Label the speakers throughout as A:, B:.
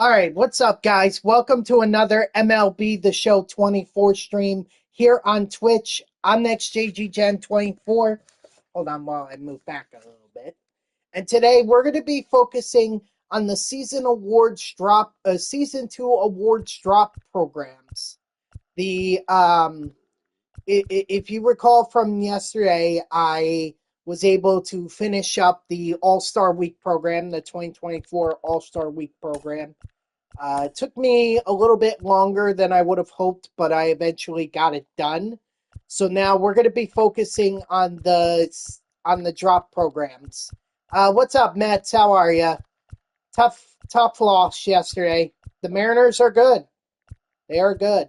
A: All right, what's up, guys? Welcome to another MLB The Show 24 stream here on Twitch. I'm NextJGGen24. Hold on while I move back a little bit. And today we're going to be focusing on the season 2 awards drop programs. If you recall from yesterday, I was able to finish up the All-Star Week program, the 2024 All-Star Week program. It took me a little bit longer than I would have hoped, but I eventually got it done. So now we're going to be focusing on the drop programs. What's up, Mets? How are you? Tough loss yesterday. The Mariners are good. They are good.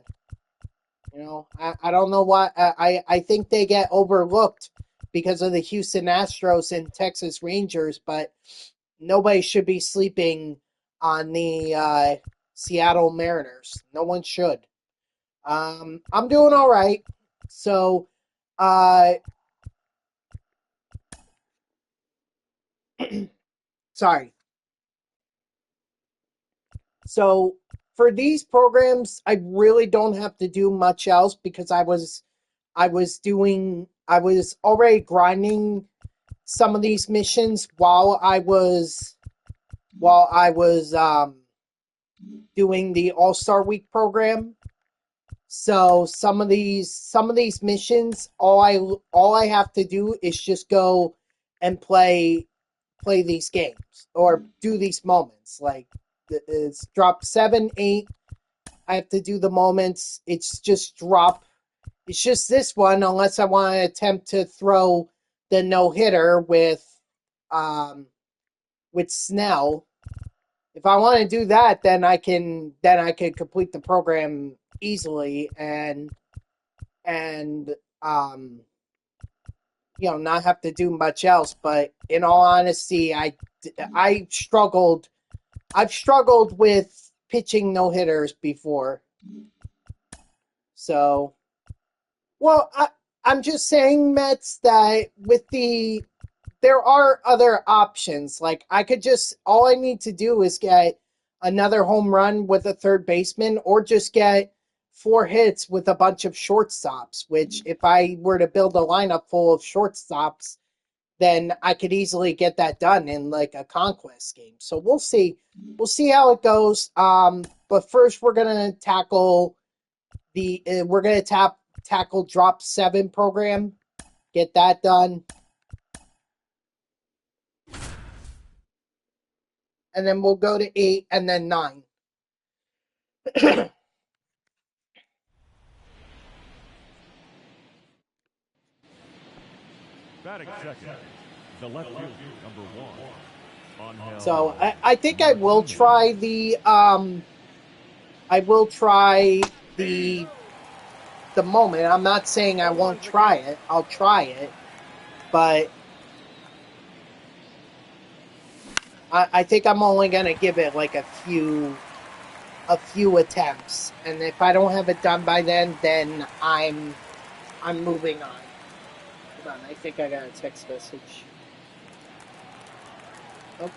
A: You know, I don't know why. I think they get overlooked because of the Houston Astros and Texas Rangers, but nobody should be sleeping on the Seattle Mariners. No one should. I'm doing all right. So, sorry. So, for these programs, I really don't have to do much else because I was already grinding some of these missions while I was doing the All-Star Week program. So some of these missions, all I have to do is just go and play these games or do these moments. Like it's drop 7, 8. I have to do the moments. It's just this one, unless I want to attempt to throw the no-hitter with Snell. If I want to do that, then I can complete the program easily and not have to do much else. But in all honesty, I've struggled with pitching no hitters before. So, well, I'm just saying, Mets, that there are other options. Like all I need to do is get another home run with a third baseman or just get 4 hits with a bunch of shortstops, which if I were to build a lineup full of shortstops, then I could easily get that done in like a conquest game. So we'll see. We'll see how it goes. But first we're going to tackle tackle drop 7 program. Get that done. And then we'll go to 8 and then 9.
B: Batting second, the left fielder, number 1.
A: So I think I will try the moment. I'm not saying I won't try it. I'll try it, but I think I'm only gonna give it like a few attempts, and if I don't have it done by then I'm moving on. Hold on, I think I got a text message. Oh.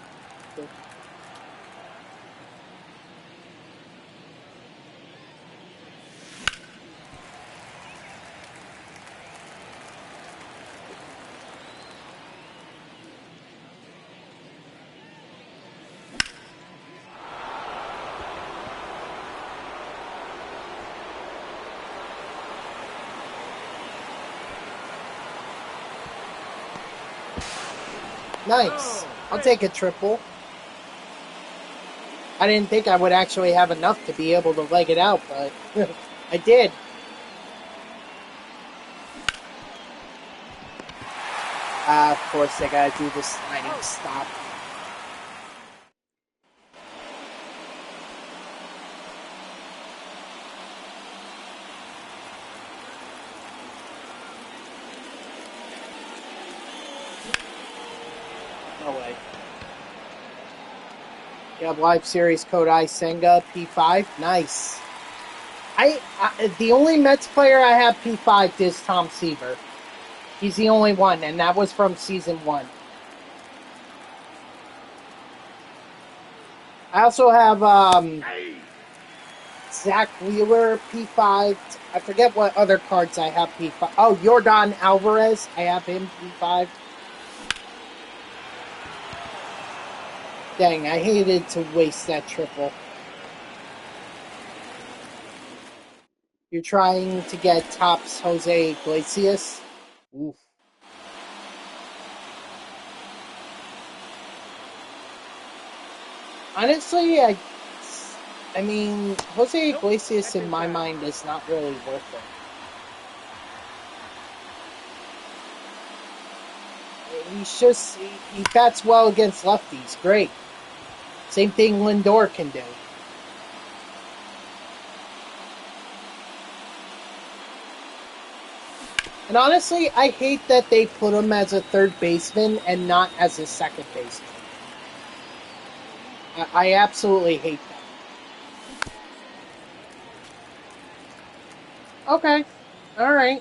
A: Nice. I'll take a triple. I didn't think I would actually have enough to be able to leg it out, but I did. Of course, I gotta do this sliding stop. No way. You have live series code Senga P5. Nice. The only Mets player I have P5 is Tom Seaver. He's the only one, and that was from season 1. I also have Zach Wheeler P5. I forget what other cards I have P5. Oh, Yordan Alvarez. I have him P5. Dang, I hated to waste that triple. You're trying to get Topps Jose Iglesias. Oof. Honestly, I mean, Jose Iglesias in my mind is not really worth it. He's just, he bats well against lefties. Great. Same thing Lindor can do. And honestly, I hate that they put him as a third baseman and not as a second baseman. I absolutely hate that. Okay. All right.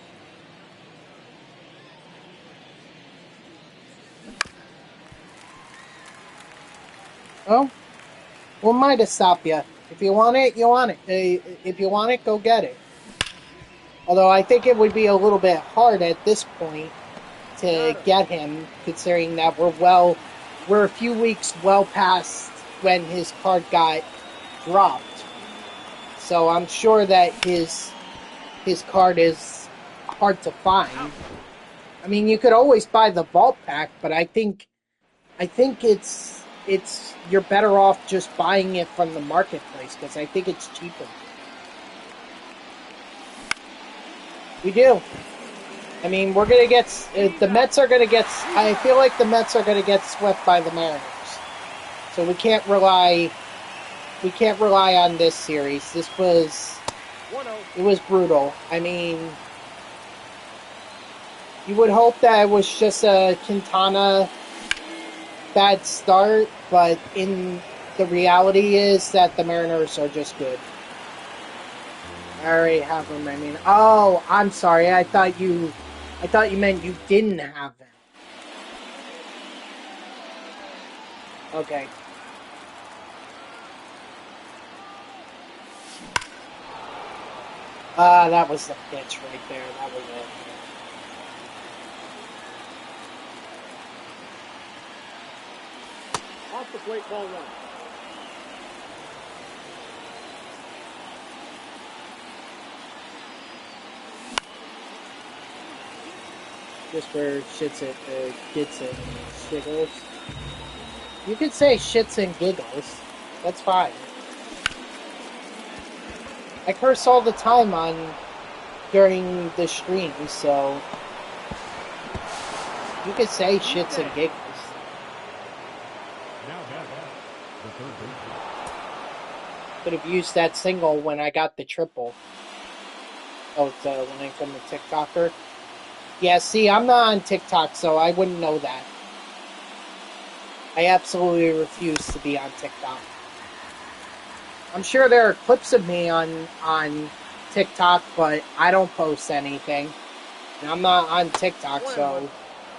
A: Well, what am I to stop you? If you want it, you want it. If you want it, go get it. Although I think it would be a little bit hard at this point to get him, considering that we're a few weeks well past when his card got dropped. So I'm sure that his card is hard to find. I mean, you could always buy the vault pack, but I think it's you're better off just buying it from the marketplace because I think it's cheaper. We do. I mean, we're gonna get the Mets are gonna get. I feel like the Mets are gonna get swept by the Mariners, so we can't rely on this series. It was brutal. I mean, you would hope that it was just a Quintana bad start, but the reality is that the Mariners are just good. I already have them. I mean, oh, I'm sorry. I thought you meant you didn't have them. Okay. That was the pitch right there. That was it.
C: Off the plate, ball one.
A: Just for shits and gits and giggles. You could say shits and giggles. That's fine. I curse all the time during the stream, so you could say shits and giggles. Could have used that single when I got the triple. Oh, it's a line from the TikToker. Yeah, see, I'm not on TikTok, so I wouldn't know that. I absolutely refuse to be on TikTok. I'm sure there are clips of me on TikTok, but I don't post anything. And I'm not on TikTok, so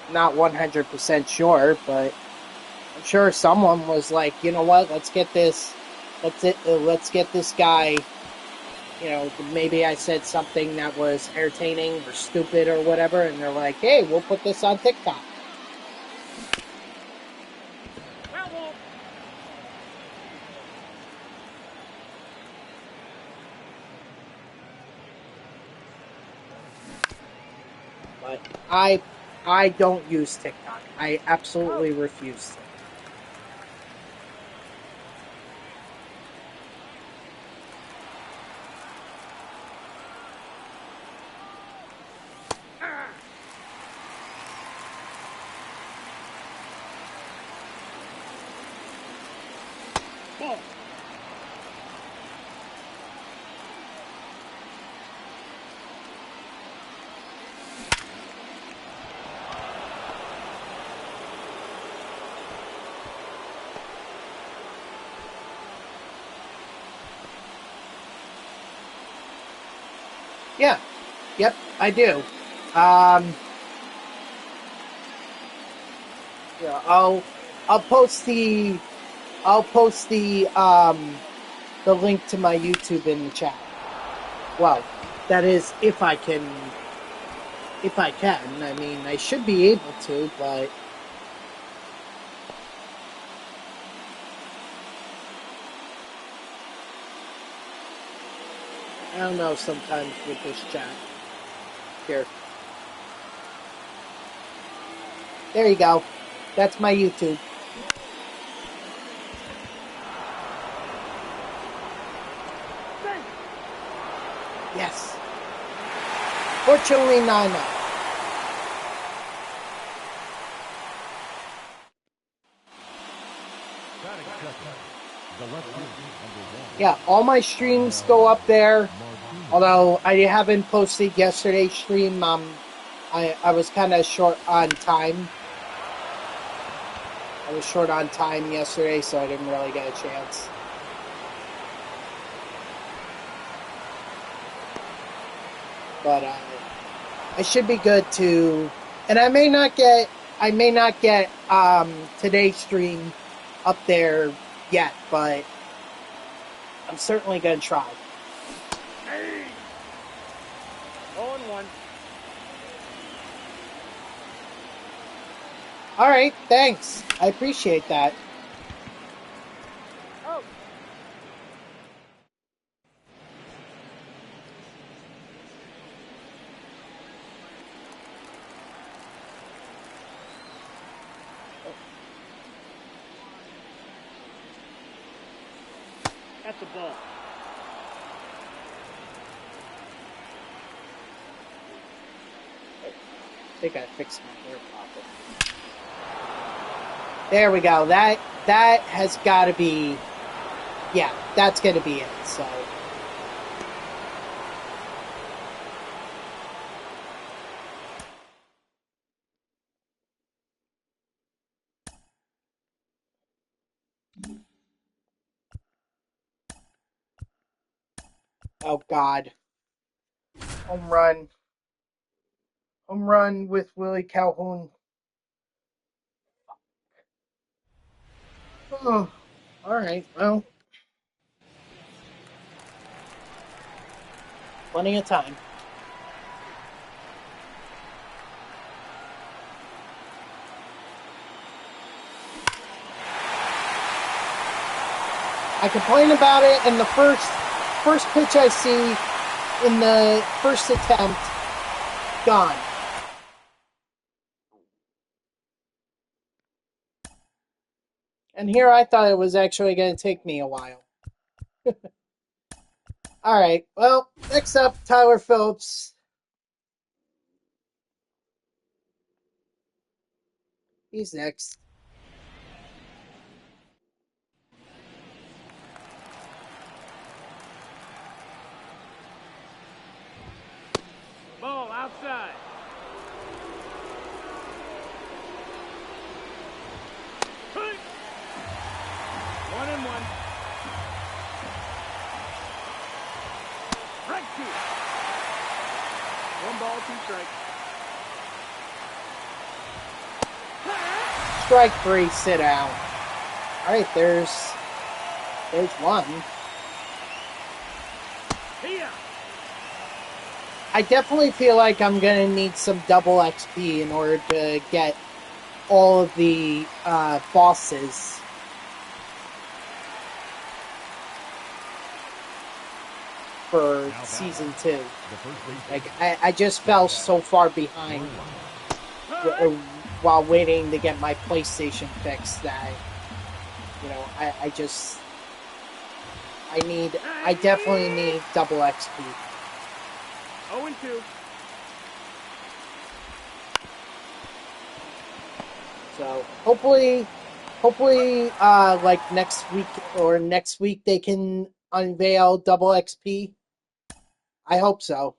A: I'm not 100% sure, but I'm sure someone was like, you know what, let's get this guy. You know, maybe I said something that was entertaining or stupid or whatever, and they're like, hey, we'll put this on TikTok. But I don't use TikTok. I absolutely refuse to. Yeah. Yep, I do. Yeah, I'll post the I'll post the link to my YouTube in the chat. Well, that is if I can. If I can. I mean, I should be able to, but I don't know sometimes with this chat. Here. There you go. That's my YouTube. Yes. Fortunately, not enough.
B: Batting second, the left field, number 1.
A: Yeah, all my streams go up there. Although I haven't posted yesterday's stream, I was kind of short on time. I was short on time yesterday, so I didn't really get a chance. But I should be good to, and I may not get today's stream up there yet, but I'm certainly gonna try.
C: Hey! 0-1.
A: All right, thanks. I appreciate that.
C: Oh. That's a ball.
A: I think I fixed my hair problem. There we go. That has got to be, yeah, that's going to be it. So. Oh, God. Home run. Home run with Willie Calhoun. Oh, all right. Well, plenty of time. I complain about it, and the first pitch I see in the first attempt, gone. And here I thought it was actually going to take me a while. All right. Well, next up, Tyler Phillips. He's next.
C: Ball outside. Hey! 1-1. Strike 2. 1 ball, 2 strikes.
A: Strike 3, sit down. All right, there's one.
C: Here.
A: I definitely feel like I'm going to need some double XP in order to get all of the bosses. For season 2. Like, I just fell so far behind while waiting to get my PlayStation fixed that, you know, I definitely need double XP.
C: 0-2.
A: So hopefully, like next week they can unveil double XP. I hope so.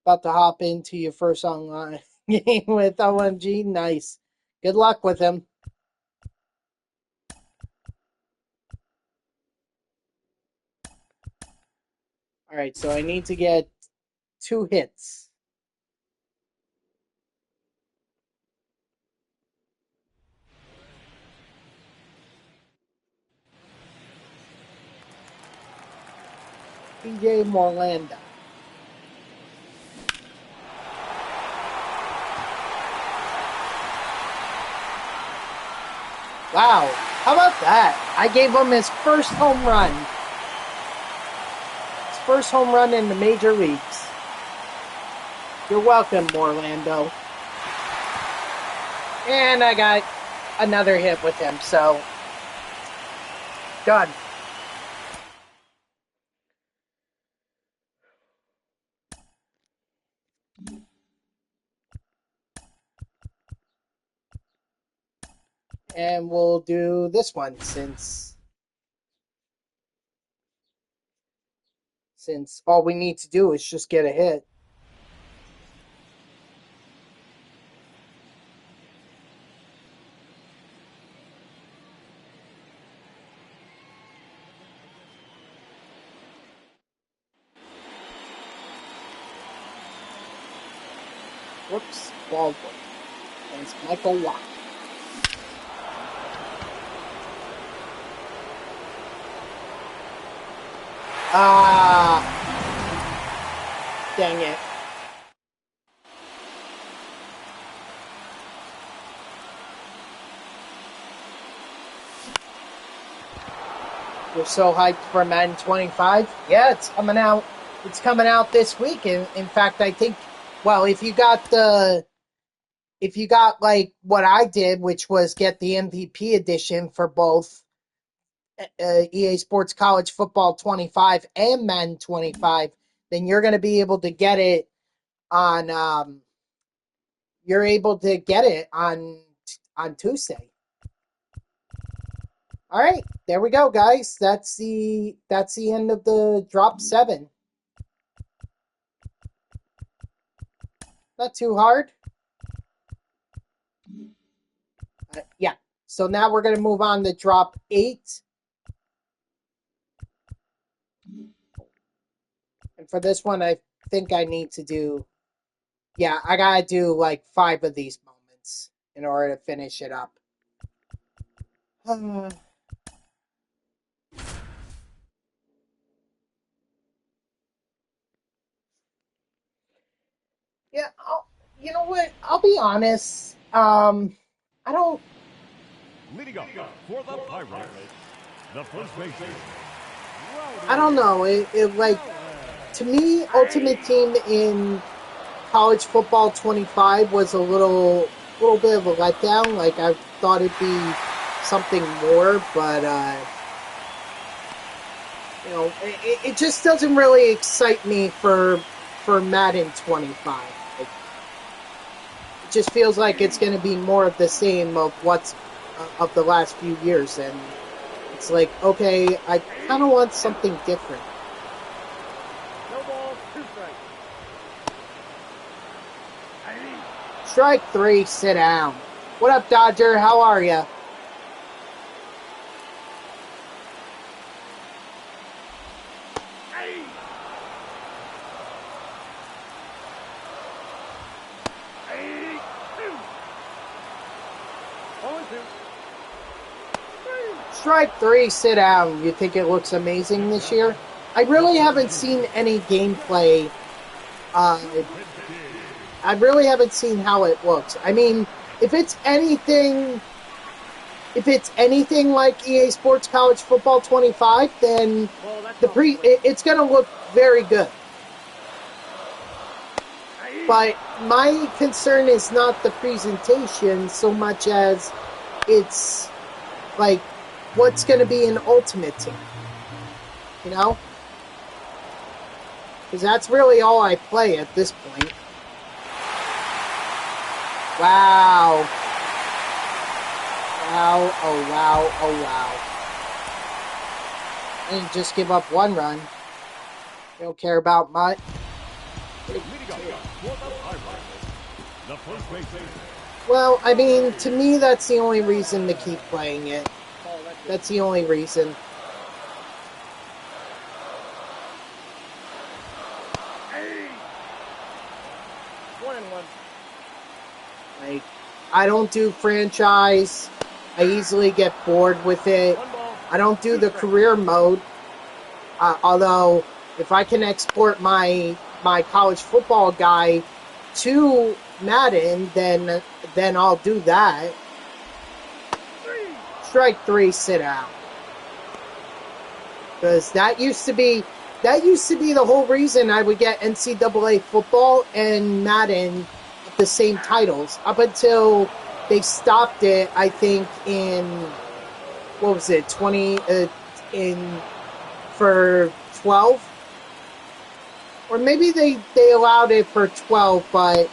A: About to hop into your first online game with OMG. Nice. Good luck with him. All right, so I need to get 2 hits. PJ Morlando. Wow, how about that? I gave him his first home run. His first home run in the major leagues. You're welcome, Morlando. And I got another hit with him, so done. And we'll do this one since all we need to do is just get a hit. Whoops, Baldwin. Against Michael Watt. Dang it. You're so hyped for Madden 25? Yeah, it's coming out. It's coming out this week. In fact, I think, well, if you got like what I did, which was get the MVP edition for both EA Sports College Football 25 and Madden 25, then you're going to be able to get it on. You're able to get it on Tuesday. All right, there we go, guys. That's the end of the drop 7. Not too hard. Yeah. So now we're going to move on to drop 8. And for this one, I think I need to do, yeah, I got to do like 5 of these moments in order to finish it up. Yeah, you know what? I'll be honest. I don't.
B: Leading up for the Pirates, the first baseman.
A: I don't know. It like, to me, Ultimate Team in College Football 25 was a little bit of a letdown. Like, I thought it'd be something more, but you know, it just doesn't really excite me for Madden 25. Like, it just feels like it's going to be more of the same of what's of the last few years, and it's like, okay, I kind of want something different.
C: No ball, 2 strikes.
A: Strike 3, sit down. What up, Dodger? How are ya? Strike 3, sit down. You think it looks amazing this year? I really haven't seen any gameplay. I really haven't seen how it looks. I mean, if it's anything like EA Sports College Football 25, then it's going to look very good. But my concern is not the presentation so much as it's like what's going to be an Ultimate Team, you know? Because that's really all I play at this point. Wow. Wow, oh wow, oh wow. I didn't just give up 1 run. I don't care about much. Well, I mean, to me, that's the only reason to keep playing it. That's the only reason.
C: 1-1.
A: Like, I don't do franchise. I easily get bored with it. I don't do the career mode. Although if I can export my college football guy to Madden, then I'll do that. Strike 3, sit out. Because that used to be the whole reason I would get NCAA football and Madden at the same titles, up until they stopped it, I think, in, what was it, for 12? Or maybe they allowed it for 12, but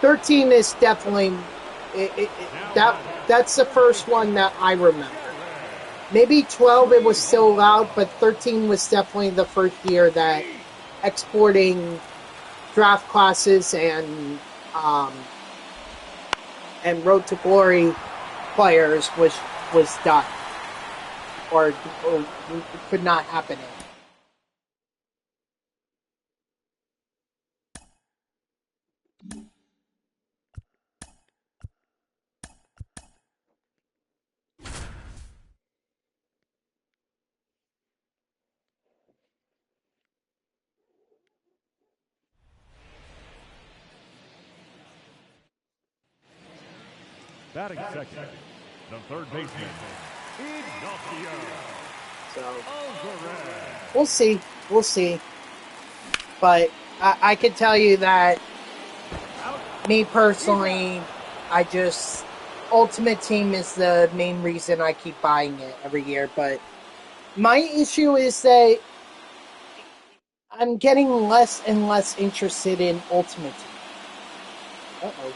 A: 13 is definitely, that's the first one that I remember. Maybe 12 it was still allowed, but 13 was definitely the first year that exporting draft classes and Road to Glory players was done, or could not happen.
B: Batting second, the third baseman, Ignacio.
A: So we'll see. But I can tell you that, me personally, Ultimate Team is the main reason I keep buying it every year. But my issue is that I'm getting less and less interested in Ultimate Team. Uh-oh.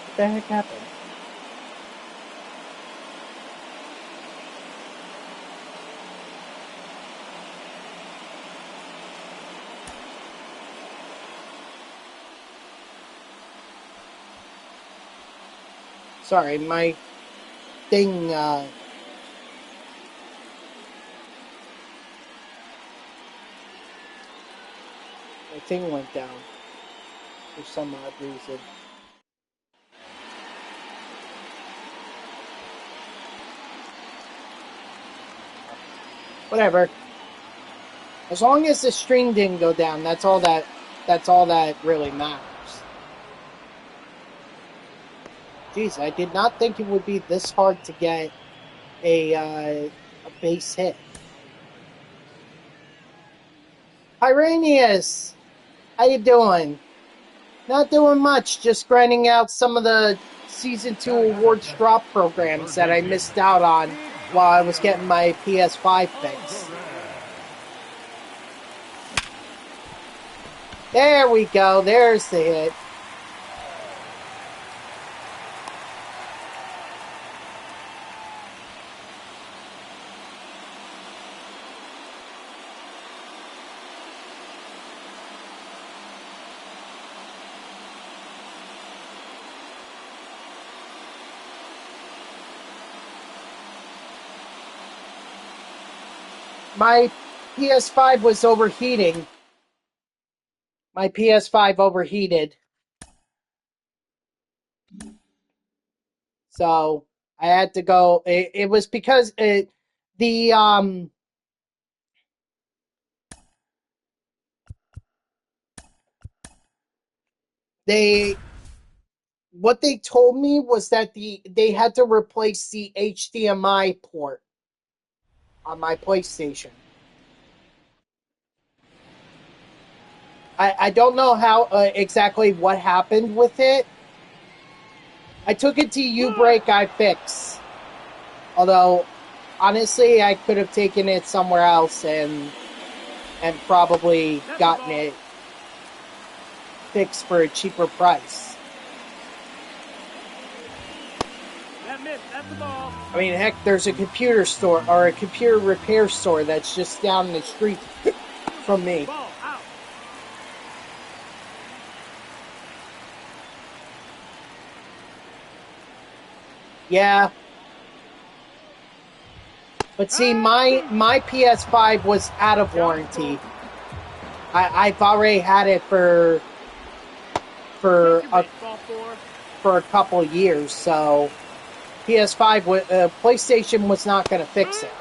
A: What the heck happened? Sorry, my thing, my thing went down for some odd reason. Whatever. As long as the stream didn't go down, that's all that really matters. Jeez, I did not think it would be this hard to get a base hit. Pyranius, how you doing? Not doing much, just grinding out some of the Season 2 awards drop programs that I missed out on while I was getting my PS5 fix. There we go, there's the hit. My PS5 was overheating. My PS5 overheated. So I had to go. It was because what they told me was that they had to replace the HDMI port on my PlayStation. I don't know how exactly what happened with it. I took it to U-Break iFix. Although, honestly, I could have taken it somewhere else and probably gotten it fixed for a cheaper price.
C: That's the ball.
A: I mean, heck, there's a computer store or a computer repair store that's just down the street from me.
C: Ball out.
A: Yeah. But see, my PS5 was out of warranty. I've already had it for
C: Take your
A: a,
C: baseball four.
A: for a couple years, so PS5, PlayStation was not going to fix it.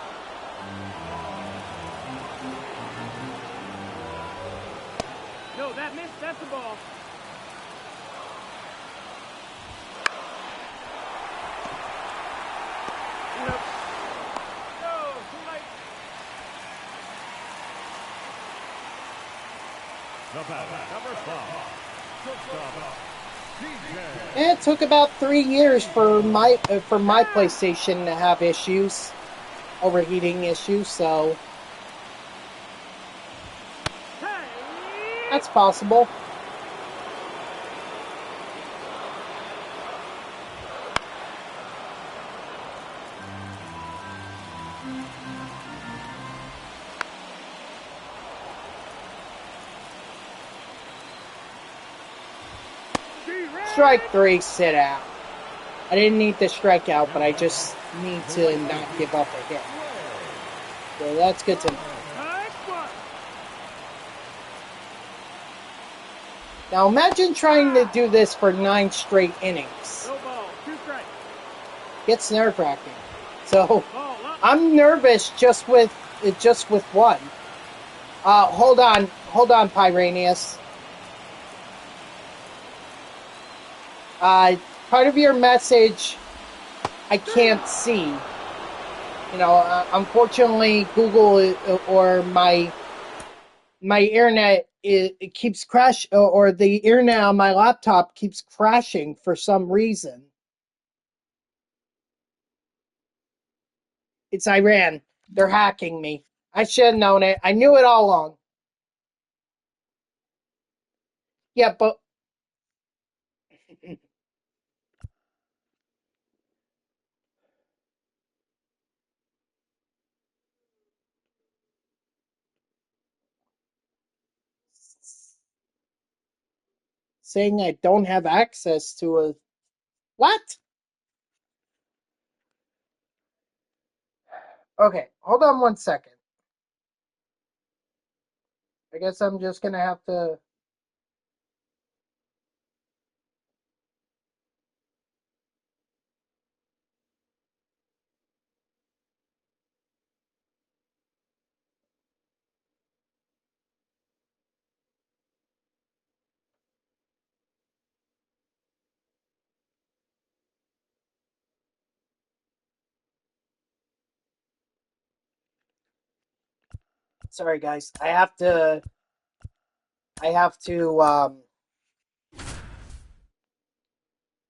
C: No, that missed. That's the ball. Nope. No, too late.
B: The batter, number 5, shortstop, DJ.
A: It took about 3 years for my PlayStation to have issues, overheating issues, so
C: Hey!
A: that's possible. Strike 3, sit out. I didn't need the strikeout, but I just need to not give up a hit. So that's good to know. Now imagine trying to do this for 9 straight innings.
C: No ball. 2 strikes.
A: It's nerve-wracking. So I'm nervous just with one. Hold on, Pyranius. Part of your message I can't see. You know, unfortunately, Google or my internet it keeps or the internet on my laptop keeps crashing for some reason. It's Iran. They're hacking me. I should have known it. I knew it all along. Yeah, but saying I don't have access to a what? Okay, hold on 1 second. I guess I'm just gonna have to. Sorry, guys. I have to.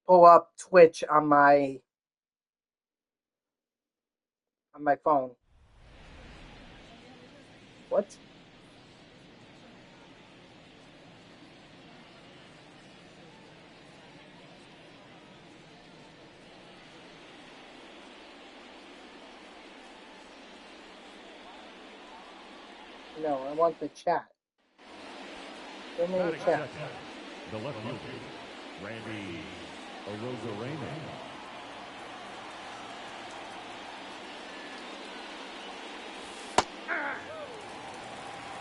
A: Pull up Twitch on my phone. What? No, I want the chat. Show me the chat.
B: The left fielder, Randy Arozarena.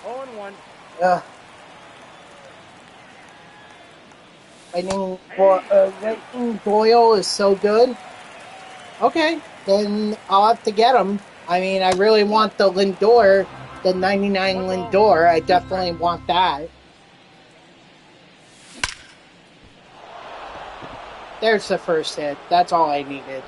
C: 0-1.
A: Lightning Doyle is so good. Okay, then I'll have to get him. I mean, I really want the Lindor, the 99 Lindor. I definitely want that. There's the first hit. That's all I needed.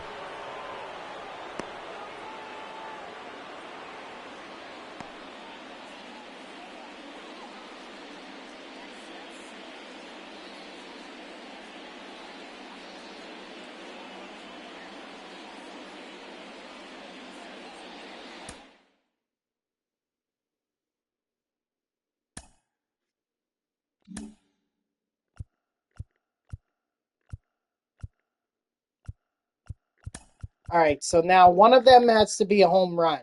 A: All right, so now one of them has to be a home run.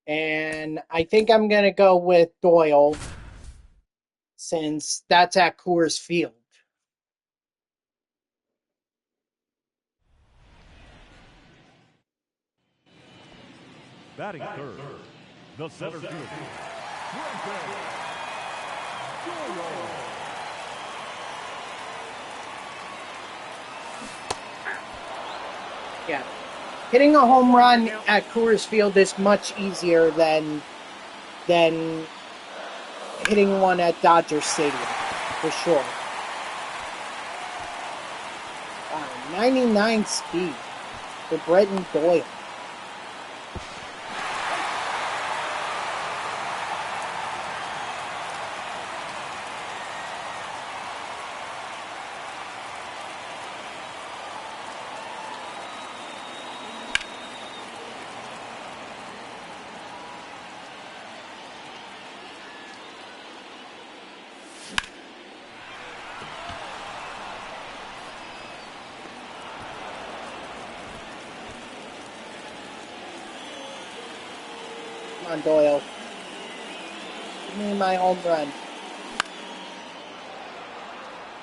A: And I think I'm going to go with Doyle since that's at Coors Field.
B: Batting third, the center fielder,
A: Yeah. Hitting a home run at Coors Field is much easier than hitting one at Dodger Stadium, for sure. Wow, 99 speed for Bretton Doyle. Come on, Doyle. Give me my home run.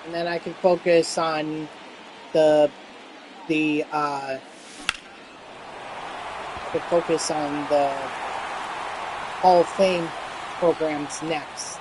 A: And then I can focus on the Hall of Fame programs next.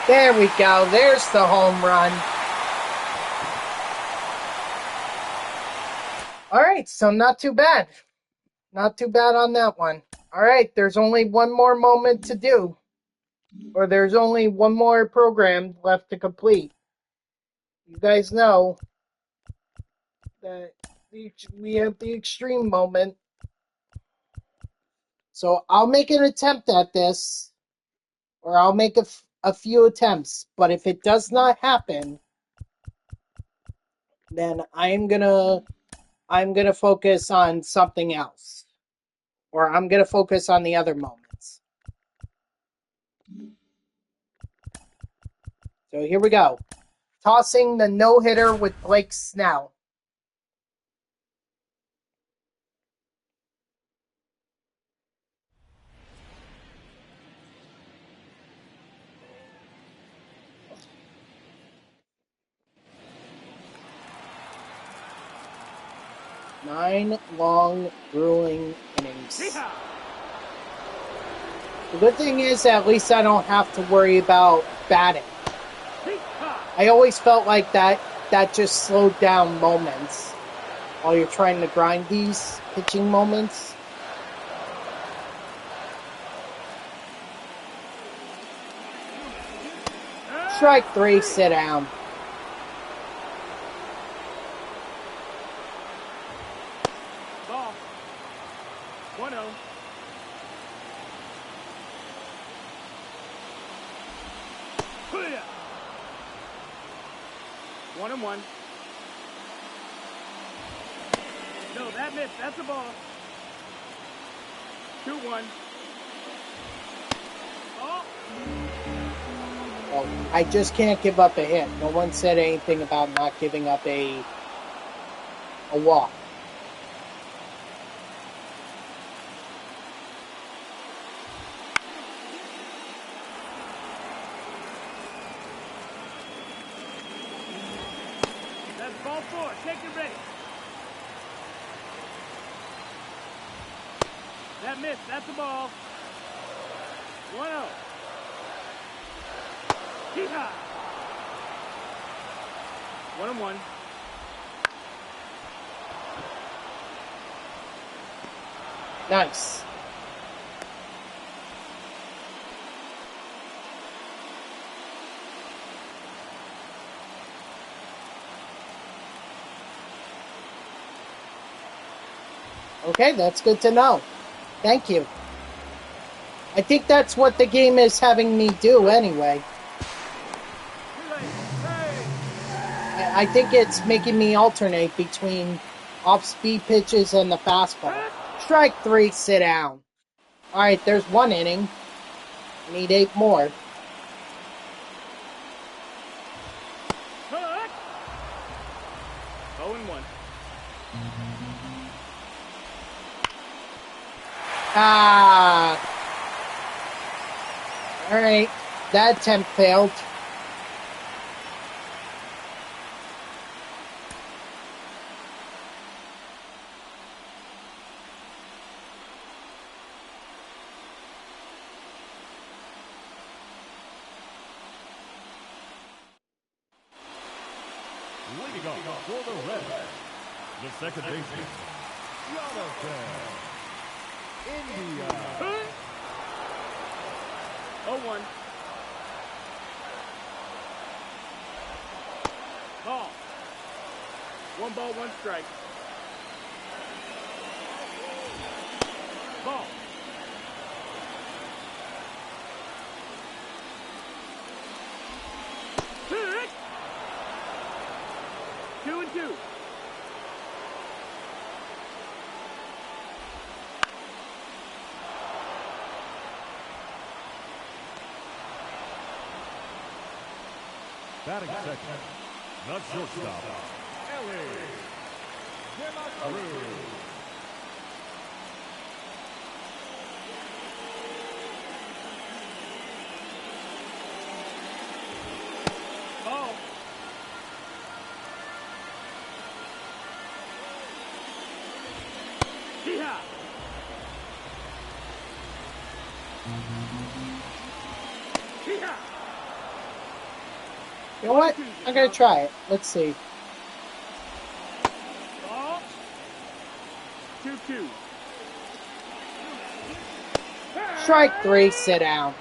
A: There we go. There's the home run. All right, so not too bad. Not too bad on that one. All right, there's only one more moment to do. Or there's only one more program left to complete. You guys know that we have the extreme moment. So I'll make an attempt at this. Or I'll make a few attempts. But if it does not happen, then I'm gonna focus on something else. Or I'm gonna focus on the other moments. So here we go. Tossing the no-hitter with Blake Snell. Nine long, grueling innings. The good thing is, at least I don't have to worry about batting. I always felt like that just slowed down moments while you're trying to grind these pitching moments. Strike three, sit down.
C: Ball. 1-0. One and one. No, that missed. That's a ball. 2-1. Oh.
A: Well, I just can't give up a hit. No one said anything about not giving up a walk.
C: That's ball 4. Take your base. That missed. That's a ball. 1-0. Yeehaw! 1-1.
A: Nice. Okay, that's good to know. Thank you. I think that's what the game is having me do anyway. I think it's making me alternate between off-speed pitches and the fastball. Strike three, sit down. All right, there's one inning. Need 8 more.
C: Hook. 0-1.
A: Ah. All right. That attempt failed.
B: Leading off for the Reds, the second baseman, Jonathan India.
C: 0-1. Ball. 1 ball, 1 strike. Ball. Hit. 2-2.
B: Batting second, the shortstop, Ellie Cruz.
C: Ball. Yeehaw. Yeehaw.
A: You know what? I'm going to try it. Let's see.
C: Ball. 2-2.
A: Strike 3, sit down.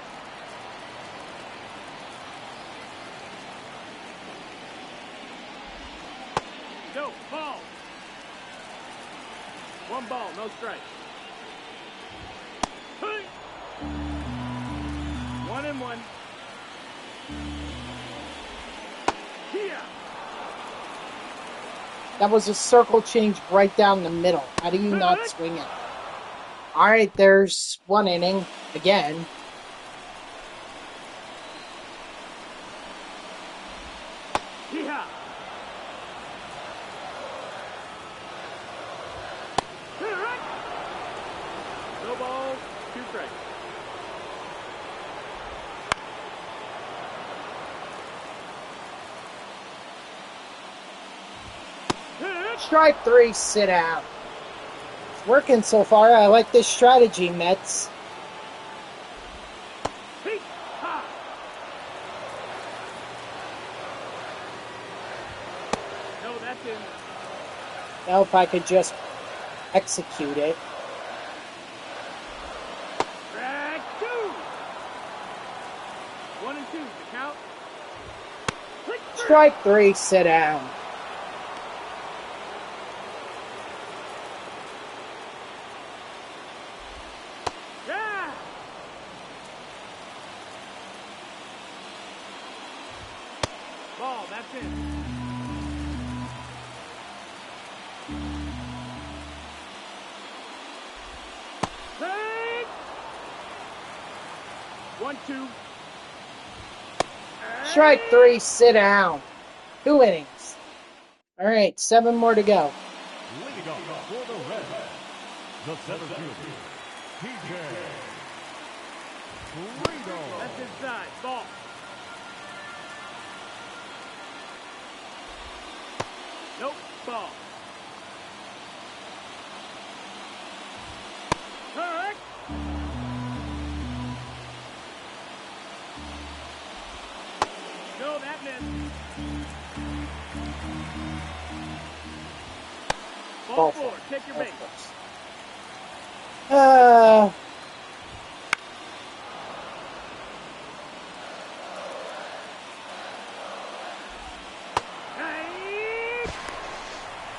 C: No, ball. 1 ball, no strike. 1-1. Here.
A: That was a circle change right down the middle. How do you not swing it? All right, there's 1 inning again.
C: Yeehaw. No balls, 2 strikes.
A: Strike 3, sit down. It's working so far. I like this strategy, Mets.
C: Hee-ha. No, that's in.
A: Now if I could just execute it.
C: Drag 2. 1-2, the count.
A: Strike 3, sit down.
C: Yeah. Ball, that's in. Hey! 1-2.
A: Strike 3, sit down. 2 innings. All right, 7 more to go.
B: Leading off for the Reds, the center fielder, TJ Friedel.
C: That's inside. Ball. Nope. Ball. Correct. No, that missed. Ball 4. Take your base. Hey!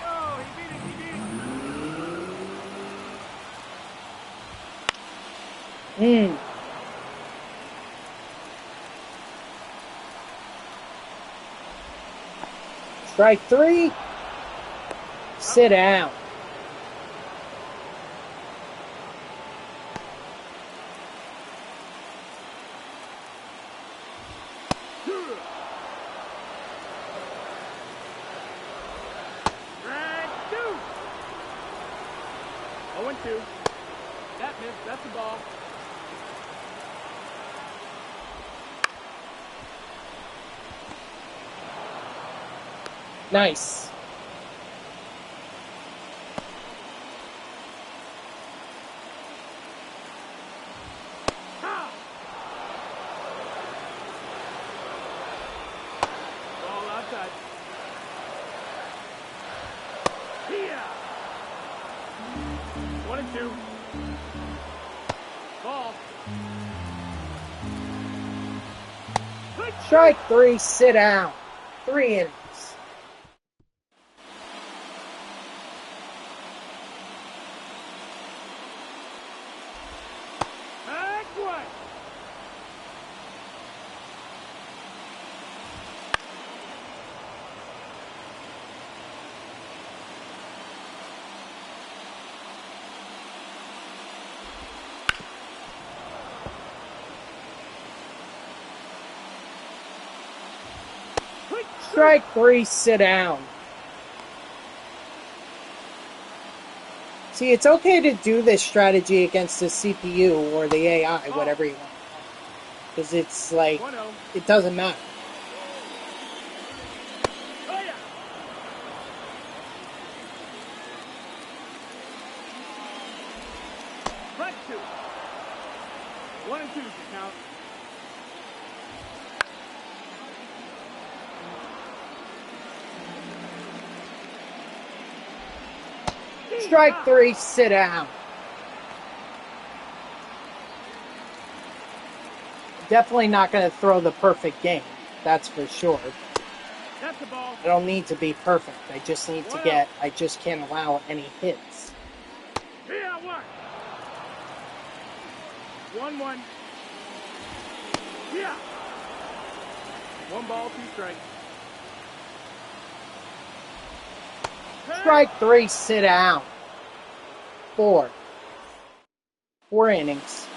C: Oh, he beat it. He beat it.
A: Strike 3, sit down.
C: 2. That missed. That's the ball.
A: Nice.
C: Ball outside. Here. 1 and 2. Ball.
A: Strike 3, sit down. 3 innings.
C: Back one.
A: Strike 3, sit down. See, it's okay to do this strategy against the CPU or the AI, whatever you want. Because it's like,
C: 1-0.
A: it doesn't matter.
C: Oh, yeah. Strike 2. 1 and 2 to count.
A: Strike 3, sit down. Definitely not going to throw the perfect game. That's for sure.
C: That's the ball.
A: I don't need to be perfect. I just need to get, I just can't allow any hits.
C: Here, 1. 1-1. Yeah. 1 ball, 2 strikes.
A: Strike 3, sit down. 4 innings.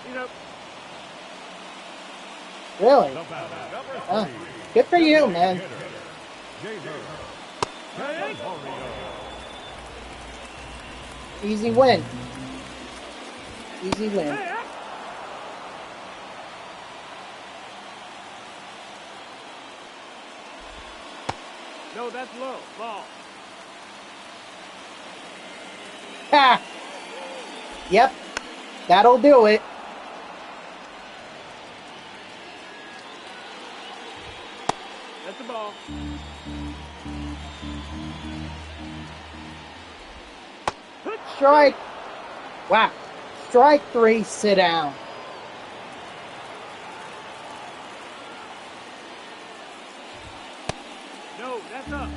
C: You know,
A: Really?
B: The batter, number 3.
A: Ah, good for you, man.
B: Hitter, Jason Candelario.
A: Easy win. Easy win.
C: hey, no, that's low. Ball.
A: Ha! Yep. That'll do it.
C: That's the ball.
A: Strike. Wow. Strike 3, sit down.
C: No, that's up.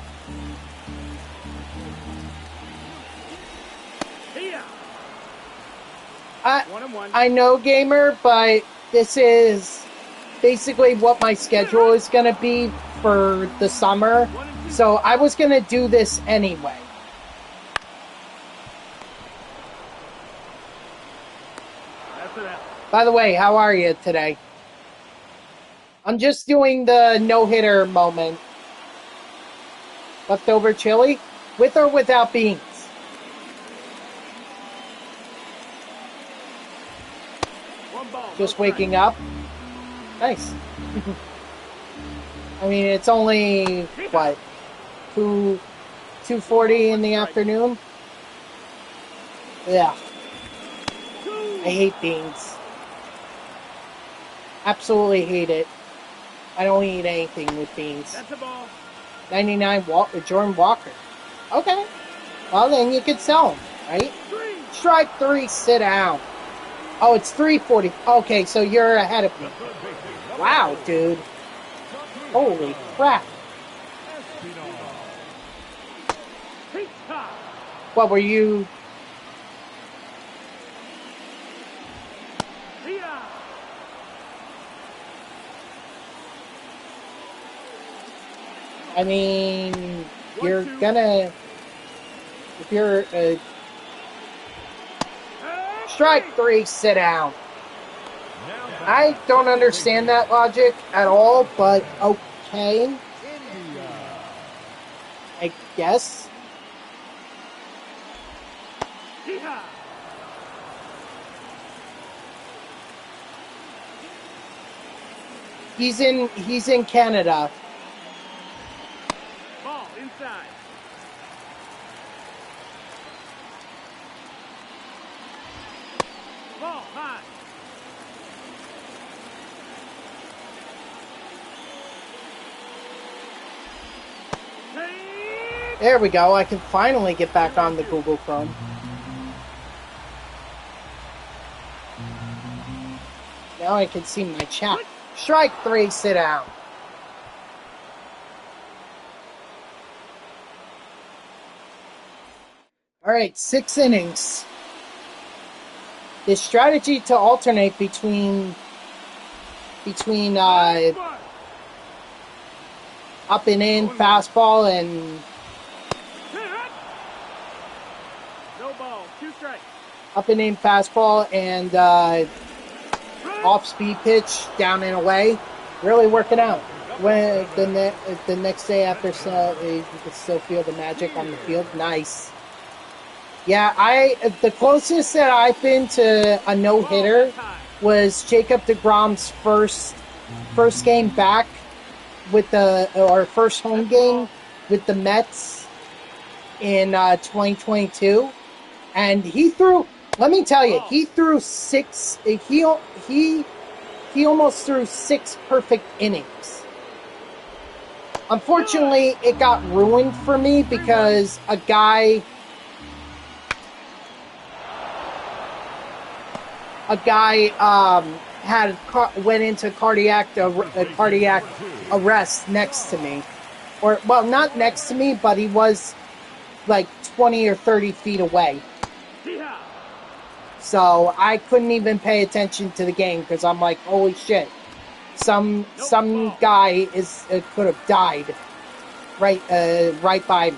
C: Here. 1 and 1.
A: I know, gamer, but this is basically what my schedule is going to be for the summer. So I was going to do this anyway.
C: That's it.
A: By the way, how are you today? I'm just doing the no-hitter moment. Leftover chili? With or without beans? Just waking up. Nice. I mean, it's only, what, 2:40 in the afternoon? Yeah. I hate beans. Absolutely hate it. I don't eat anything with beans.
C: That's the ball.
A: 99 Jordan Walker. Okay. Well, then you could sell them, right? Strike 3, sit down. Oh, it's 3:40. Okay, so you're ahead of me. Wow, dude. Holy crap. What were you? I mean, you're gonna, if you're strike 3, sit down. I don't understand that logic at all, but okay,
B: India.
A: I guess.
C: Yeehaw!
A: He's in Canada.
C: Ball inside. Ball high. Take.
A: There we go. I can finally get back on the Google Chrome. Now I can see my chat. Strike 3, sit down. All right, 6 innings. The strategy to alternate between up and in fastball and
C: No ball. 2 strikes.
A: up and in fastball and off-speed pitch down and away, really working out. When the next day after, you can still feel the magic on the field. Nice. Yeah, the closest that I've been to a no-hitter was Jacob deGrom's first game back with our first home game with the Mets in 2022, and he threw. Let me tell you, he threw 6. He almost threw 6 perfect innings. Unfortunately, it got ruined for me because a guy went into cardiac arrest next to me, or well, not next to me, but he was like 20 or 30 feet away. So I couldn't even pay attention to the game because I'm like, holy shit, some guy could have died right by me.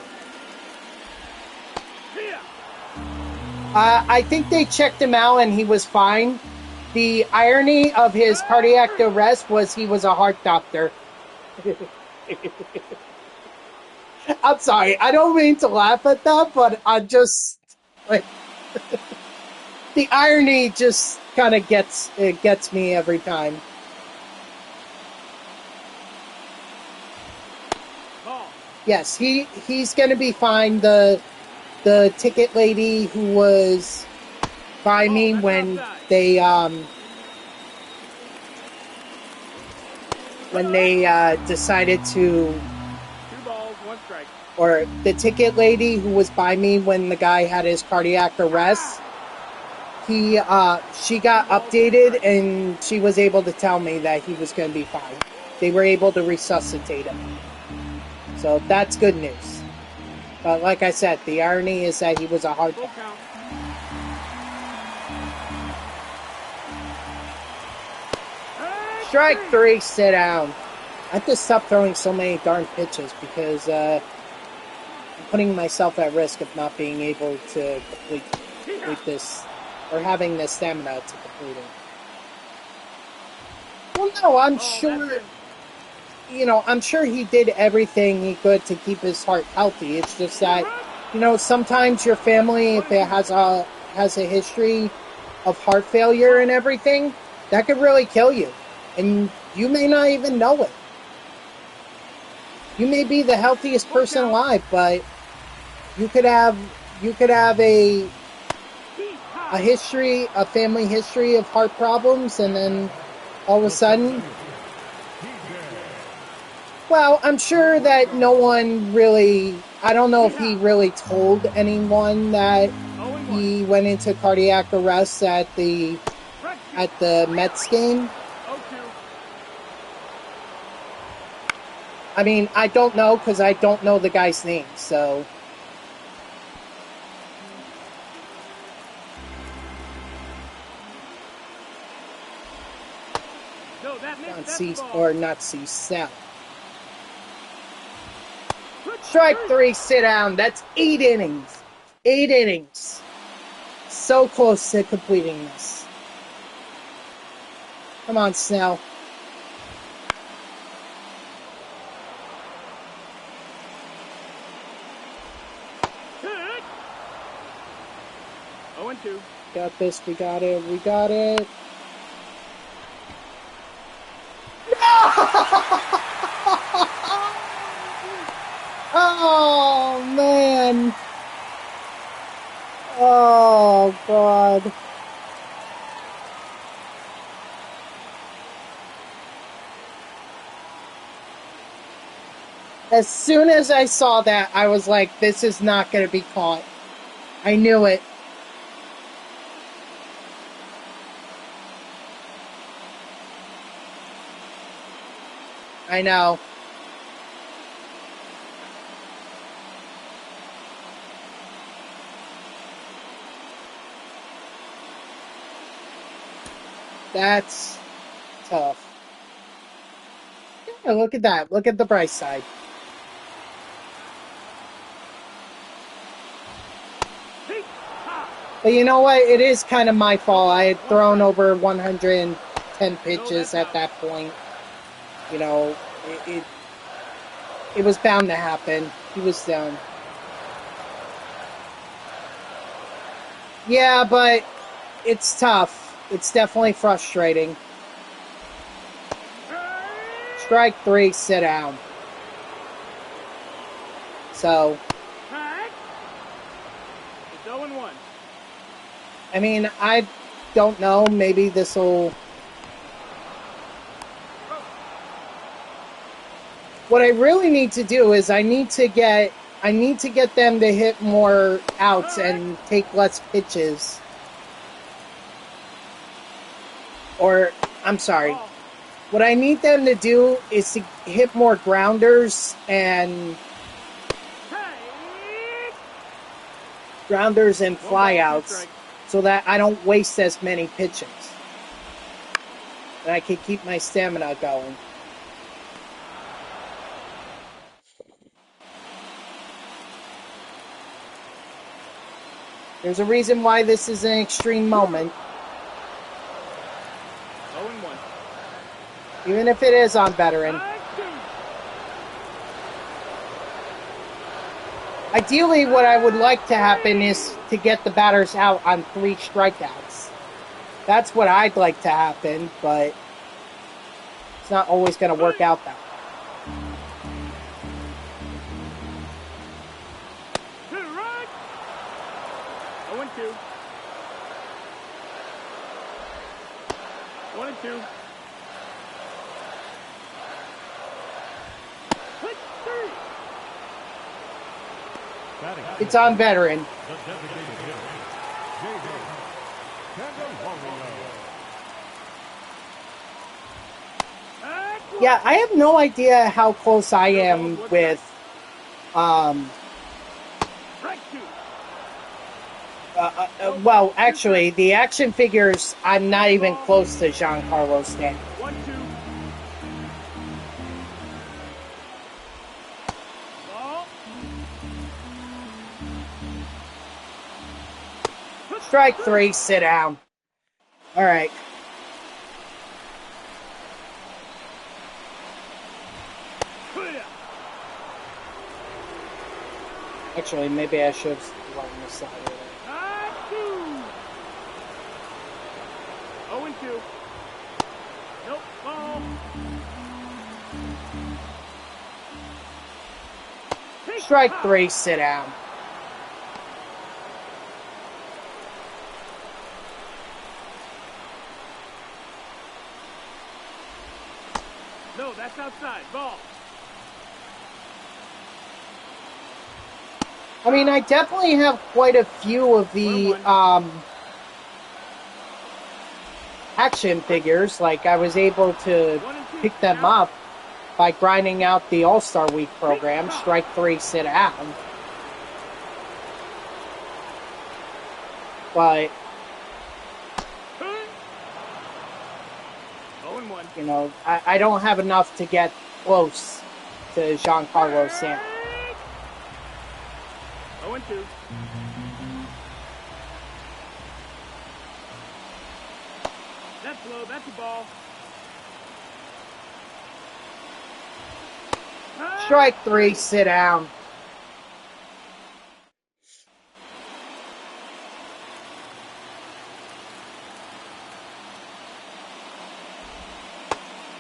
A: I think they checked him out and he was fine. The irony of his cardiac arrest was he was a heart doctor. I'm sorry, I don't mean to laugh at that, but I just like the irony just kind of gets me every time. Yes, he's going to be fine. The ticket lady who was by me when they decided to
C: 2 balls, 1 strike.
A: or the ticket lady who was by me when the guy had his cardiac arrest, she got updated and she was able to tell me that he was going to be fine. They were able to resuscitate him. So that's good news. But like I said, the irony is that he was a heart doctor. Strike 3, sit down. I have to stop throwing so many darn pitches because I'm putting myself at risk of not being able to complete this, or having the stamina to complete it. Well, no, I'm sure. I'm sure he did everything he could to keep his heart healthy. It's just that, sometimes your family, if it has a history of heart failure and everything, that could really kill you. And you may not even know it. You may be the healthiest person alive, but you could have a family history of heart problems, and then all of a sudden. Well, I'm sure that no one really, I don't know if he really told anyone that he went into cardiac arrest at the Mets game. I mean, I don't know because I don't know the guy's name, so. Not Sal. Strike 3, sit down. That's 8 innings. 8 innings. So close to completing this. Come on, Snell.
C: Hit. 0-2.
A: Got this. We got it. We got it. Oh, man. Oh, God. As soon as I saw that, I was like, this is not going to be caught. I knew it. I know. That's tough. Yeah, look at that. Look at the bright side. But you know what? It is kind of my fault. I had thrown over 110 pitches at that point. You know, it was bound to happen. He was down. Yeah, but it's tough. It's definitely frustrating. Strike 3, sit down. So,
C: It's 0-1.
A: I mean, I don't know. Maybe this will... What I really need to do is I need to get them to hit more outs and take less pitches. Or, I'm sorry. What I need them to do is to hit more grounders and flyouts so that I don't waste as many pitches. And I can keep my stamina going. There's a reason why this is an extreme moment.
C: 0-1.
A: Even if it is on veteran. Ideally, what I would like to happen is to get the batters out on 3 strikeouts. That's what I'd like to happen, but it's not always going to work out that way.
C: 0-2. 1-2.
A: It's on veteran.
B: The designated hitter, J.J.
A: Yeah, I have no idea how close I am with well, actually, the action figures, I'm not even close to Giancarlo Stanton.
C: 1-2. Ball.
A: Strike 3, sit down. All right. Actually, maybe I should have run this side of it.
C: 0-2. Nope, ball.
A: Strike 3, sit down.
C: No, that's outside. Ball.
A: I mean, I definitely have quite a few of the action figures. Like, I was able to pick them up by grinding out the All-Star Week program. Strike 3, sit down. But,
C: 0-1.
A: you know, I don't have enough to get close to Giancarlo Stanton.
C: 0-2. That's low. That's a ball.
A: Strike 3, sit down.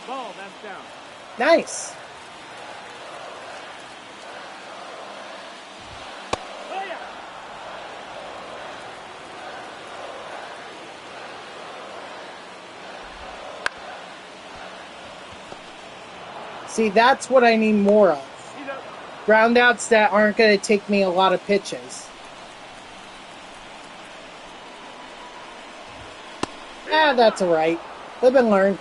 C: Ball, that's down.
A: Nice.
C: Oh, yeah.
A: See, that's what I need more of.
C: He's up.
A: Groundouts that aren't going to take me a lot of pitches. That's all right. Live and learn.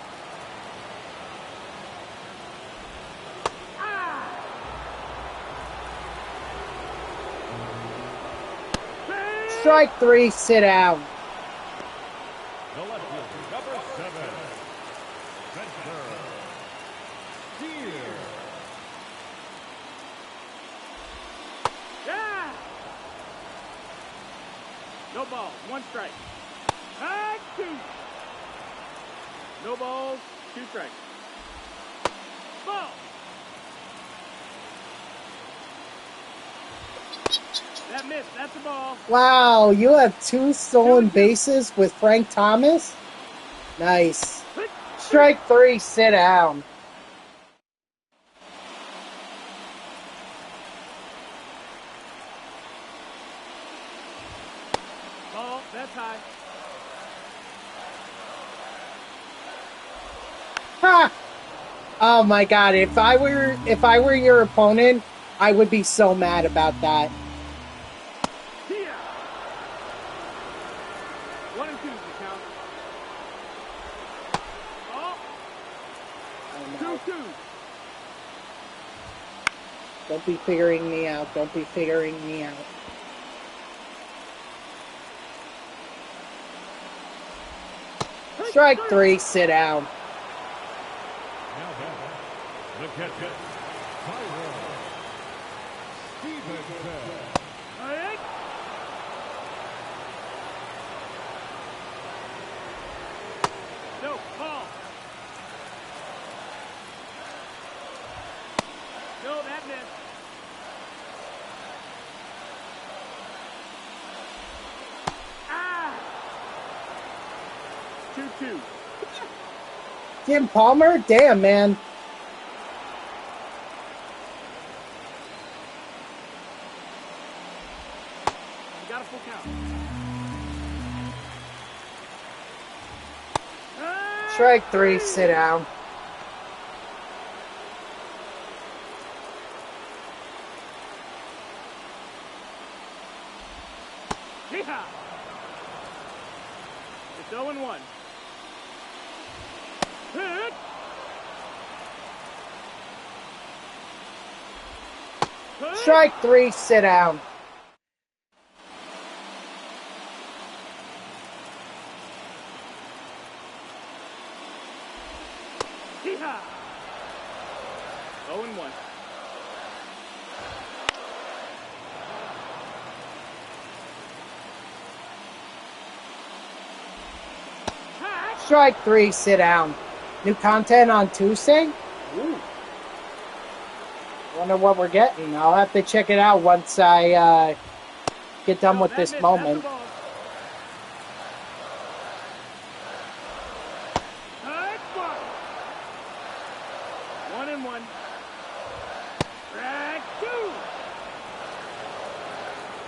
A: Strike 3, sit down.
B: The left fielder, number 7, Spencer Steer.
C: Yeah. No ball. 1 strike. High 2. No balls. 2 strikes. Ball. That missed. That's a ball.
A: Wow, you have 2 stolen bases with Frank Thomas? Nice. Strike 3, sit down.
C: Ball. That's high.
A: Ha! Oh my god, if I were your opponent, I would be so mad about that.
C: Here. 1 and 2 is the count. Ball.
A: Oh, no.
C: 2-2.
A: Don't be figuring me out. Don't be figuring me out. Strike 3, sit down.
B: Now back, the catcher, Tyrone Stevenson.
C: All right. No, ball. No, that missed. Ah! 2-2.
A: Jim Palmer? Damn, man.
C: You got a full count.
A: Strike 3, sit down.
C: Yeehaw! It's 0-1. Hit!
A: Strike 3, sit down.
C: Yeehaw! 0-1.
A: Strike 3, sit down. New content on Tuesday? Ooh. Wonder what we're getting. I'll have to check it out once I get done with this moment.
C: High ball. 1-1. Drag 2.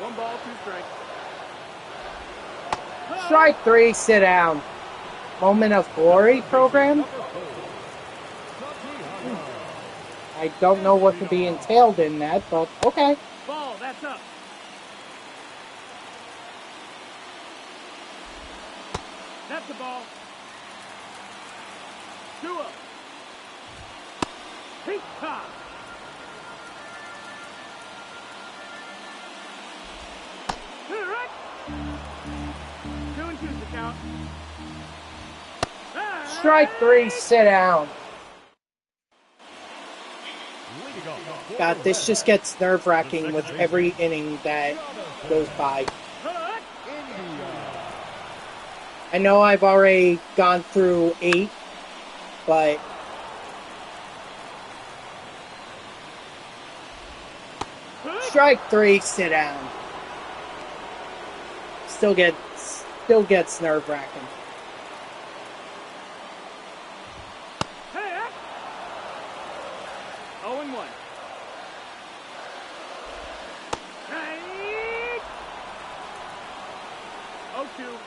C: 1 ball, 2 strikes.
A: Strike 3, sit down. Moment of Glory program? I don't know what could be entailed in that, but okay.
C: Ball, that's up. That's the ball. 2 up. Heat top. Right. 2 and 2's the count.
A: Strike 3, sit down. God, this just gets nerve-wracking with every inning that goes by. I know I've already gone through 8, but Strike 3, sit down. Still gets nerve-wracking.
C: Hey, 0-1. Hey. 0-2.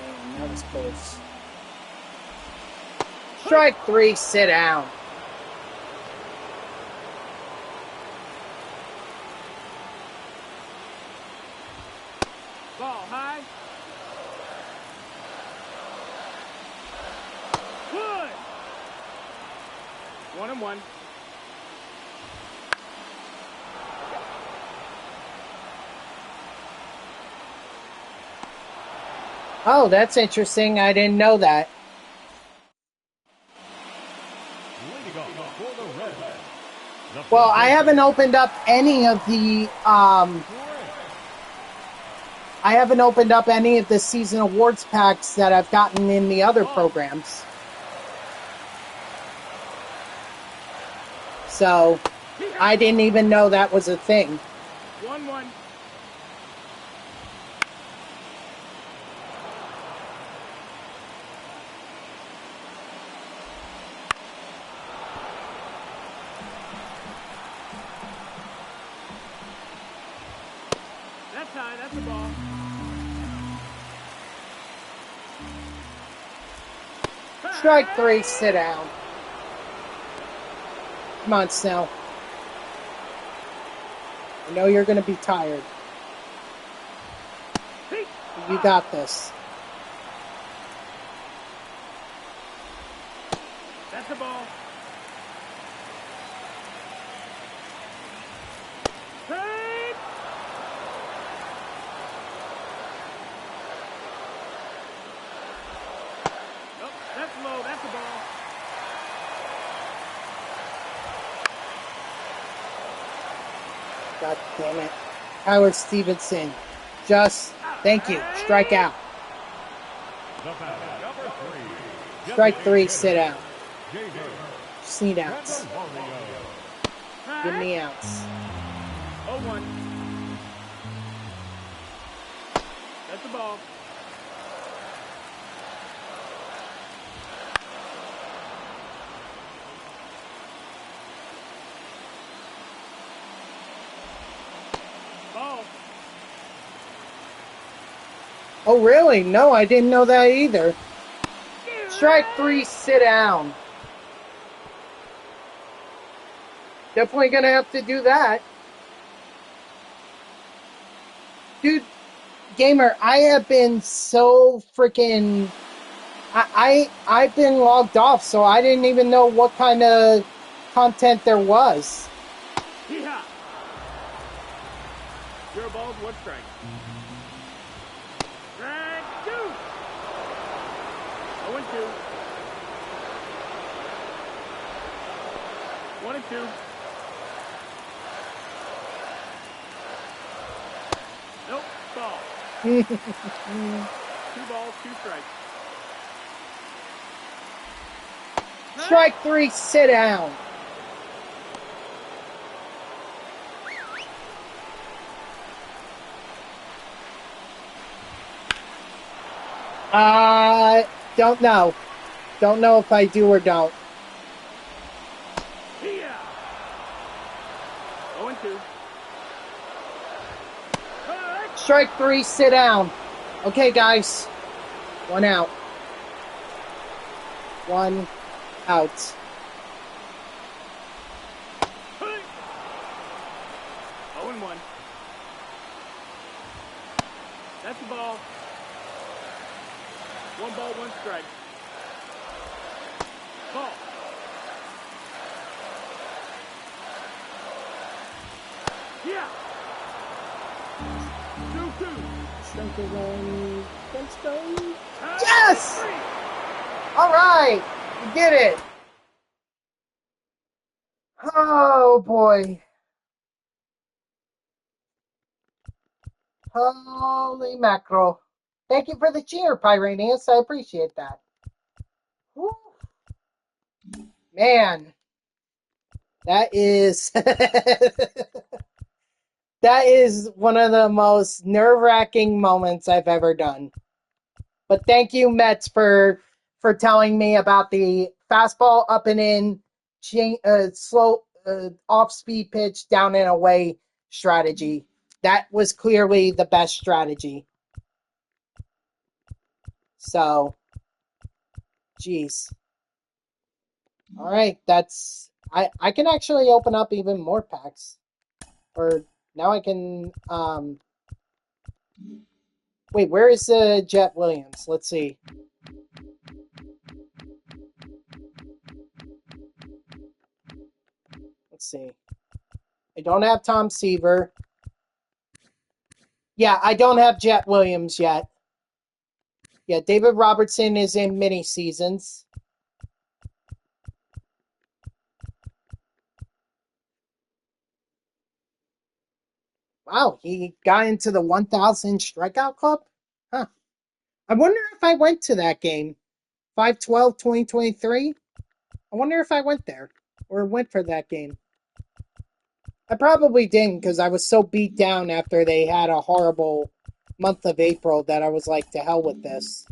A: Man, that was close. Strike 3, sit down.
C: Ball high. Good. 1-1.
A: Oh, that's interesting. I didn't know that.
B: Leading off for the Reds. The
A: Well,
B: first
A: I haven't opened up any of the season awards packs that I've gotten in the other programs. So I didn't even know that was a thing.
C: 1-1. That's high. That's a ball.
A: Strike 3, sit down. Come on, Snell. I know you're going to be tired. You got this.
C: That's a ball. Hey. Oh, that's low. That's a ball.
A: God damn it. Howard Stevenson. Thank you. Strike out.
B: The batter, number 3.
A: Strike 3, sit down.
B: Jason
A: Just need outs.
B: Candelario.
A: Give me outs.
C: 0-1. That's a ball. Ball.
A: Oh, really? No, I didn't know that either. Strike 3, sit down. Definitely gonna have to do that. Dude, Gamer, I have been so freaking... I've been logged off, so I didn't even know what kind of content there was.
C: Hee-haw. 0 balls, 1 strike. Strike 2. 0-2. 1-2. Nope. Ball. 2 balls, 2 strikes.
A: Strike 3, sit down. Don't know. Don't know if I do or don't.
C: Yeah. 0-2.
A: Strike 3, sit down. Okay, guys. 1 out. 1 out.
C: 0-1. That's the ball. 1 ball, 1 strike. Ball. Yeah. 2-2.
A: Let's go. Yes! All right. We did it. Oh, boy. Holy mackerel. Thank you for the cheer, Pyranius. I appreciate that. Woo. Man, that is that is one of the most nerve-wracking moments I've ever done. But thank you, Mets, for telling me about the fastball up and in, slow off-speed pitch down and away strategy. That was clearly the best strategy. So, geez. All right, that's I can actually open up even more packs. Or now I can wait, where is Jet Williams? Let's see. Let's see. I don't have Tom Seaver. Yeah, I don't have Jet Williams yet. Yeah, David Robertson is in mini seasons. Wow, he got into the 1,000 strikeout club? Huh. I wonder if I went to that game. 5/12/2023? I wonder if I went there or went for that game. I probably didn't because I was so beat down after they had a horrible month of April that I was like, to hell with this.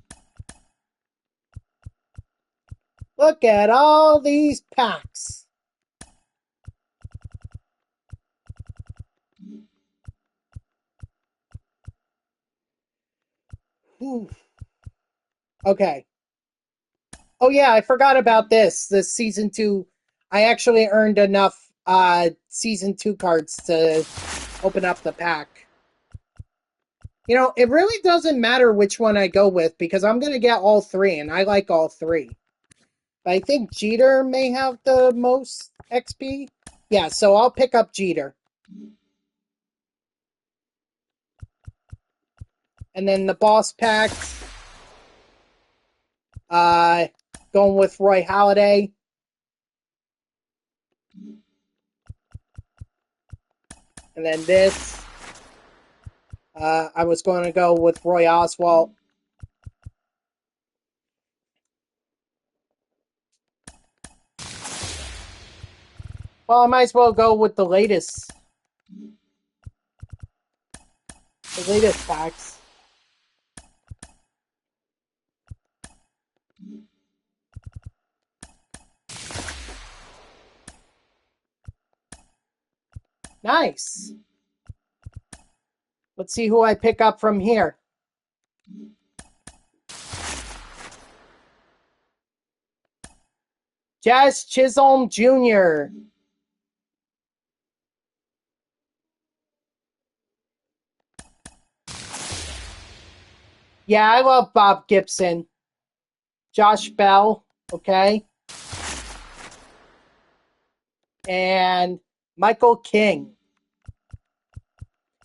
A: Look at all these packs. Whew. Okay. Oh yeah, I forgot about this. The season 2, I actually earned enough season 2 cards to open up the pack. You know, it really doesn't matter which one I go with because I'm going to get all 3 and I like all 3. But I think Jeter may have the most XP. Yeah, so I'll pick up Jeter. And then the boss packs, going with Roy Halladay. And then this, I was going to go with Roy Oswalt. Well, I might as well go with the latest packs. Nice. Let's see who I pick up from here. Jazz Chisholm Jr. Yeah, I love Bob Gibson. Josh Bell, okay. And Michael King.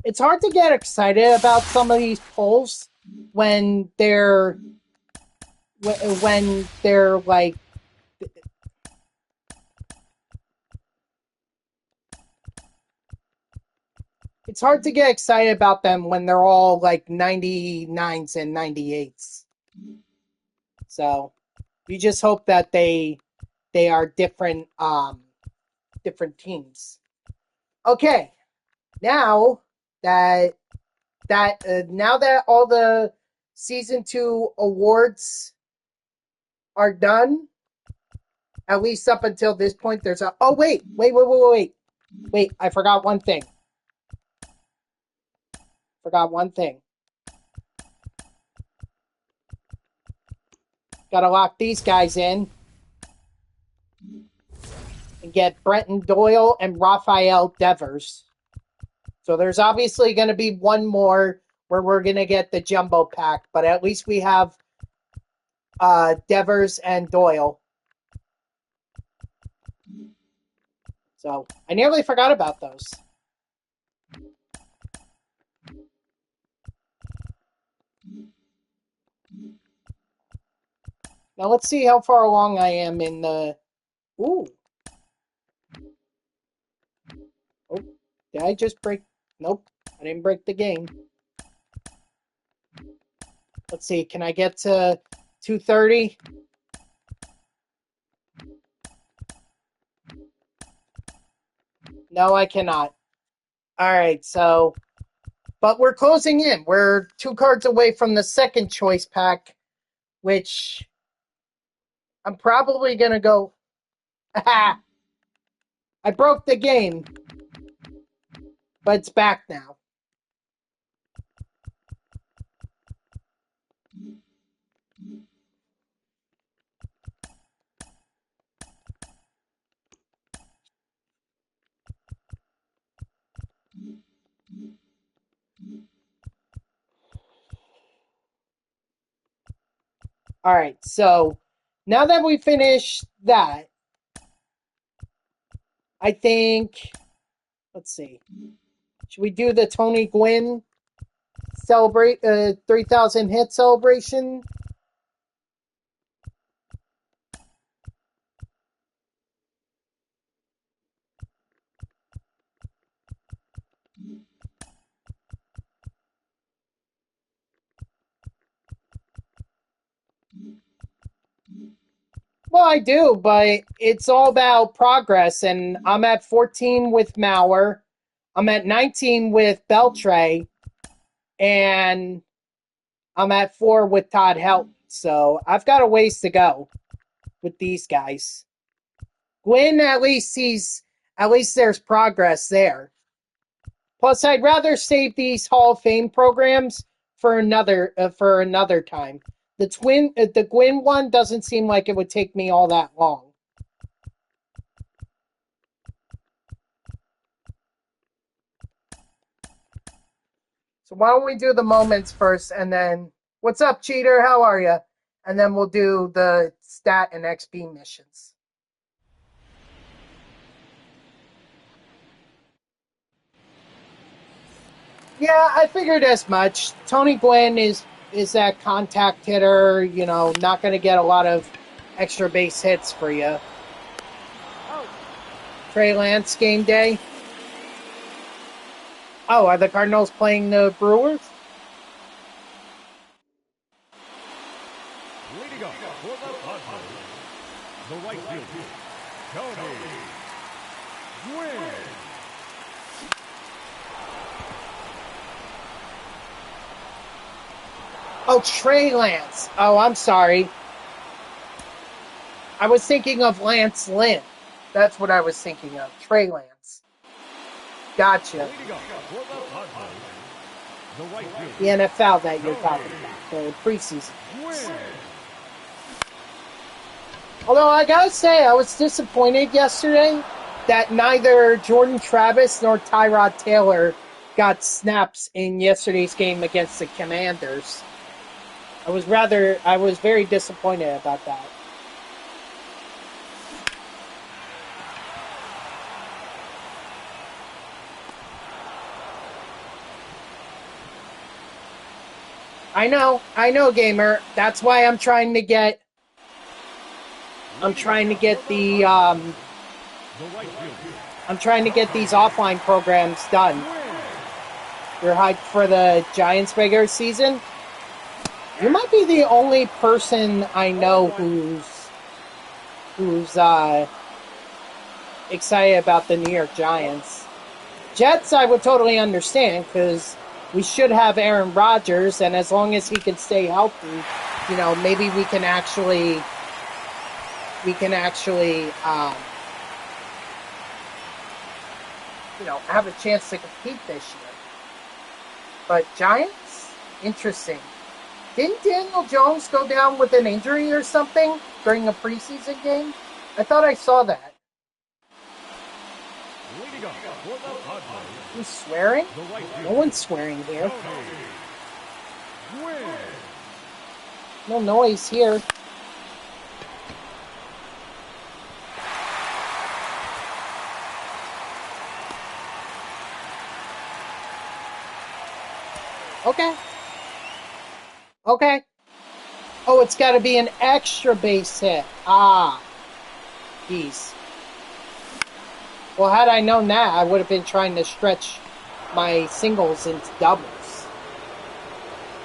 A: It's hard to get excited about some of these polls when they're like it's hard to get excited about them when they're all like 99s and 98s. So you just hope that they are different teams. Okay, now that all the season 2 awards are done, at least up until this point, there's a wait, I forgot one thing. Gotta lock these guys in and get Brenton Doyle and Rafael Devers. So there's obviously going to be one more where we're going to get the jumbo pack, but at least we have Devers and Doyle. So I nearly forgot about those. Now let's see how far along I am in the... Ooh. Oh, did I just break... Nope, I didn't break the game. Let's see, can I get to 230? No, I cannot. All right, so, but we're closing in. We're 2 cards away from the second choice pack, which I'm probably going to go. I broke the game, but it's back now. All right, so now that we finished that, I think, let's see. Should we do the Tony Gwynn 3,000 hit celebration? Well, I do, but it's all about progress, and I'm at 14 with Mauer. I'm at 19 with Beltray, and I'm at 4 with Todd Helton. So I've got a ways to go with these guys. Gwynn, at least there's progress there. Plus, I'd rather save these Hall of Fame programs for another time. The Gwynn one doesn't seem like it would take me all that long. So why don't we do the moments first, and then what's up, Cheater? How are you? And then we'll do the stat and XP missions. Yeah, I figured as much. Tony Gwynn is that contact hitter, not going to get a lot of extra base hits for you. Trey Lance game day. Oh, are the Cardinals playing the Brewers?
B: Leading up for the Cardinals, the right fielder, Tony Gwynn.
A: Oh, Trey Lance. Oh, I'm sorry. I was thinking of Lance Lynn. That's what I was thinking of. Trey Lance. Gotcha.
B: Leading up for the Cardinals, the right fielder,
A: The NFL that you're talking about. The preseason.
B: Gwynn.
A: Although I gotta say, I was disappointed yesterday that neither Jordan Travis nor Tyrod Taylor got snaps in yesterday's game against the Commanders. I was very disappointed about that. I know, gamer. That's why I'm trying to get the I'm trying to get these offline programs done. You're hyped for the Giants regular season? You might be the only person I know who's excited about the New York Giants. Jets, I would totally understand because we should have Aaron Rodgers, and as long as he can stay healthy, maybe we can actually have a chance to compete this year. But Giants, interesting. Didn't Daniel Jones go down with an injury or something during a preseason game? I thought I saw that. Who's swearing? No one's swearing here. No noise here. Okay. Oh, it's got to be an extra base hit. Geez. Well, had I known that, I would have been trying to stretch my singles into doubles.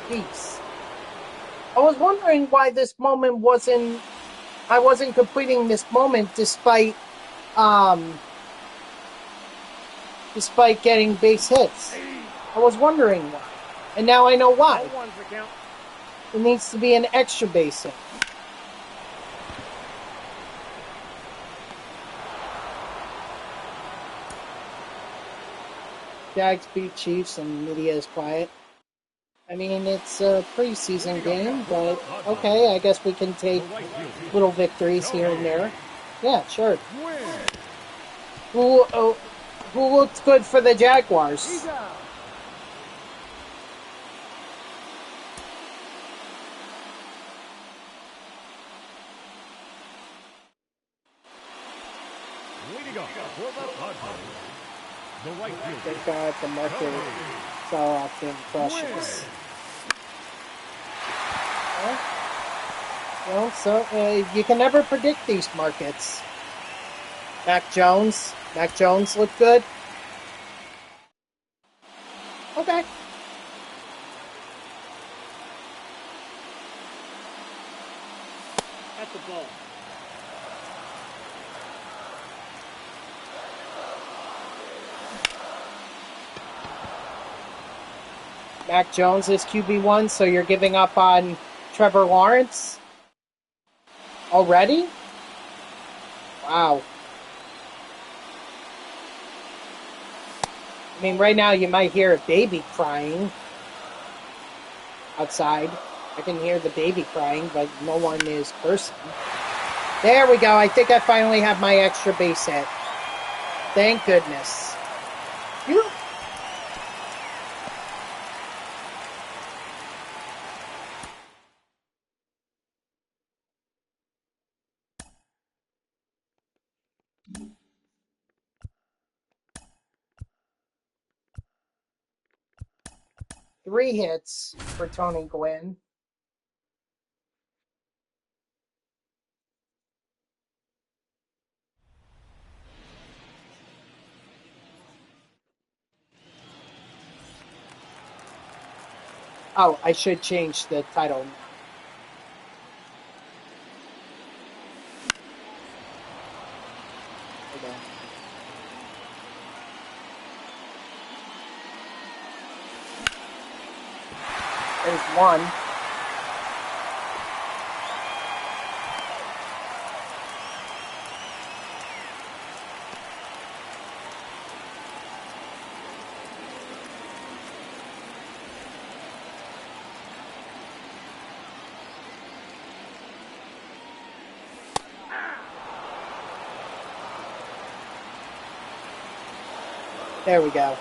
A: Jeez. I was wondering why this moment I wasn't completing this moment despite despite getting base hits. I was wondering why, and now I know why.
C: Ball one's the count.
A: It needs to be an extra base hit. Jags beat Chiefs and media is quiet. I mean, it's a preseason game, but okay, I guess we can take little victories here and there. Yeah, sure. Who looked good for the Jaguars?
C: He's out.
B: Leading up for the Padres, the right fielder,
A: Thank God the market fell off in crushes. Well, so you can never predict these markets. Mac Jones looked good. Okay.
C: At the ball.
A: Mac Jones is QB1, so you're giving up on Trevor Lawrence already? Wow. I mean, right now you might hear a baby crying outside. I can hear the baby crying, but no one is cursing. There we go. I think I finally have my extra base hit. Thank goodness. Phew. Three hits for Tony Gwynn. Oh, I should change the title. Hold on. There's one. There we go.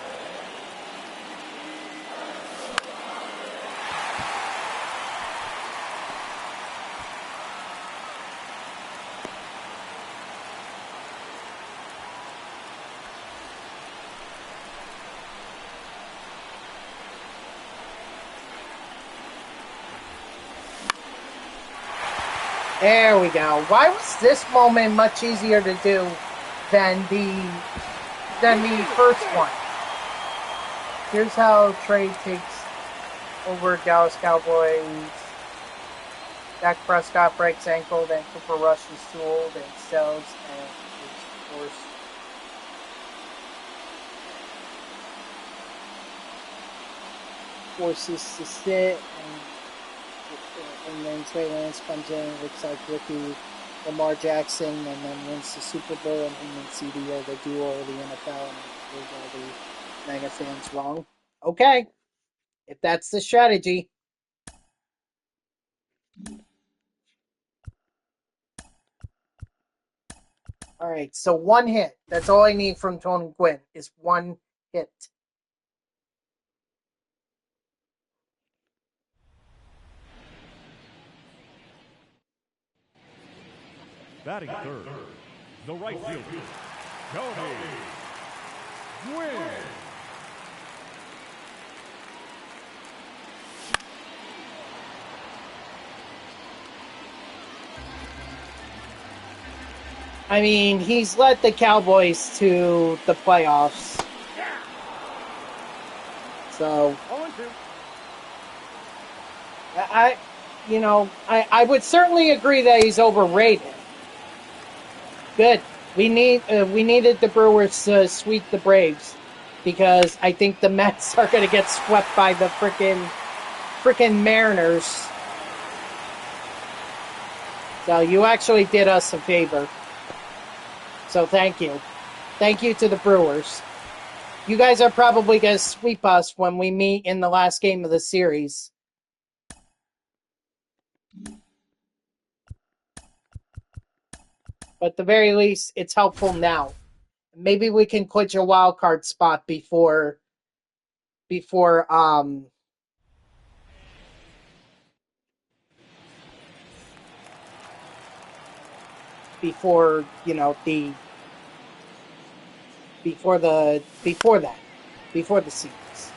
A: There we go. Why was this moment much easier to do than the first one? Here's how Trey takes over Dallas Cowboys. Dak Prescott breaks ankle, then Cooper Rush is too old and sells and is forces to sit, and then Trey Lance comes in and looks like rookie Lamar Jackson, and then wins the Super Bowl, and him and CD are the duo of the NFL, and prove all the Mega fans wrong. Okay, if that's the strategy. All right, so one hit. That's all I need from Tony Gwynn is one hit.
B: batting third, the right fielder, Tony Gwynn.
A: I mean, he's led the Cowboys to the playoffs. So, I would certainly agree that he's overrated. Good. We needed the Brewers to sweep the Braves. because I think the Mets are going to get swept by the freaking Mariners. So you actually did us a favor. So thank you. Thank you to the Brewers. You guys are probably going to sweep us when we meet in the last game of the series. But at the very least, it's helpful now. Maybe we can clinch a wild card spot before you know before the series.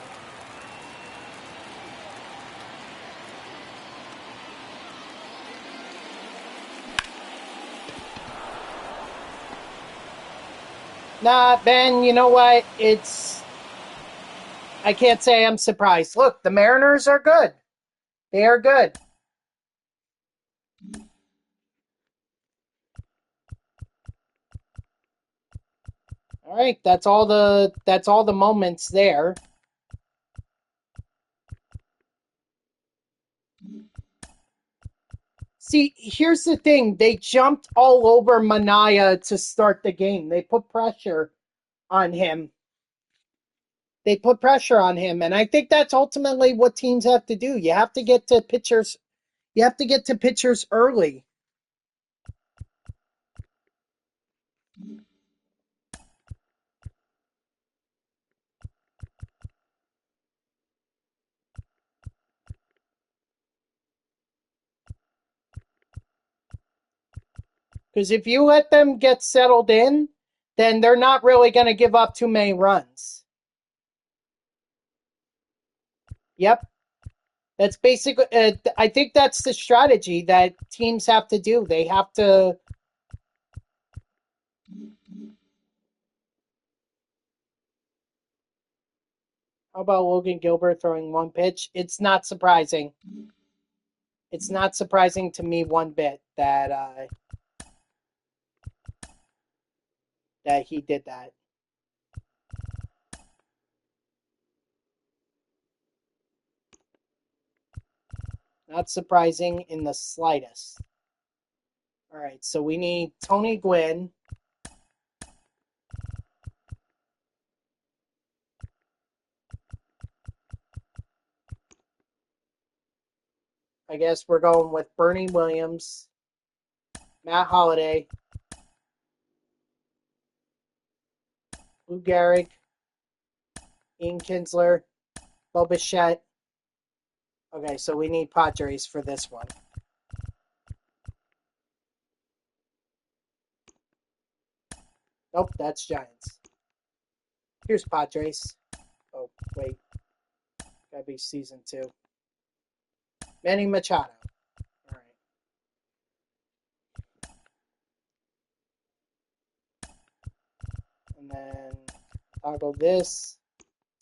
A: Nah, Ben, you know what? I can't say I'm surprised. Look, the Mariners are good. They are good. All right, that's all the moments there. See, here's the thing. They jumped all over Manaya to start the game. They put pressure on him. And I think that's ultimately what teams have to do. You have to get to pitchers. You have to get to pitchers early. Because if you let them get settled in, then they're not really going to give up too many runs. Yep. That's basically, I think that's the strategy that teams have to do. They have to. How about Logan Gilbert throwing one pitch? It's not surprising. It's not surprising to me one bit that he did that. Not surprising in the slightest. All right, so we need Tony Gwynn. I guess we're going with Bernie Williams, Matt Holliday, Lou Gehrig, Ian Kinsler, Bo Bichette. Okay, so we need Padres for this one. Nope, that's Giants. Here's Padres. Oh, wait. Gotta be season 2. Manny Machado. All right. And then toggle this,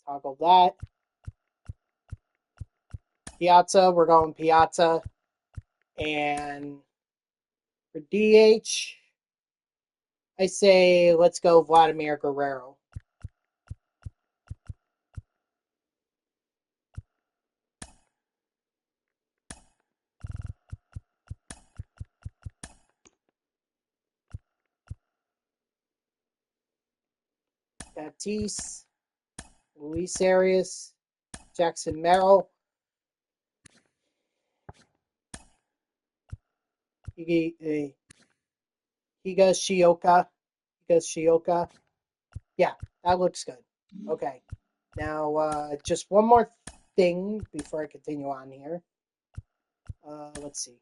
A: toggle that. Piazza, we're going Piazza. And for DH, I say let's go Vladimir Guerrero. Tatis, Luis Arias, Jackson Merrill, Higashioka. Yeah, that looks good. Okay. Now, just one more thing before I continue on here. Let's see.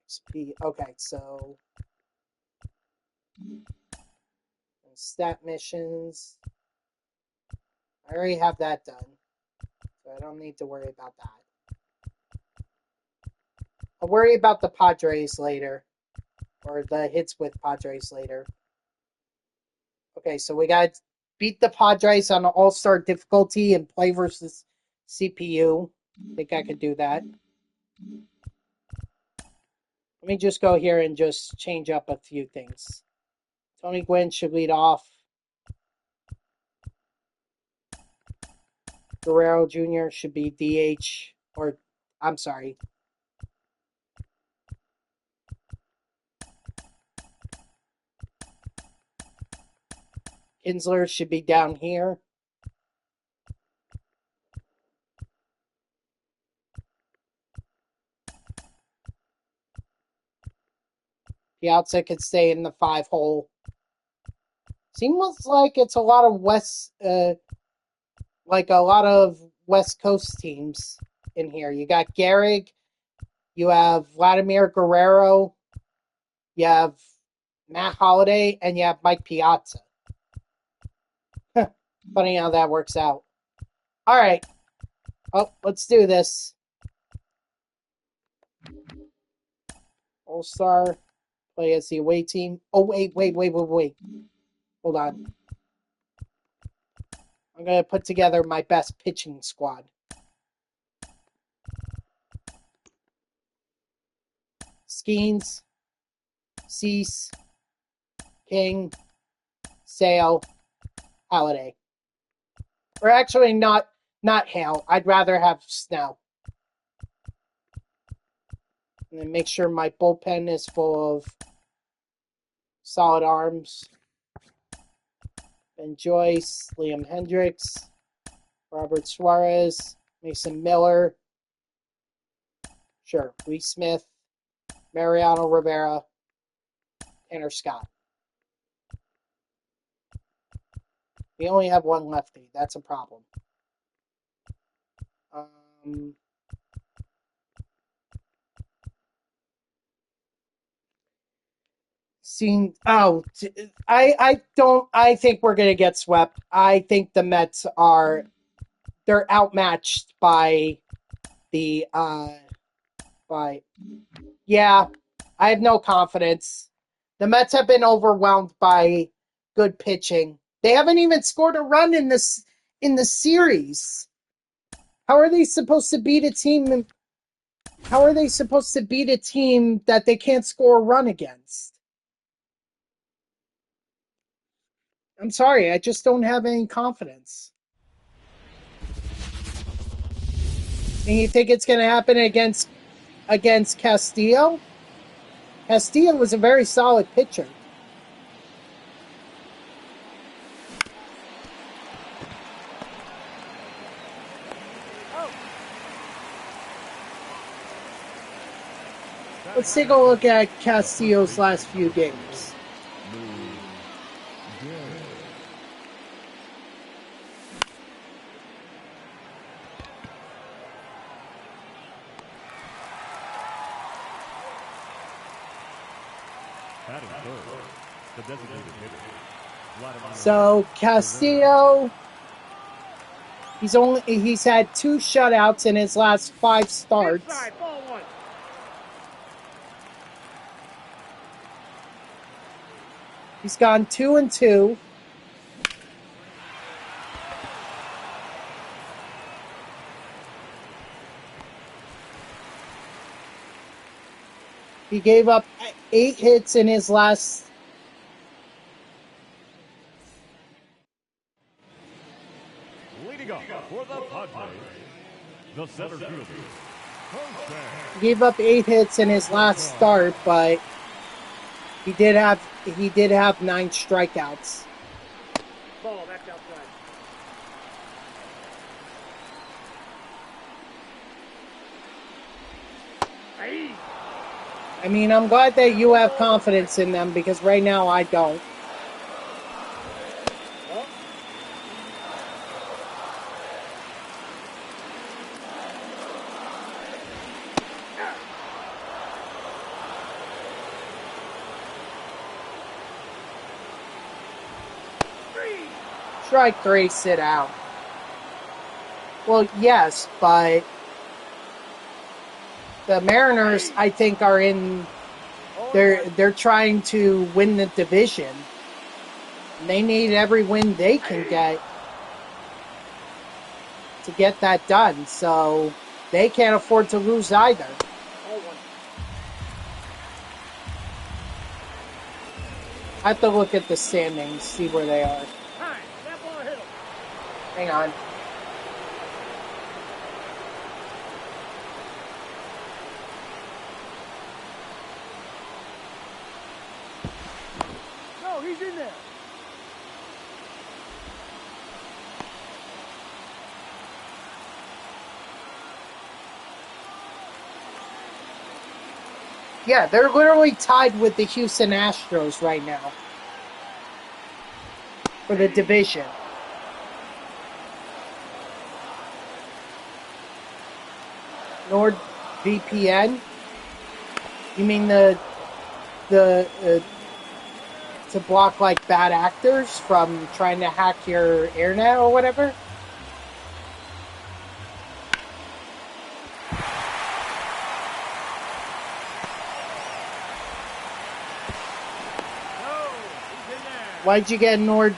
A: XP. Okay, so stat missions. I already have that done, so I don't need to worry about that. I'll worry about the Padres later, or the hits with Padres later. Okay, so we got to beat the Padres on an all-star difficulty and play versus CPU. I think I could do that. Let me just go here and just change up a few things. Tony Gwynn should lead off. Guerrero Jr. should be DH, or I'm sorry. Kinsler should be down here. Piazza could stay in the 5 hole. Seems like it's a lot of West Coast teams in here. You got Gehrig, you have Vladimir Guerrero, you have Matt Holliday, and you have Mike Piazza. Funny how that works out. All right. Oh, let's do this. All-Star, play as the away team. Oh, wait. Hold on. I'm going to put together my best pitching squad. Skeens, Cease, King, Sale, Halliday. Or actually not Hale. I'd rather have Snell. And then make sure my bullpen is full of solid arms. Ben Joyce, Liam Hendricks, Robert Suarez, Mason Miller. Sure, Lee Smith, Mariano Rivera, Tanner Scott. We only have one lefty. That's a problem. I think we're going to get swept. I think the Mets they're outmatched by I have no confidence. The Mets have been overwhelmed by good pitching. They haven't even scored a run in the series. How are they supposed to beat a team? How are they supposed to beat a team that they can't score a run against? I'm sorry, I just don't have any confidence. And you think it's going to happen against Castillo? Castillo was a very solid pitcher. Let's take a look at Castillo's last few games. So Castillo, he's had 2 shutouts in his last 5 starts. He's gone 2-2. He gave up 8 hits in his last.
B: Leading up for the Padres, the center fielder.
A: He gave up 8 hits in his last start, but he did have 9 strikeouts.
C: Ball back outside.
A: I mean, I'm glad that you have confidence in them because right now I don't. Strike 3, sit out. Well, yes, but the Mariners, I think, are in. They're trying to win the division. They need every win they can get to get that done. So they can't afford to lose either. I have to look at the standings, see where they are.
C: Time. That ball hit him.
A: Hang on.
C: No, he's in there.
A: Yeah, they're literally tied with the Houston Astros right now for the division. NordVPN? You mean the to block like bad actors from trying to hack your internet or whatever?
C: No, he's in there.
A: Why'd you get Nord?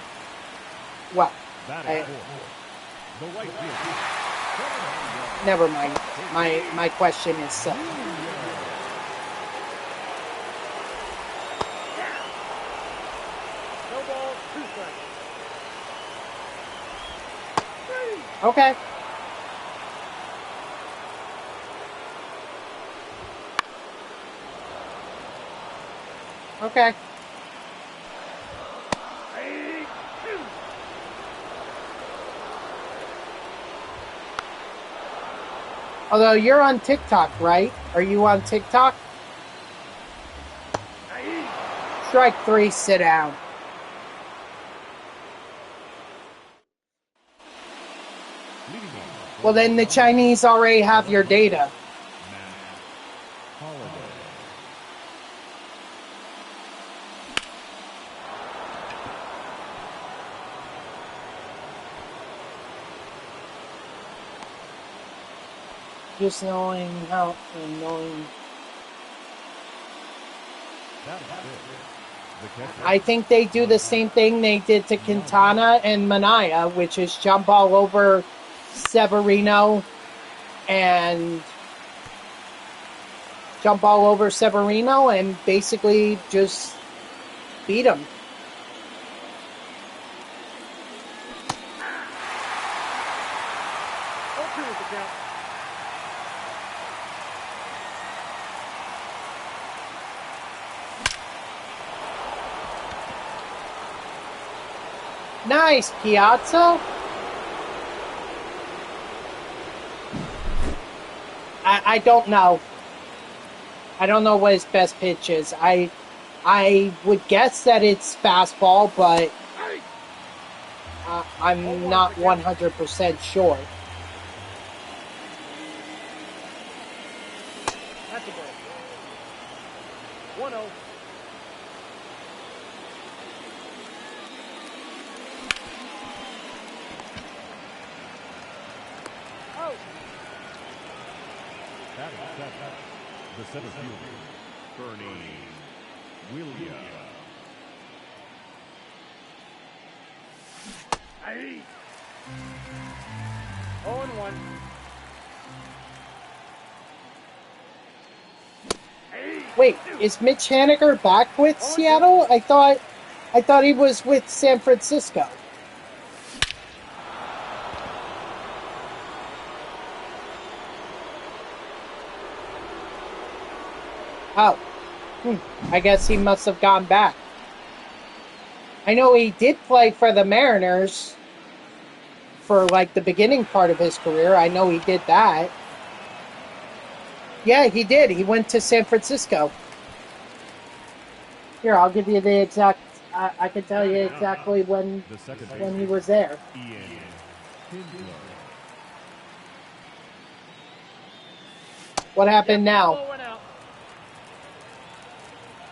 A: What?
B: Batting fourth, the right fielder,
A: Never mind. My question is silly.
C: No ball, 2 strikes.
A: Okay. Okay. Although you're on TikTok, right? Are you on TikTok? Strike 3, sit down.
B: leading off,
A: Well, then the Chinese already have your data.
B: Holiday.
A: Just knowing how annoying.
B: That is it. The catcher,
A: I think they do the same thing they did to Quintana and Manaya, which is jump all over Severino and basically just beat him.
C: Oh, 2 is the count.
A: Nice, Piazza. I don't know. I don't know what his best pitch is. I would guess that it's fastball, but I'm not 100% sure.
C: That's a ball. 1-0. Out.
B: that is seven. The center fielder, Bernie Williams.
C: Aye. 0-1.
A: Wait, is Mitch Haniger back with Seattle? I thought he was with San Francisco. Oh. I guess he must have gone back. I know he did play for the Mariners for like the beginning part of his career. I know he did that. Yeah, he did. He went to San Francisco. Here, I'll give you the exact. I can tell you exactly when
B: The second
A: he
B: baseman,
A: was there.
B: Ian Kindler.
A: What happened now?
C: Ball went out.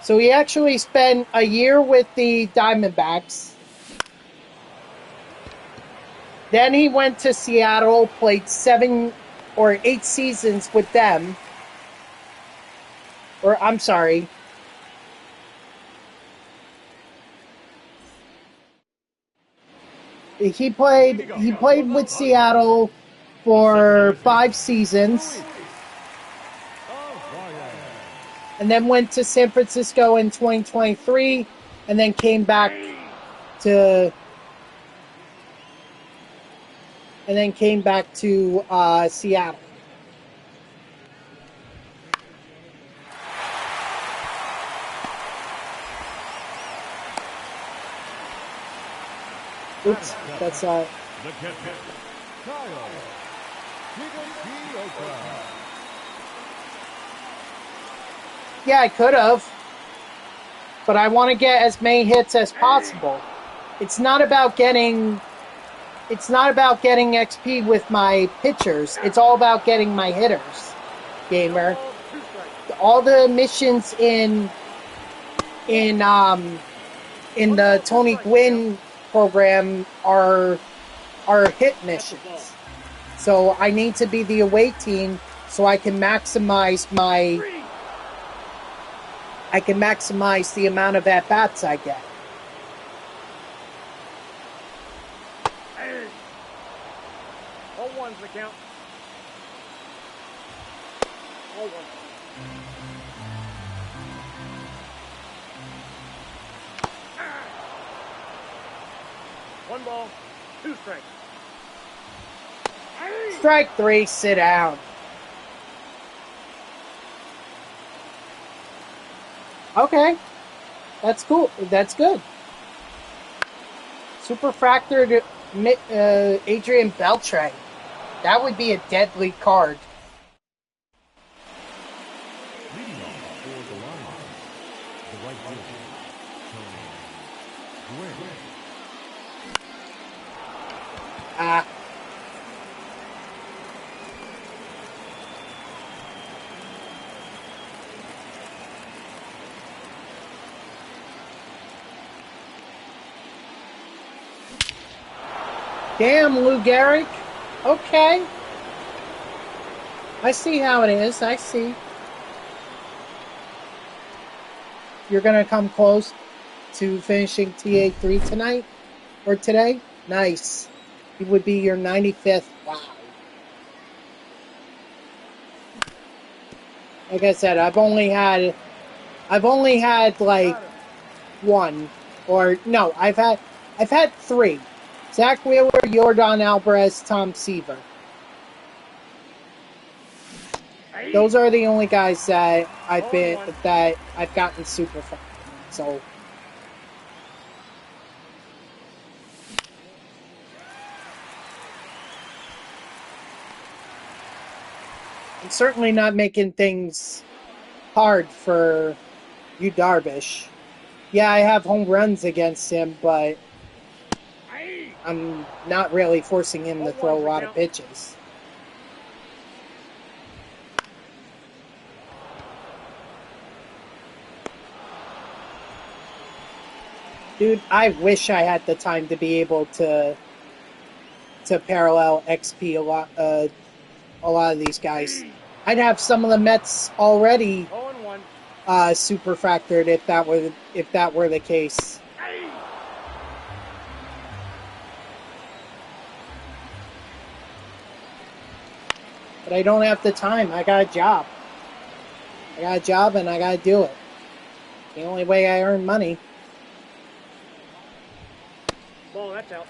A: So he actually spent a year with the Diamondbacks. Then he went to Seattle, played 7 or 8 seasons with them. Or I'm sorry. He played with Seattle for 5 seasons. And then went to San Francisco in 2023 and then came back to Seattle. Oops, that's
B: The catcher, Kyle.
A: yeah, I could have, but I want to get as many hits as possible. It's not about getting XP with my pitchers. It's all about getting my hitters, gamer. All the missions in the Tony Gwynn program are hit missions. So I need to be the away team so I can maximize the amount of at-bats I get.
C: All ones the count. All ones. One ball, 2 strikes.
A: Strike 3, sit down. Okay. That's cool. That's good. Superfractor to Adrian Beltre. That would be a deadly card.
B: Leading off for the line, the right fielder, Tony Gwynn.
A: Damn, Lou Gehrig. Okay. I see how it is. I see. You're going to come close to finishing TA3 tonight? Or today? Nice. It would be your 95th. Wow. Like I said, I've only had like one, or no, I've had 3. Zach Wheeler, Yordan Alvarez, Tom Seaver. Those are the only guys that I've gotten super from. So I'm certainly not making things hard for you, Darvish. Yeah, I have home runs against him, but I'm not really forcing him to throw a lot of pitches. Dude, I wish I had the time to be able to parallel XP a lot of these guys. I'd have some of the Mets already super factored if that were the case. But I don't have the time. I got a job. And I got to do it. The only way I earn money.
C: Ball, that's out.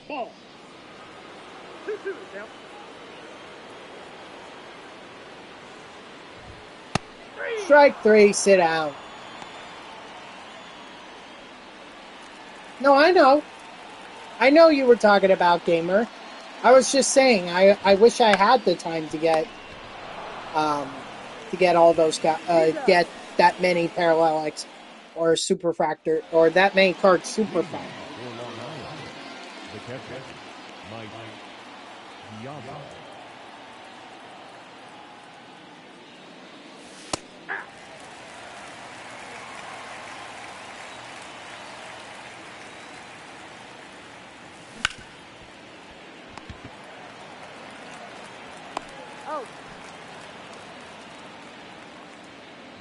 C: Ball. 2-2, count.
A: Strike 3, sit down. No, I know. I know you were talking about Gamer. I was just saying, I wish I had the time to get all those guys, get that many parallel X or superfractor, or that many cards superfractor.
B: The catcher, Mike Diablo.
C: Out.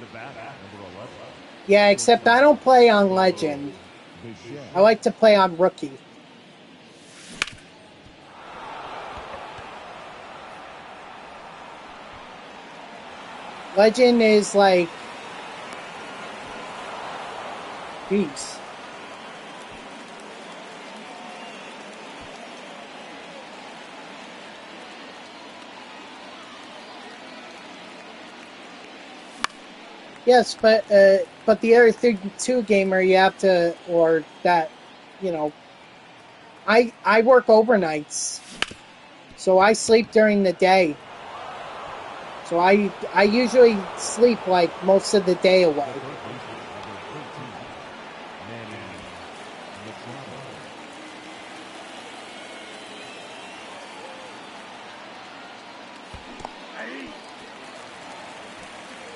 B: The bat, number 11.
A: Yeah, except I don't play on Legend. I like to play on Rookie. Legend is like, jeez. Yes, but the other thing too, gamer, you have to, or that, you know, I work overnights, so I sleep during the day. So I usually sleep like most of the day away.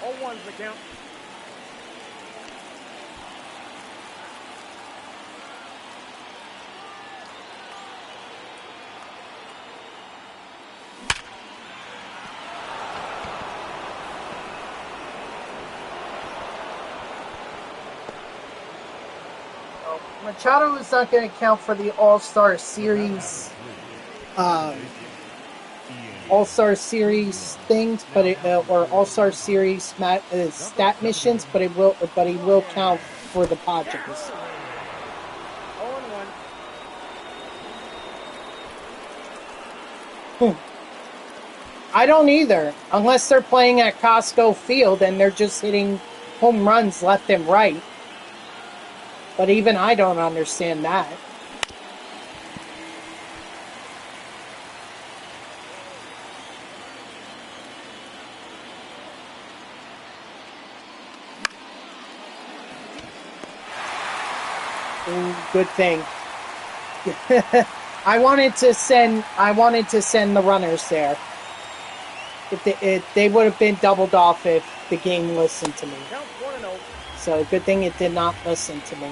C: All one's the count.
A: Machado is not going to count for the All-Star Series, things, but or All-Star Series stat missions, but he will count for the Padres.
C: 0-1.
A: I don't either, unless they're playing at Costco Field and they're just hitting home runs left and right. But even I don't understand that. Ooh, good thing. I wanted to send the runners there. If they would have been doubled off if the game listened to me.
C: Count 1-0.
A: So good thing it did not listen to me.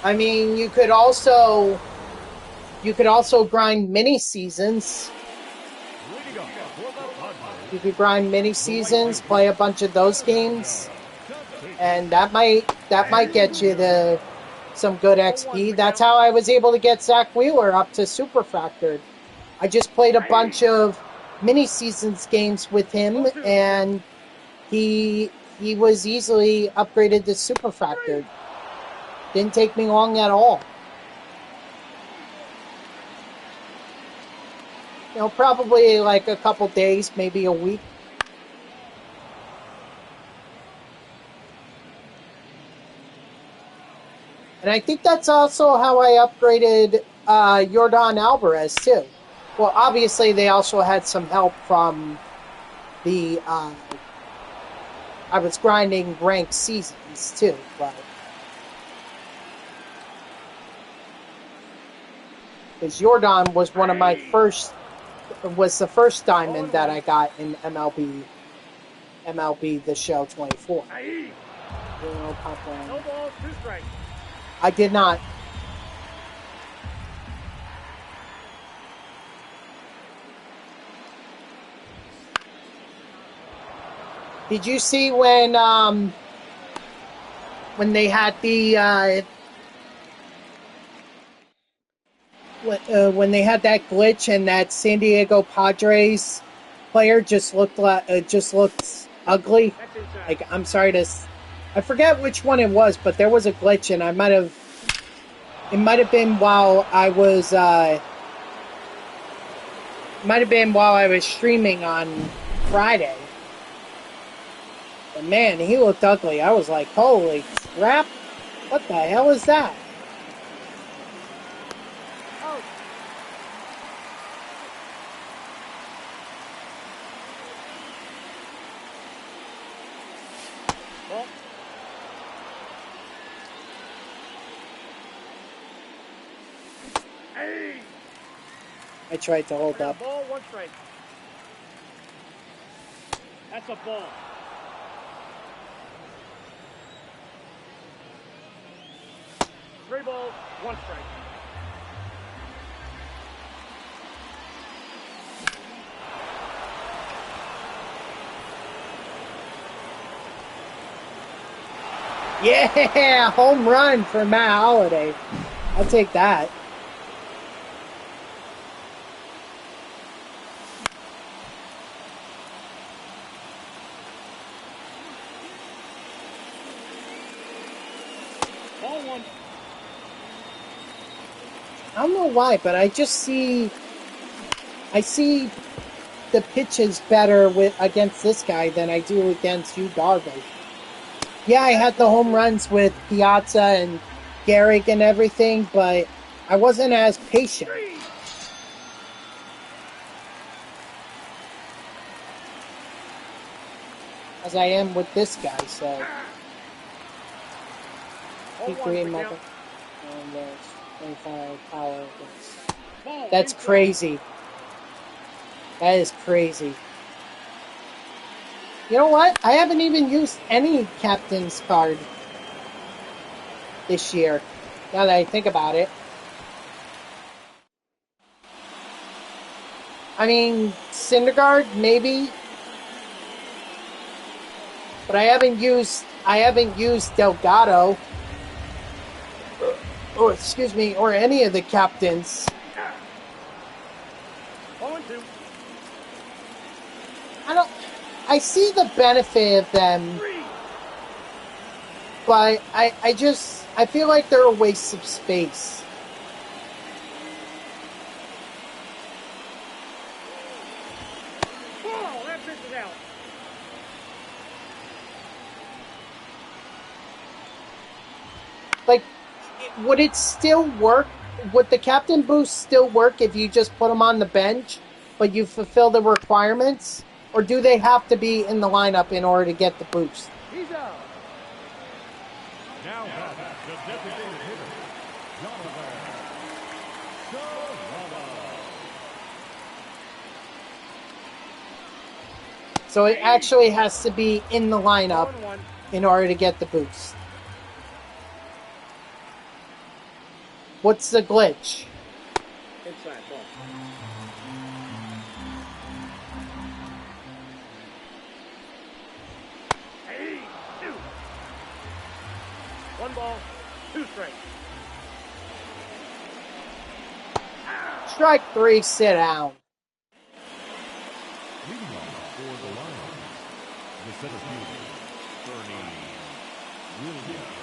A: I mean, you could also grind mini seasons. You could grind mini seasons, play a bunch of those games, and that might get you to some good XP. That's how I was able to get Zach Wheeler up to Super Factored. I just played a bunch of mini seasons games with him, and he was easily upgraded to Super Factored. Didn't take me long at all. You know, probably like a couple days, maybe a week. And I think that's also how I upgraded Yordan Alvarez, too. Well, obviously, they also had some help from the... I was grinding ranked seasons, too, but... Because Yordan was one of my first... was the first diamond that I got in MLB The Show 24.
C: No balls, 2 strikes.
A: I did not. Did you see when they had the when they had that glitch and that San Diego Padres player just looked ugly? Like, I'm sorry to, I forget which one it was, but there was a glitch, and it might have been while I was streaming on Friday. But man, he looked ugly. I was like, holy crap, what the hell is that? I tried to hold up.
C: Ball, 1 strike. That's a ball. Three balls, 1 strike.
A: Yeah, home run for Matt Holliday. I'll take that.
C: Ball one.
A: I don't know why, but I see the pitches better against this guy than I do against you, Darvish. Yeah, I had the home runs with Piazza and Garrick and everything, but I wasn't as patient as I am with this guy. So, peak green mother, and there's 25 power. That's crazy. That is crazy. You know what? I haven't even used any captain's card this year. Now that I think about it. I mean, Syndergaard, maybe. But I haven't used Delgado. Or excuse me, or any of the captains.
C: 0-2.
A: I see the benefit of them, but I feel like they're a waste of space.
C: Oh, that pitch is out.
A: Like, would it still work? Would the captain boost still work if you just put them on the bench, but you fulfill the requirements? Or do they have to be in the lineup in order to get the boost?
C: He's out.
B: Now batting, the designated hitter, Jonathan.
A: So it actually has to be in the lineup in order to get the boost. What's the glitch?
C: Inside ball. Hey, 2. 1 ball, 2 strikes.
A: Strike 3, sit down.
B: Leading off for the Lions, the center fielder, Tony Gwynn.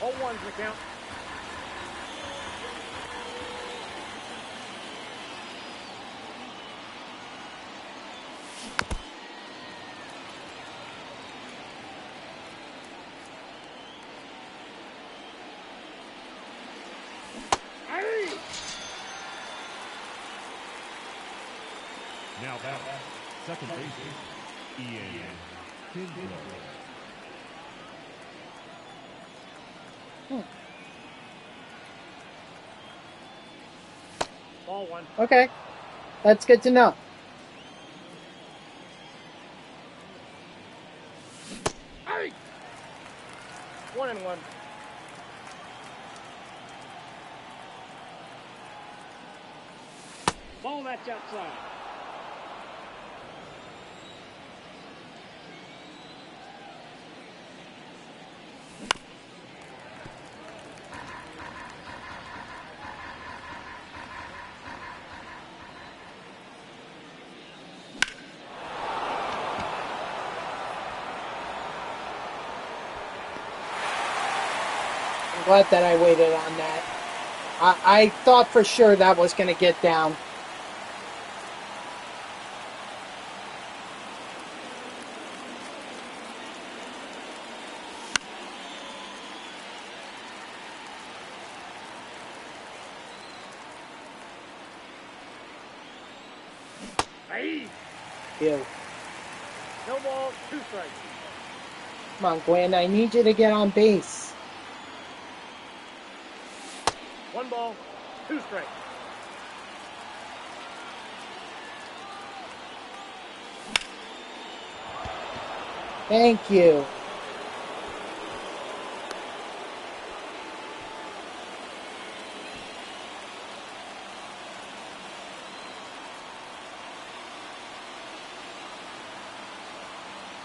C: All ones the count.
B: Now batting, second baseman, Ian Kinsler.
C: Ball 1.
A: Okay. That's good to know.
C: Hey! 1-1. Ball that's outside.
A: I'm glad that I waited on that. I thought for sure that was going to get down.
C: Hey!
A: Ew.
C: No balls, 2 strikes.
A: Come on, Gwen. I need you to get on base.
C: 1 ball, 2 strikes.
A: Thank you.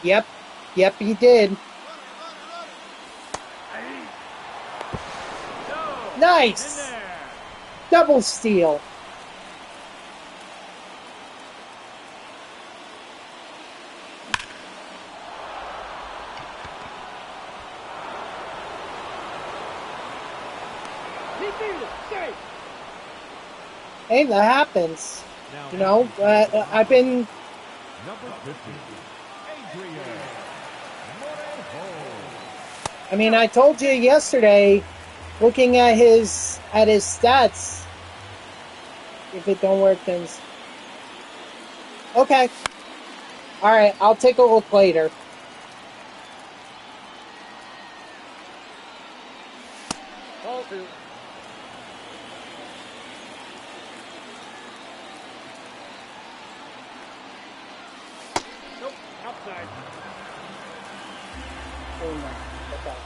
A: Yep. Yep, he did. Nice! Double steal. Hey, that happens. You know, I've been...
B: Number 50, Adrian Morejo.
A: I mean, I told you yesterday, looking at his stats, if it don't work, then... Okay. Alright, I'll take a look later.
C: Ball two. Nope, outside.
A: Oh, no. Okay.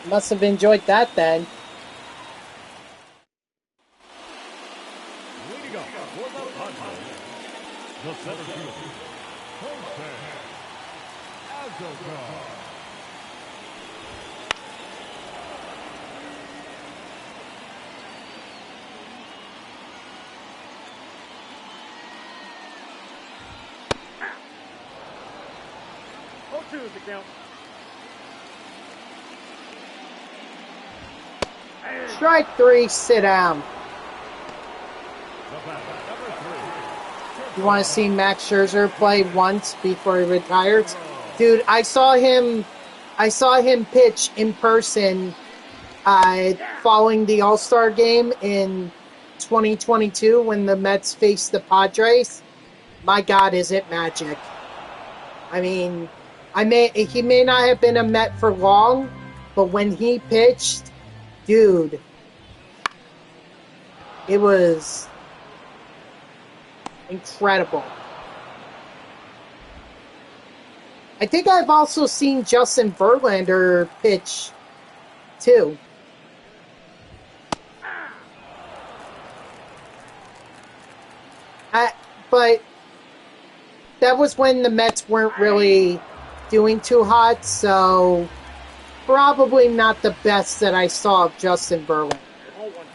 A: Must have enjoyed that then.
B: Leading up for the Padres, the center fielder, Jose Azocar.
C: Oh, two is the count.
A: Strike three, sit down.
B: The batter, number 3.
A: You want to see Max Scherzer play once before he retires? Dude, I saw him pitch in person following the All-Star game in 2022 when the Mets faced the Padres. My God, is it magic. I mean, he may not have been a Met for long, but when he pitched, dude, it was incredible. I think I've also seen Justin Verlander pitch, too. But that was when the Mets weren't really doing too hot, so probably not the best that I saw of Justin Verlander.
C: Ball one.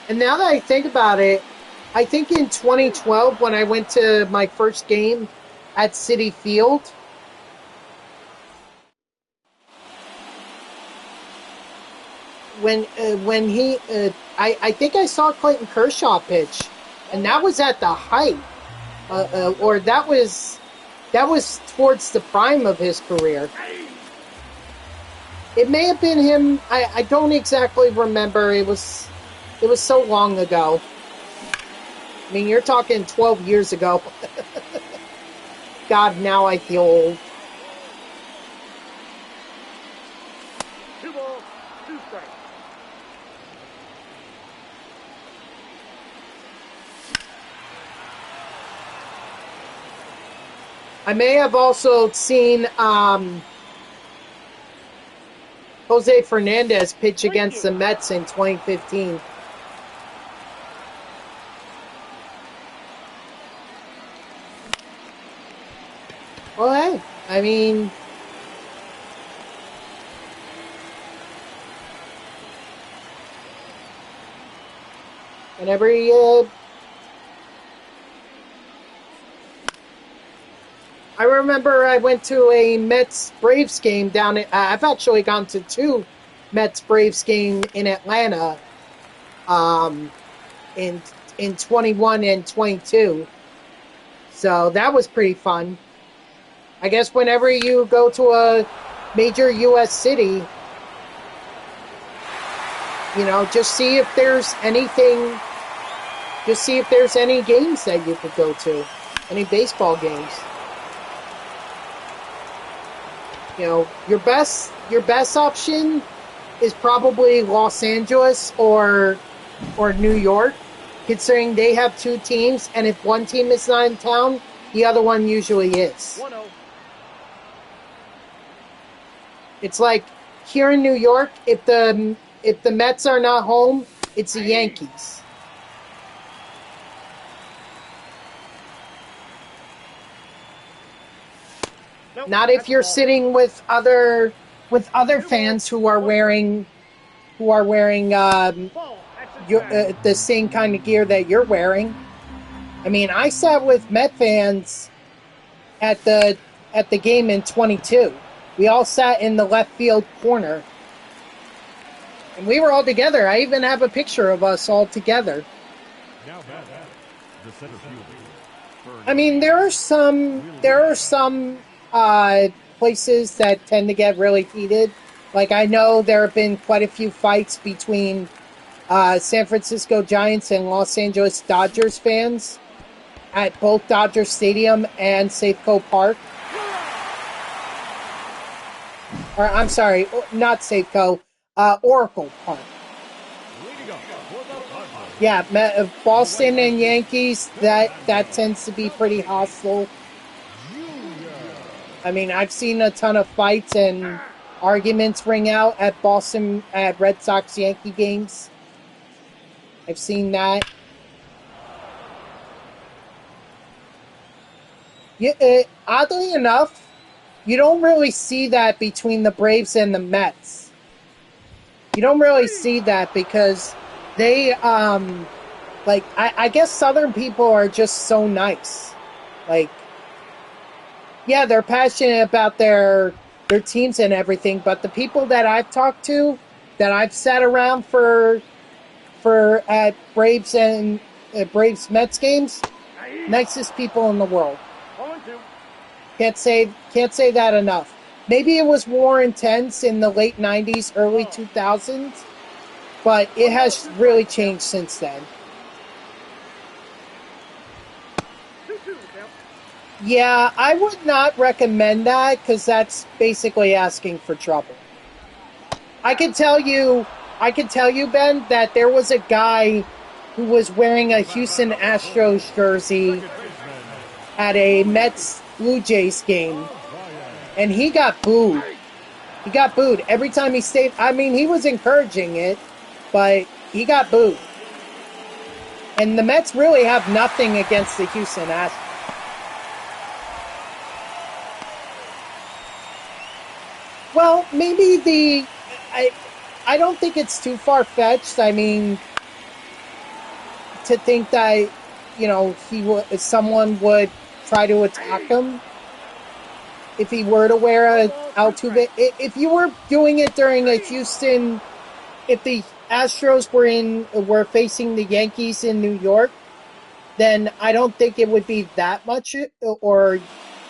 A: And now that I think about it, I think in 2012 when I went to my first game at Citi Field, when he, I think I saw Clayton Kershaw pitch, and that was at the height, or that was towards the prime of his career. It may have been him. I don't exactly remember. It was so long ago. I mean, you're talking 12 years ago. God, now I feel old.
C: 2 balls, 2 strikes.
A: I may have also seen Jose Fernandez pitch against the Mets in 2015. Well, hey, I mean, whenever he, I remember I went to a Mets-Braves game down at, I've actually gone to 2 Mets-Braves game in Atlanta, in 21 and 22. So that was pretty fun. I guess whenever you go to a major U.S. city, you know, just see if there's anything, just see if there's any games that you could go to, any baseball games. You know, your best option is probably Los Angeles or New York, considering they have two teams, and if one team is not in town, the other one usually is.
C: 1-0.
A: It's like here in New York, if the Mets are not home, it's the Yankees.
C: Nope,
A: Not if
C: that's
A: you're
C: the ball.
A: sitting with other fans who are wearing
C: Ball. Exit
A: the same kind of gear that you're wearing. I mean, I sat with Met fans at the game in 22. We all sat in the left field corner, and we were all together. I even have a picture of us all together.
B: Now back, the center fielder.
A: I mean, there are some places that tend to get really heated. Like, I know there have been quite a few fights between San Francisco Giants and Los Angeles Dodgers fans at both Dodger Stadium and Safeco Park. Or, I'm sorry, not Safeco, Oracle Park.
B: Leading up for the Padres.
A: Yeah, Boston and Yankees, that tends to be pretty hostile. I mean, I've seen a ton of fights and arguments ring out at Boston, at Red Sox-Yankee games. I've seen that. Yeah, oddly enough, you don't really see that between the Braves and the Mets. You don't really see that because they, like, I guess Southern people are just so nice. Like, yeah, they're passionate about their teams and everything, but the people that I've talked to, that I've sat around for at Braves and Braves Mets games, nicest people in the world.
C: 0-2.
A: Can't say that enough. Maybe it was more intense in the late 90s, early 2000s, but it has really changed since then.
C: 2-2 count.
A: Yeah, I would not recommend that because that's basically asking for trouble. I can tell you, Ben, that there was a guy who was wearing a Houston Astros jersey at a Mets Blue Jays game, and he got booed. He got booed every time he stayed. I mean, he was encouraging it, but he got booed. And the Mets really have nothing against the Houston Astros. Well, maybe I don't think it's too far-fetched. I mean, to think that, you know, someone would try to attack him if he were to wear a Altuve. If you were doing it during a Houston, if the Astros were facing the Yankees in New York, then I don't think it would be that much, or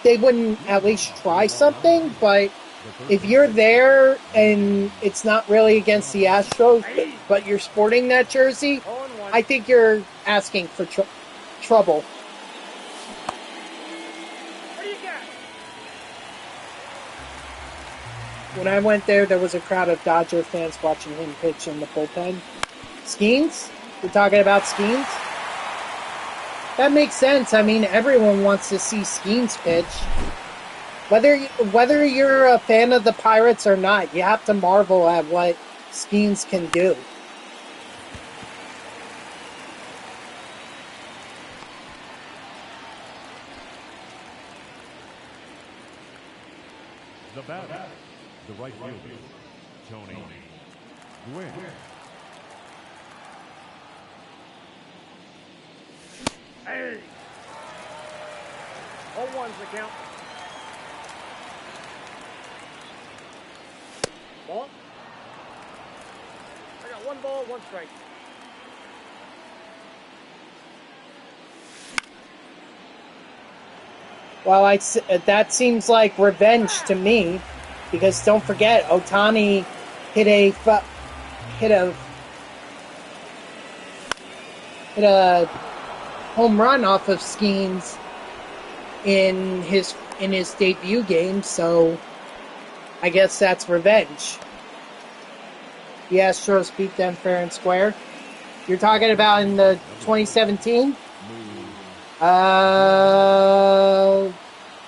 A: they wouldn't at least try something. But if you're there and it's not really against the Astros, but you're sporting that jersey,
C: 0-1.
A: I think you're asking for trouble.
C: What do you got?
A: When I went there was a crowd of Dodger fans watching him pitch in the bullpen. Skeens? We're talking about Skeens? That makes sense. I mean, everyone wants to see Skeens pitch. Whether you're a fan of the Pirates or not, you have to marvel at what Skeens can do.
B: The batter, the right fielder, Tony Gwynn.
C: Hey. 0-1's the count. Ball. I got 1 ball, 1 strike.
A: Well, that seems like revenge to me, because don't forget, Ohtani hit a home run off of Skeens in his debut game. So I guess that's revenge. The Astros beat them fair and square. You're talking about in the 2017?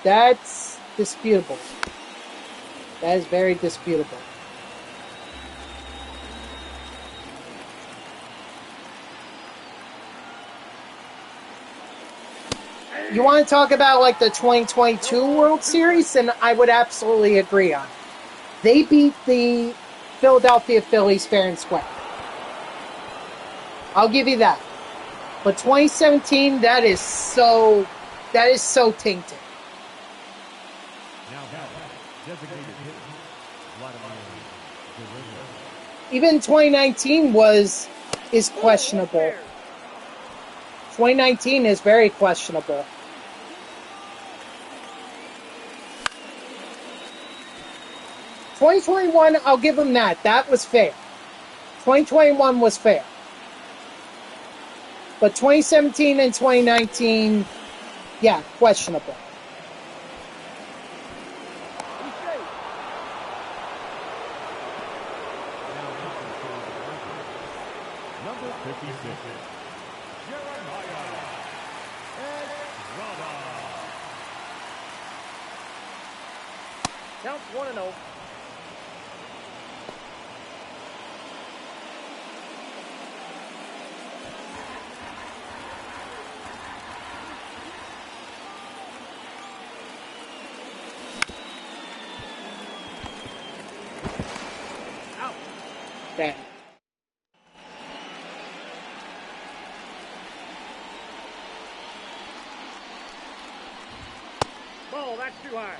A: That's disputable. That is very disputable. You want to talk about like the 2022 World Series, and I would absolutely agree on it. They beat the Philadelphia Phillies fair and square. I'll give you that. But 2017, that is so tainted. Even 2019 is questionable. 2019 is very questionable. '21, I'll give them that. That was fair. 2021 was fair. But 2017 and 2019, yeah, questionable.
B: Number 56, Jeremiah Estrada.
C: Counts 1-0.
A: That.
C: Ball, that's too high.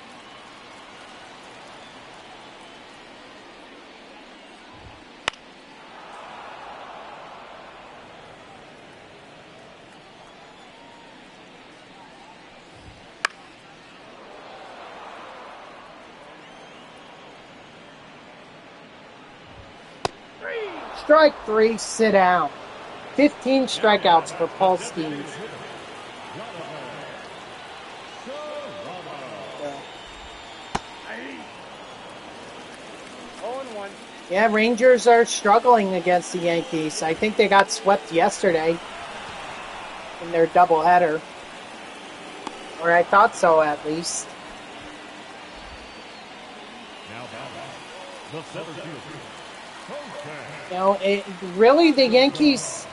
A: Strike 3, sit down. 15 strikeouts for Paul Stevens. Yeah, Rangers are struggling against the Yankees. I think they got swept yesterday in their doubleheader. Or I thought so, at least.
B: Now the center fielder.
A: You know, really the Yankees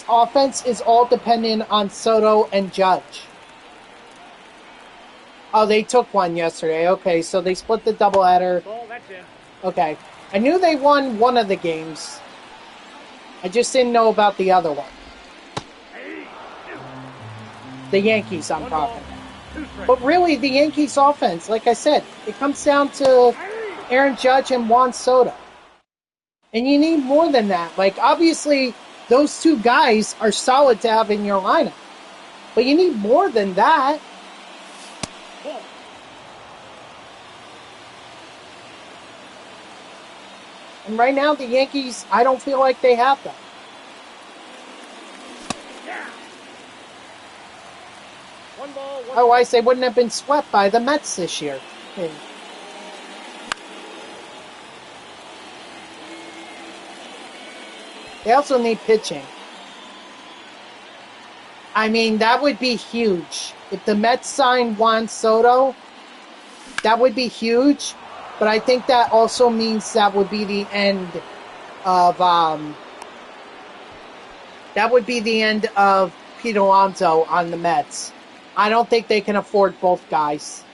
A: offense is all dependent on Soto and Judge. Oh, they took one yesterday. Okay, so they split the doubleheader.
C: Ball, that's in.
A: Okay. I knew they won one of the games. I just didn't know about the other one. The Yankees, I'm talking about. But really, the Yankees offense, like I said, it comes down to Aaron Judge and Juan Soto. And you need more than that. Like, obviously, those two guys are solid to have in your lineup. But you need more than that. And right now, the Yankees, I don't feel like they have that.
C: One ball, one
A: Otherwise, they wouldn't have been swept by the Mets this year. They also need pitching. I mean, that would be huge. If the Mets signed Juan Soto, that would be huge. But I think that also means that would be the end of Pete Alonso on the Mets. I don't think they can afford both guys.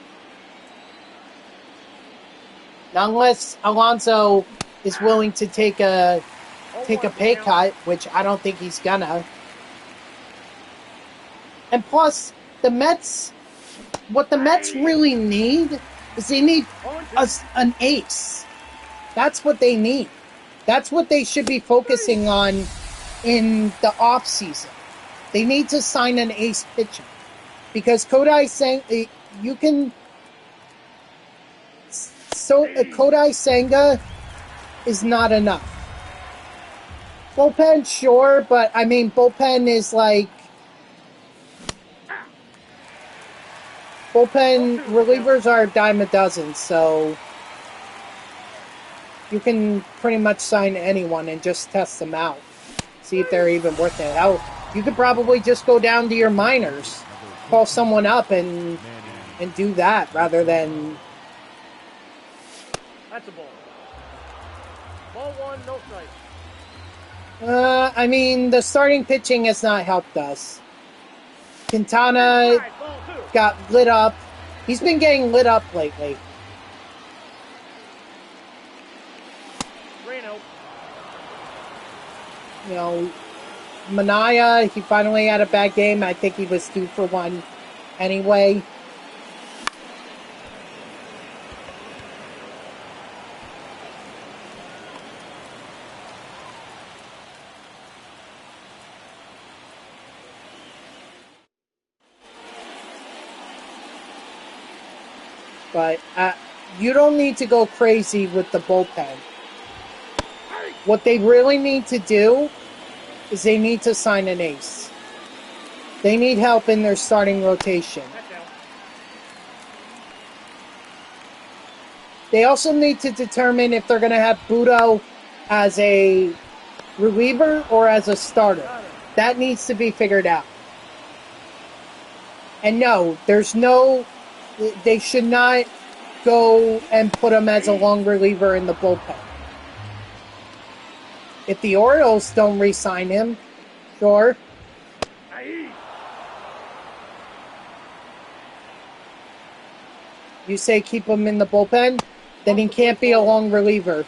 A: Unless Alonso is willing to take a pay cut, which I don't think he's gonna. And plus, the Mets, what the Mets really need is they need an ace. That's what they need. That's what they should be focusing on in the offseason. They need to sign an ace pitcher. Because Kodai Senga is not enough. Bullpen, sure, but I mean, bullpen is like... Bullpen relievers are a dime a dozen, so you can pretty much sign anyone and just test them out. See if they're even worth it. Hell, you could probably just go down to your minors, call someone up and do that rather than...
C: That's a ball. Ball one, no strike.
A: I mean, the starting pitching has not helped us. Quintana
C: Ball two.
A: got lit up. He's been getting lit up lately.
C: Reno.
A: You know, Manaya, he finally had a bad game. I think he was due for one anyway. But you don't need to go crazy with the bullpen. What they really need to do is they need to sign an ace. They need help in their starting rotation. They also need to determine if they're going to have Budo as a reliever or as a starter. That needs to be figured out. And no, they should not go and put him as a long reliever in the bullpen. If the Orioles don't re-sign him, sure. You say keep him in the bullpen, then he can't be a long reliever.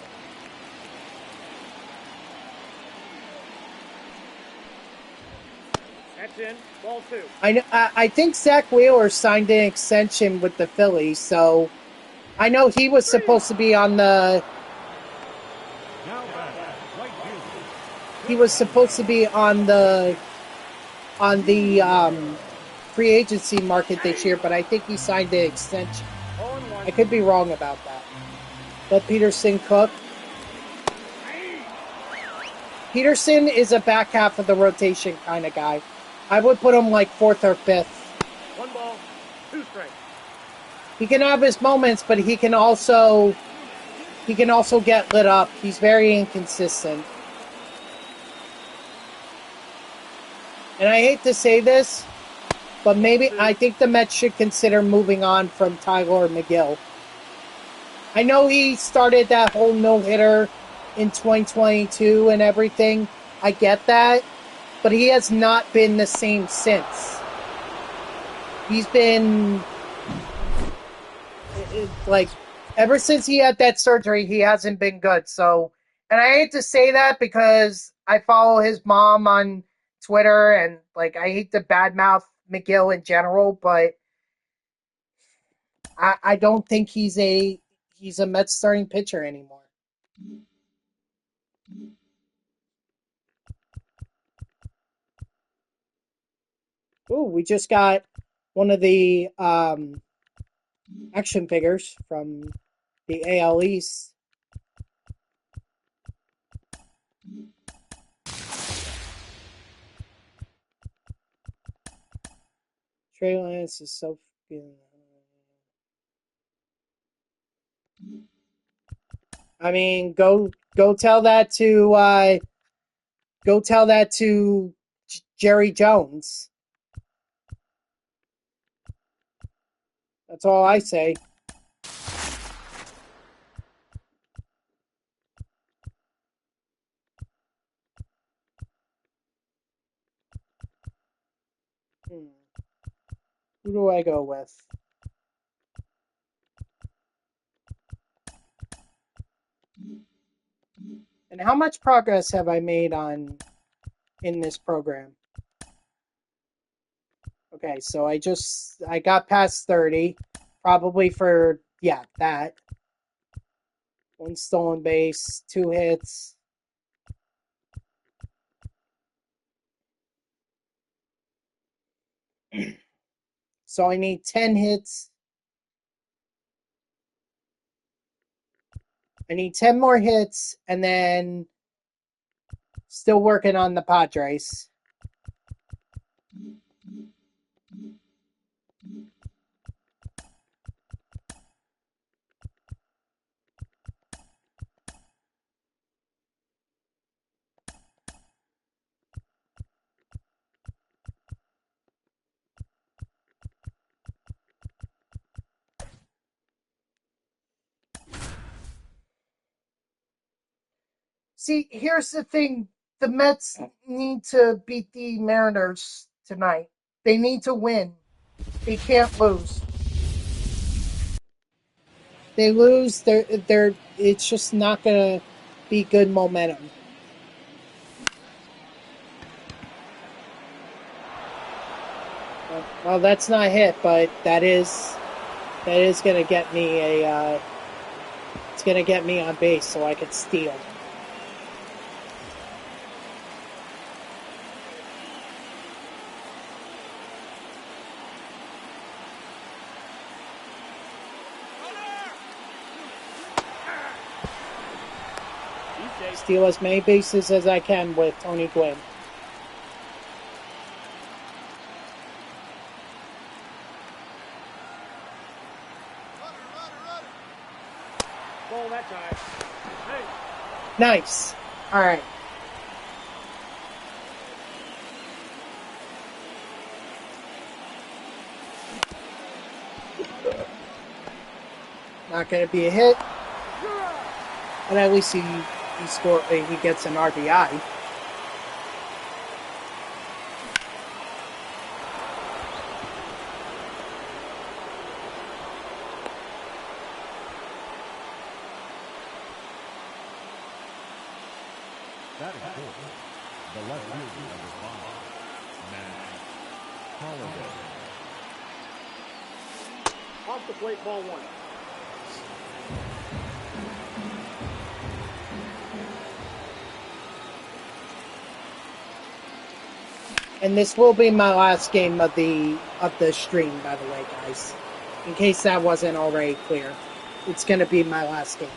C: That's in. Ball two.
A: I think Zach Wheeler signed an extension with the Phillies, so I know he was supposed to be on the... He was supposed to be on the free agency market this year, but I think he signed an extension. I could be wrong about that. Let Peterson cook. Peterson is a back half of the rotation kind of guy. I would put him like 4th or 5th.
C: One ball, two strikes.
A: He can have his moments, but he can also get lit up. He's very inconsistent. And I hate to say this, but maybe I think the Mets should consider moving on from Tyler McGill. I know he started that whole no-hitter in 2022 and everything. I get that. But he has not been the same since. He's been... like, ever since he had that surgery, he hasn't been good. So, and I hate to say that because I follow his mom on Twitter and, like, I hate to badmouth McGill in general, but I don't think he's a Mets starting pitcher anymore. Ooh, we just got one of the action figures from the AL East. Trey Lance is so fucking... I mean, go tell that to Jerry Jones. That's all I say. Who do I go with? And how much progress have I made in this program? Okay, so I got past 30, probably for that. 1 stolen base, 2 hits. So I need 10 hits. I need 10 more hits, and then still working on the Padres. See, here's the thing. The Mets need to beat the Mariners tonight. They need to win. They can't lose. They lose, it's just not gonna be good momentum. Well, that's not a hit, but that is gonna get me it's gonna get me on base so I can steal. Steal as many bases as I can with Tony Gwynn.
C: Ball that time. Hey.
A: Nice. All right. Not going to be a hit, but at least he gets an RBI.
B: That is fourth. The left fielder, number 5, Matt Holliday.
C: Off the plate, ball 1.
A: And this will be my last game of the stream, by the way, guys. In case that wasn't already clear. It's going to be my last game.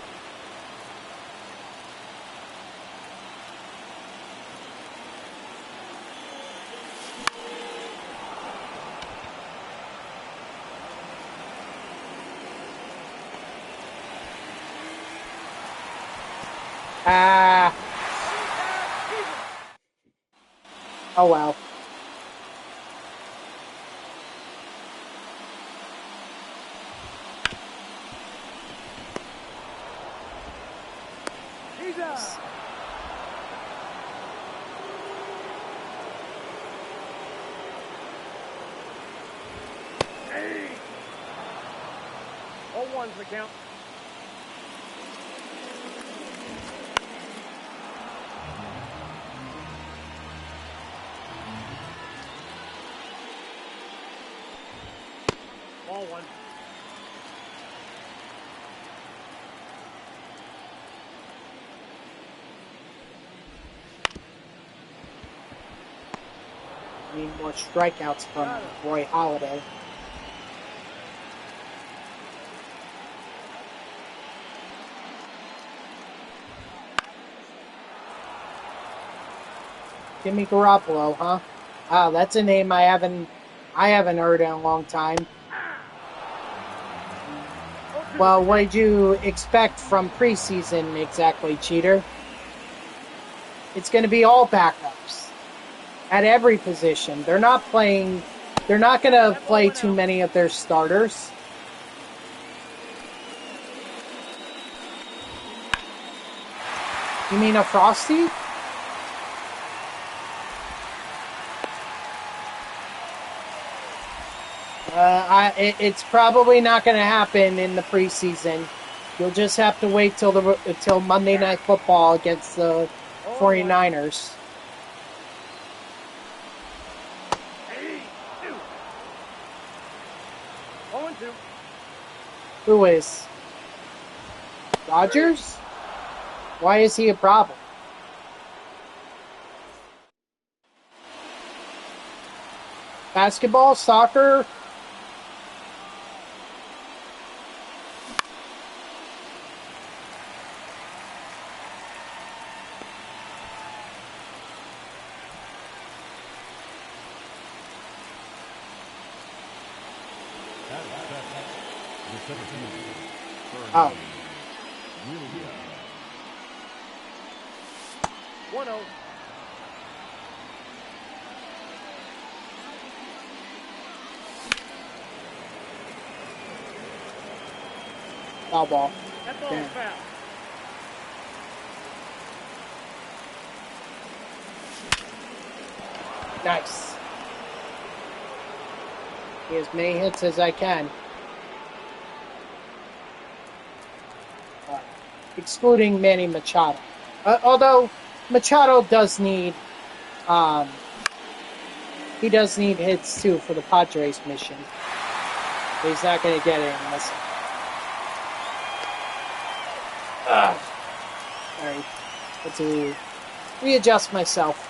A: Oh well.
C: He's out. Hey. 0-1's the count. Ball 1.
A: Need more strikeouts from Roy Halladay. Jimmy Garoppolo, huh? Wow, that's a name I haven't heard in a long time. Well, what did you expect from preseason exactly, cheater? It's going to be all backups at every position. They're not going to play too many of their starters. You mean a Frosty? It's probably not going to happen in the preseason. You'll just have to wait till Monday Night Football against the 49ers. Who is? Rodgers? Why is he a problem? Basketball? Soccer? Oh.
C: 1-0.
A: Foul ball.
C: That ball's foul.
A: Nice. Get as many hits as I can. Excluding Manny Machado. Although Machado does need, he does need hits too for the Padres mission. But he's not going to get it unless. Alright, have to readjust myself.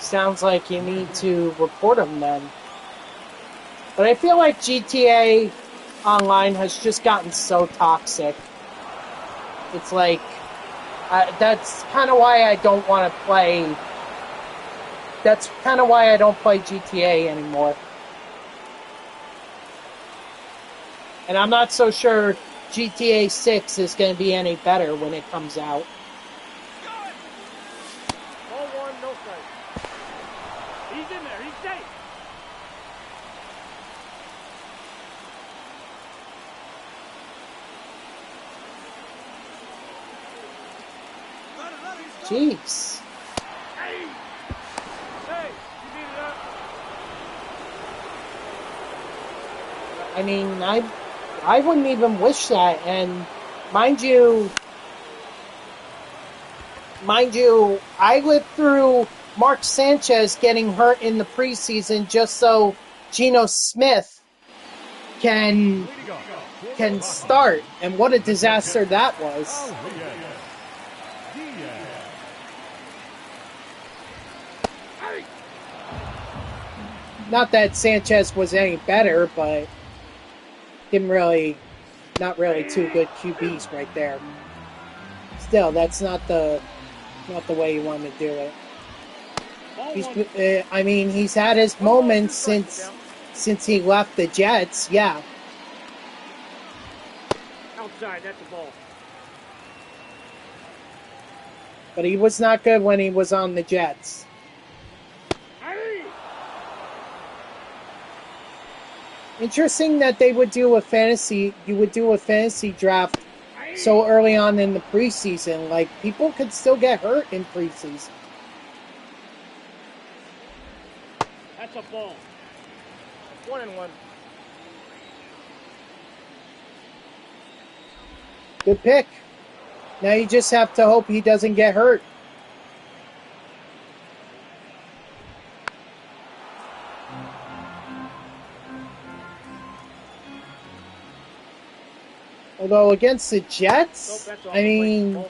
A: Sounds like you need to report them then. But I feel like GTA Online has just gotten so toxic. It's like, that's kind of why I don't want to play. That's kind of why I don't play GTA anymore. And I'm not so sure GTA 6 is going to be any better when it comes out.
C: Ball one, no strike. He's in there. He's safe.
A: Jeez.
C: Hey, you beat it up.
A: I mean, I wouldn't even wish that. And mind you, I lived through Mark Sanchez getting hurt in the preseason just so Geno Smith can start. And what a disaster that was. Not that Sanchez was any better, but not really two good QBs right there. Still, that's not the way you want to do it. He's had his moments since he left the Jets. Yeah.
C: Outside, that's a ball.
A: But he was not good when he was on the Jets. Interesting that you would do a fantasy draft so early on in the preseason. Like, people could still get hurt in preseason.
C: That's a ball. 1-1.
A: Good pick. Now you just have to hope he doesn't get hurt. Although against the Jets, I mean,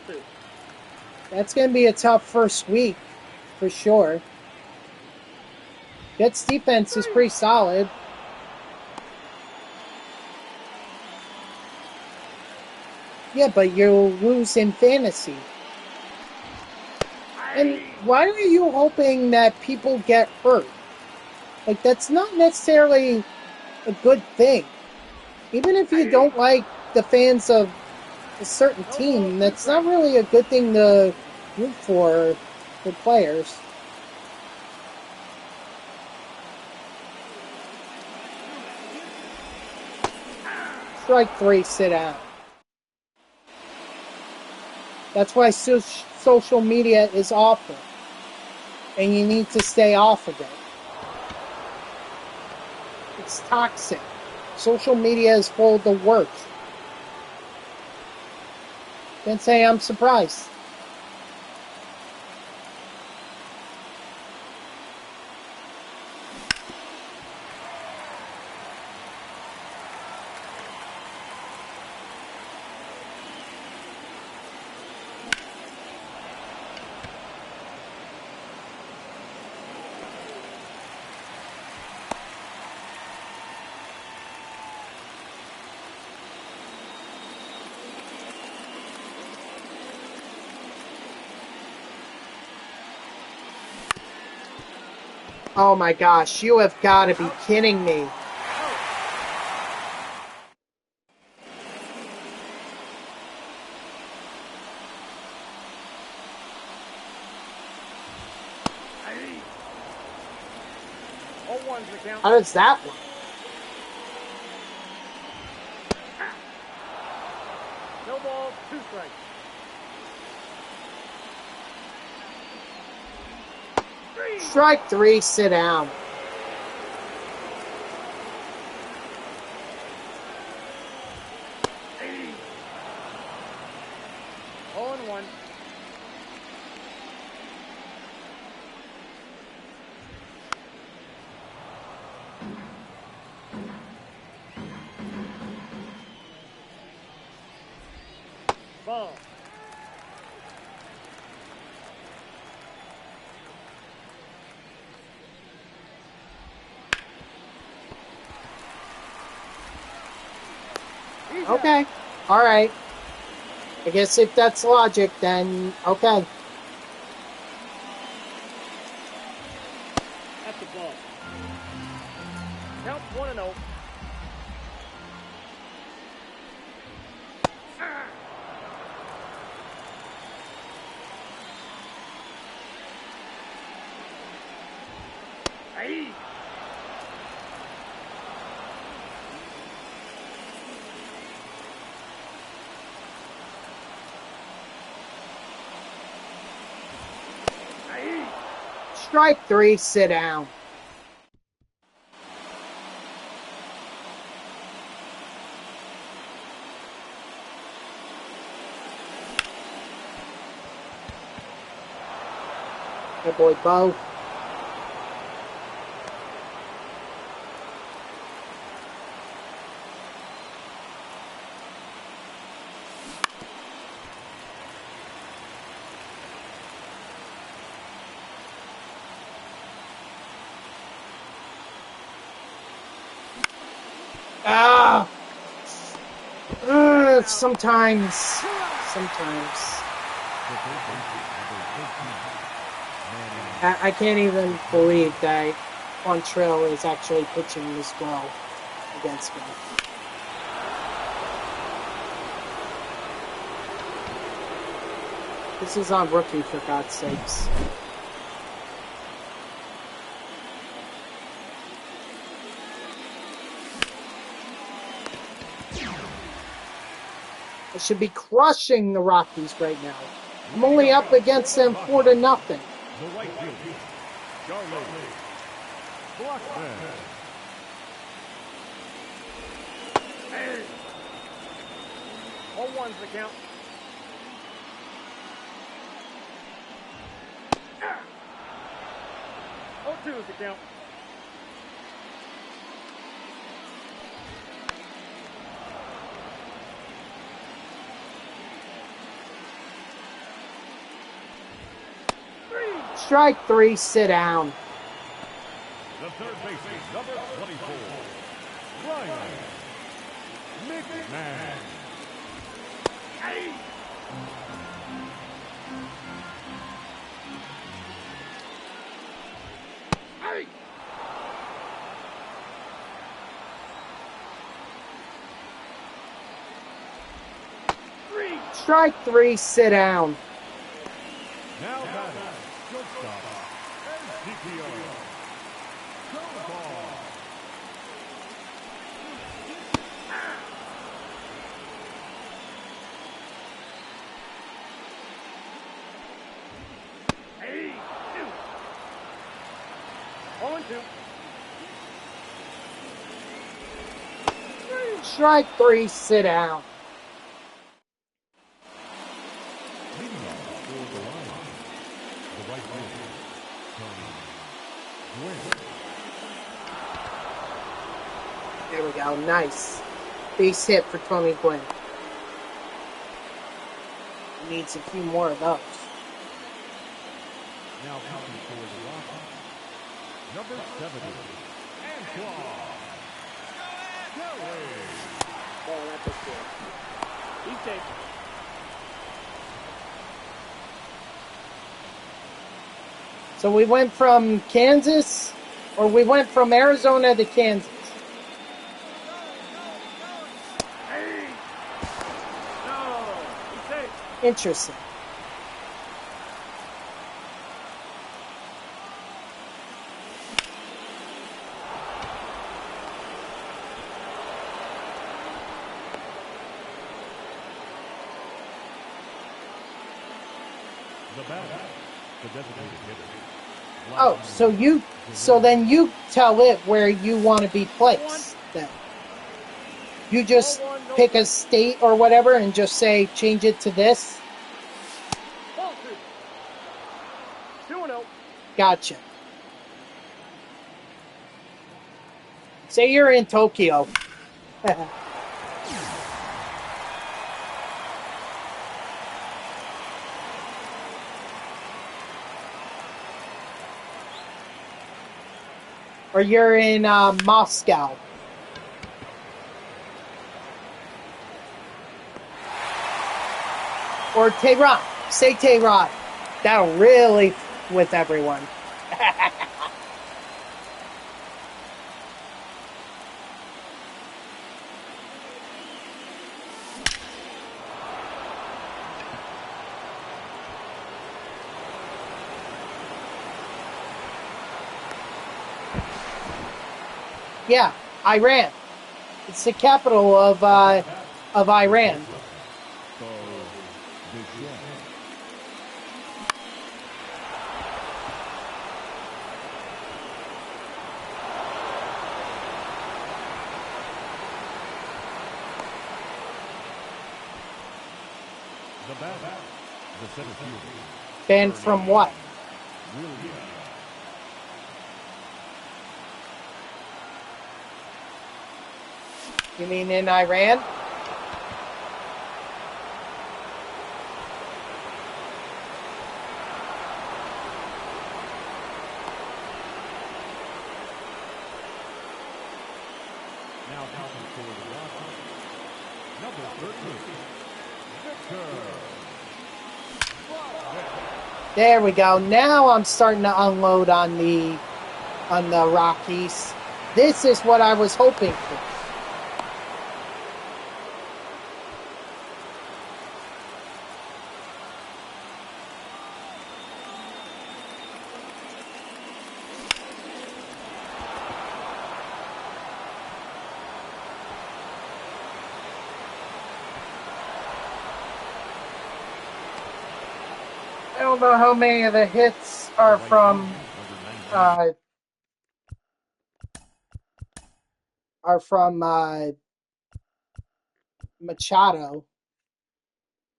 A: that's going to be a tough first week for sure. Jets defense is pretty solid. Yeah, but you'll lose in fantasy. And why are you hoping that people get hurt? Like, that's not necessarily a good thing. Even if you don't like the fans of a certain team, that's not really a good thing to root for players. Strike 3, sit down. That's why social media is awful. And you need to stay off of it. It's toxic. Social media is full of the worst. Can't say I'm surprised. Oh my gosh, you have got to be kidding me.
C: 0-1's the count.
A: How does that work?
C: No balls, 2 strikes.
A: Strike 3, sit down.
C: Oh and 1. Ball.
A: Okay. All right. I guess if that's logic, then okay.
C: That's the ball. Count 1-0.
A: Strike 3, sit down. Good boy, Bo. Sometimes. I can't even believe that Quantrill is actually pitching this well against me. This is on rookie, for God's sakes. I should be crushing the Rockies right now. I'm only up against them 4-0.
B: The right fielder, Charlie Blackman.
C: 0-1's the count. Oh, 2 is the count.
A: Strike 3, sit down.
B: The third baseman, number 24, Ryan McMahon.
A: Strike 3, sit down.
B: Now batting, shortstop, DPO. Throw the ball.
C: Hey, 2. 0-2.
A: Strike 3, sit down.
B: Leading off for the Lions, the right fielder, Tony Gwynn.
A: There we go, nice. Base hit for Tony Gwynn. He needs a few more of those.
B: Now coming for the Rockies, number 70, Antoine Kelly.
C: Oh, that's a good. He's taking.
A: So we went from Kansas, or we went from Arizona to Kansas.
C: Hey! No! He's safe.
A: Interesting.
B: batter, the designated hitter.
A: Oh, so then you tell it where you want to be placed. Then you just pick a state or whatever and just say change it to this.
C: Ball 2. 2-0.
A: Gotcha. Say you're in Tokyo. Or you're in Moscow. Or Tehran. Say Tehran. That'll really with everyone. Yeah, Iran. It's the capital of Iran.
B: The batter, the center fielder.
A: Banned from what? You mean in Iran?
B: Now counting for the Rockets, number 38, Victor.
A: There we go. Now I'm starting to unload on the Rockies. This is what I was hoping for. I don't know how many of the hits are from Machado.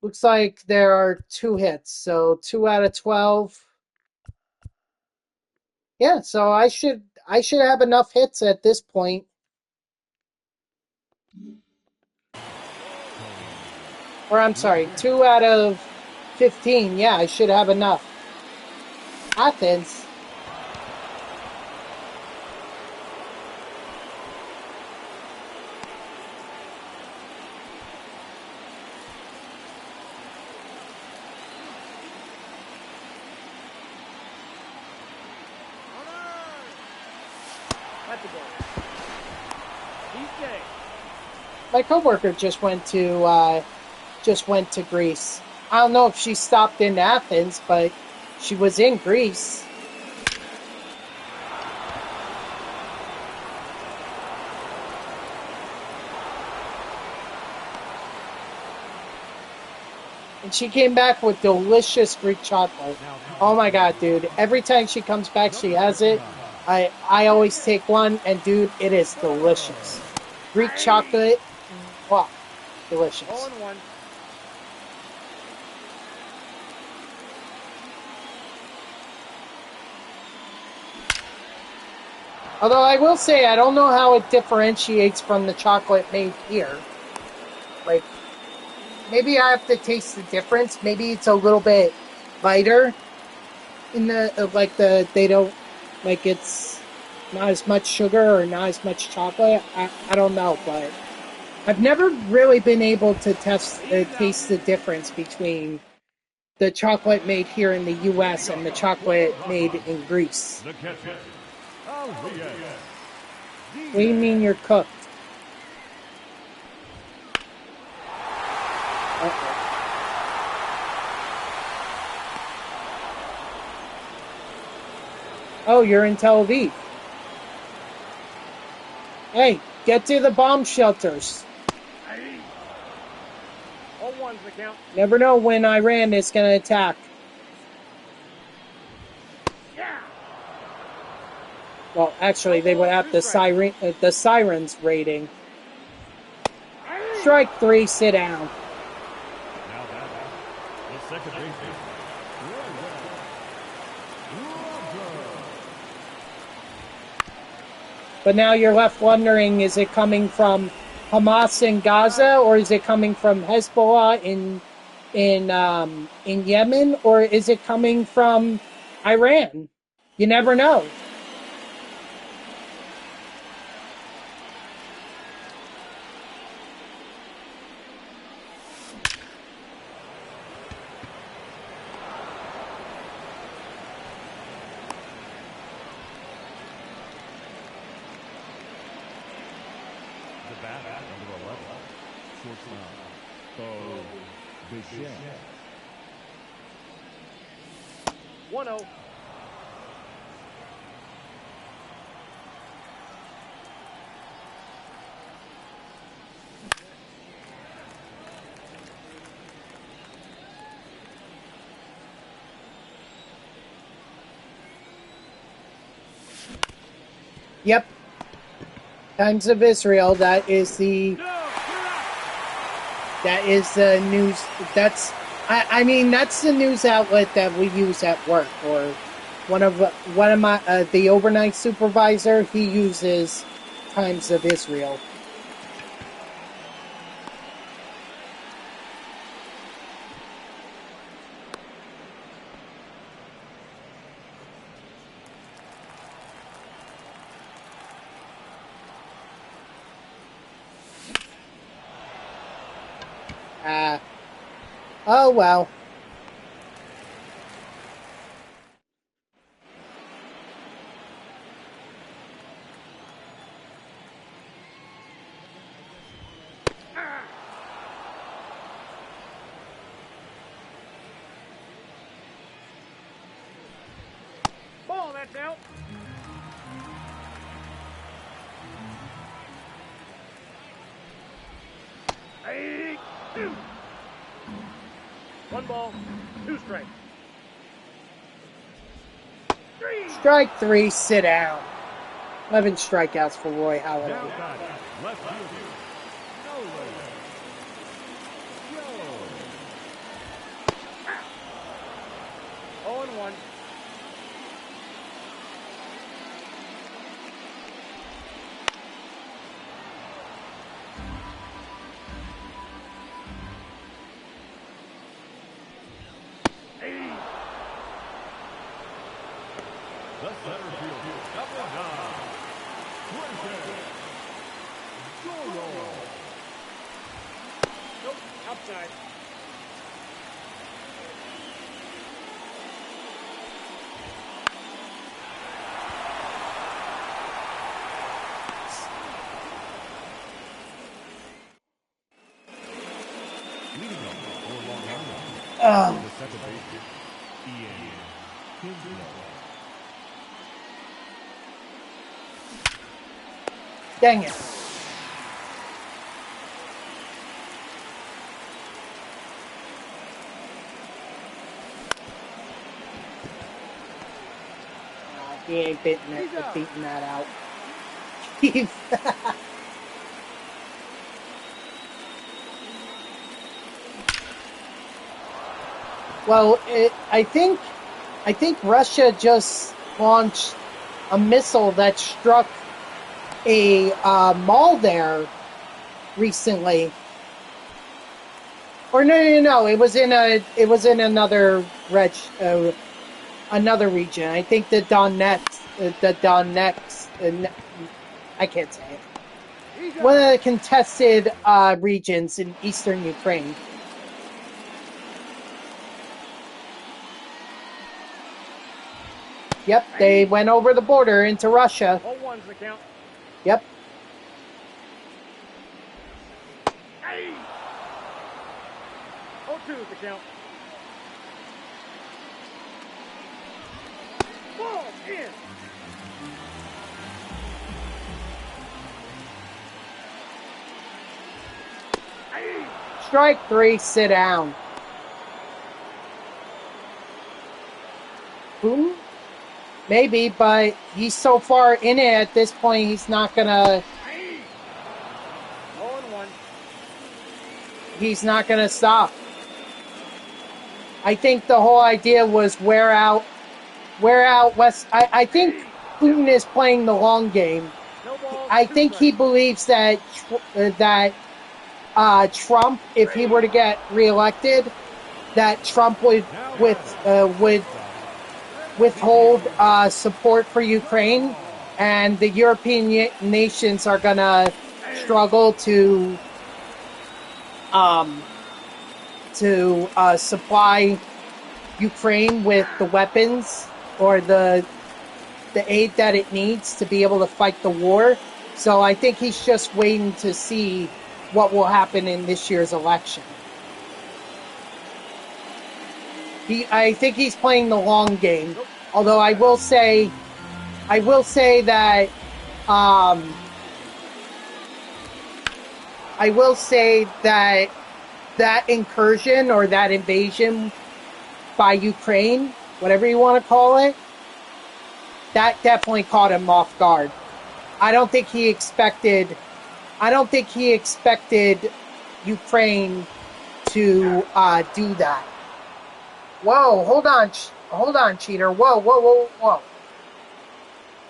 A: Looks like there are 2 hits, so 2 out of 12. Yeah, so I should have enough hits at this point. Or I'm sorry, 2 out of 15. Yeah, I should have enough. Athens.
C: Let the go. He's safe.
A: My coworker just went to Greece. I don't know if she stopped in Athens, but she was in Greece. And she came back with delicious Greek chocolate. Oh my god, dude. Every time she comes back, she has it. I always take one, and dude, it is delicious. Greek chocolate, wow, delicious.
C: 0-1.
A: Although I will say, I don't know how it differentiates from the chocolate made here. Like, maybe I have to taste the difference. Maybe it's a little bit lighter in the, they don't, like it's not as much sugar or not as much chocolate. I don't know, but I've never really been able to taste the difference between the chocolate made here in the U.S. and the chocolate made in Greece.
B: The catcher,
A: What do you mean you're cooked? Uh-oh. Oh, you're in Tel Aviv. Hey, get to the bomb shelters.
C: 0-1's the count.
A: Never know when Iran is going to attack. Well, actually, they would have the sirens rating. Strike 3, sit down.
B: Now that the second baseman.
A: But now you're left wondering, is it coming from Hamas in Gaza, or is it coming from Hezbollah in Yemen, or is it coming from Iran? You never know.
B: The bat, number 11, shortstop, Bichette.
C: 1-0.
A: Yep. Times of Israel, that is the news. I mean, that's the news outlet that we use at work, or one of my the overnight supervisor, he uses Times of Israel. Oh well.
C: Ball, that's out. Hey, 1 ball, 2 strikes.
A: Strike 3, sit down. 11 strikeouts for Roy Halladay.
B: Now batting, left fielder, Nolan.
C: 0-1.
B: The center fielder, number 9, Quentin Doro.
C: Nope, outside.
B: Leading up for Long Island,
A: Oh,
B: the second baseman, Ian Kinslow.
A: dang it. He ain't beating that out. Well, I think Russia just launched a missile that struck a mall there recently. Or no, it was in another another region. I think the Donetsk, I can't say it. One of the contested regions in eastern Ukraine. Yep, they went over the border into Russia.
C: 0-1's the count.
A: Yep.
C: Hey! 0-2's the count. Ball in. Hey!
A: Strike 3, sit down. Putin? Maybe, but he's so far in it at this point, he's not gonna.
C: 0-1.
A: He's not gonna stop. I think the whole idea was wear out West. I think Putin is playing the long game.
C: No balls.
A: I
C: 2
A: think he
C: strikes.
A: believes that Trump, if he were to get reelected, that Trump would withhold support for Ukraine, and the European nations are gonna struggle to supply Ukraine with the weapons or the aid that it needs to be able to fight the war. So I think he's just waiting to see what will happen in this year's election. I think he's playing the long game. Although I will say that that incursion or that invasion by Ukraine, whatever you want to call it, that definitely caught him off guard. I don't think he expected Ukraine to do that. Whoa, hold on, cheater. Whoa.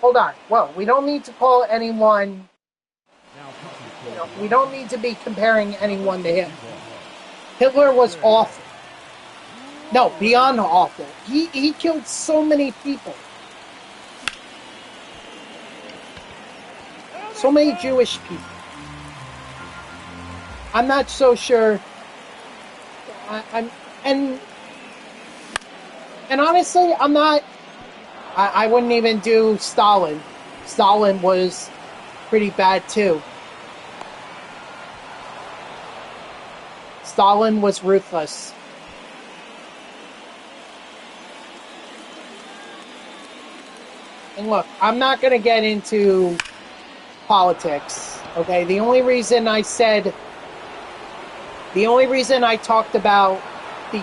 A: Hold on. Whoa, we don't need to call anyone. We don't need to be comparing anyone to him. Hitler was awful. No, beyond awful. He killed so many people. So many Jewish people. I'm not so sure. And honestly, I'm not. I wouldn't even do Stalin. Stalin was pretty bad too. Stalin was ruthless. And look, I'm not going to get into politics, okay? The only reason I talked about the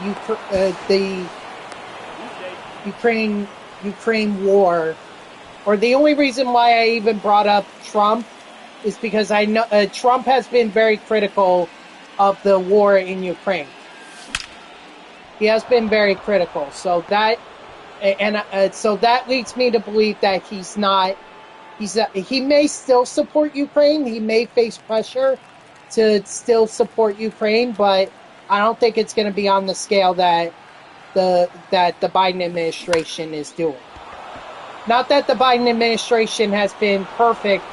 A: Ukraine war, or the only reason why I even brought up Trump, is because I know Trump has been very critical of the war in Ukraine. He has been very critical, so that leads me to believe that he may still support Ukraine. He may face pressure to still support Ukraine, but I don't think it's going to be on the scale that the Biden administration is doing. Not that the Biden administration has been perfect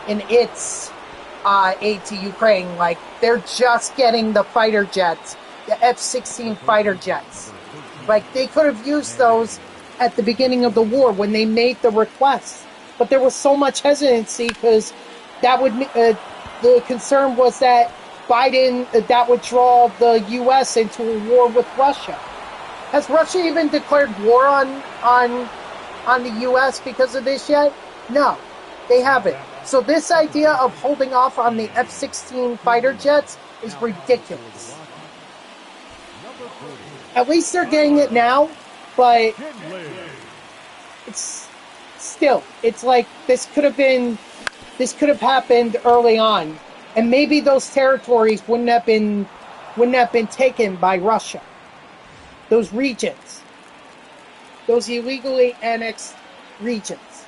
A: in its aid to Ukraine. Like, they're just getting the fighter jets, the F-16 fighter jets. Like, they could have used those at the beginning of the war when they made the request. But there was so much hesitancy because the concern was that that would draw the U.S. into a war with Russia. Has Russia even declared war on the U.S. because of this yet? No, they haven't. So this idea of holding off on the F-16 fighter jets is ridiculous. At least they're getting it now, but it's like this could have happened early on, and maybe those territories wouldn't have been taken by Russia. Those regions, those illegally annexed regions.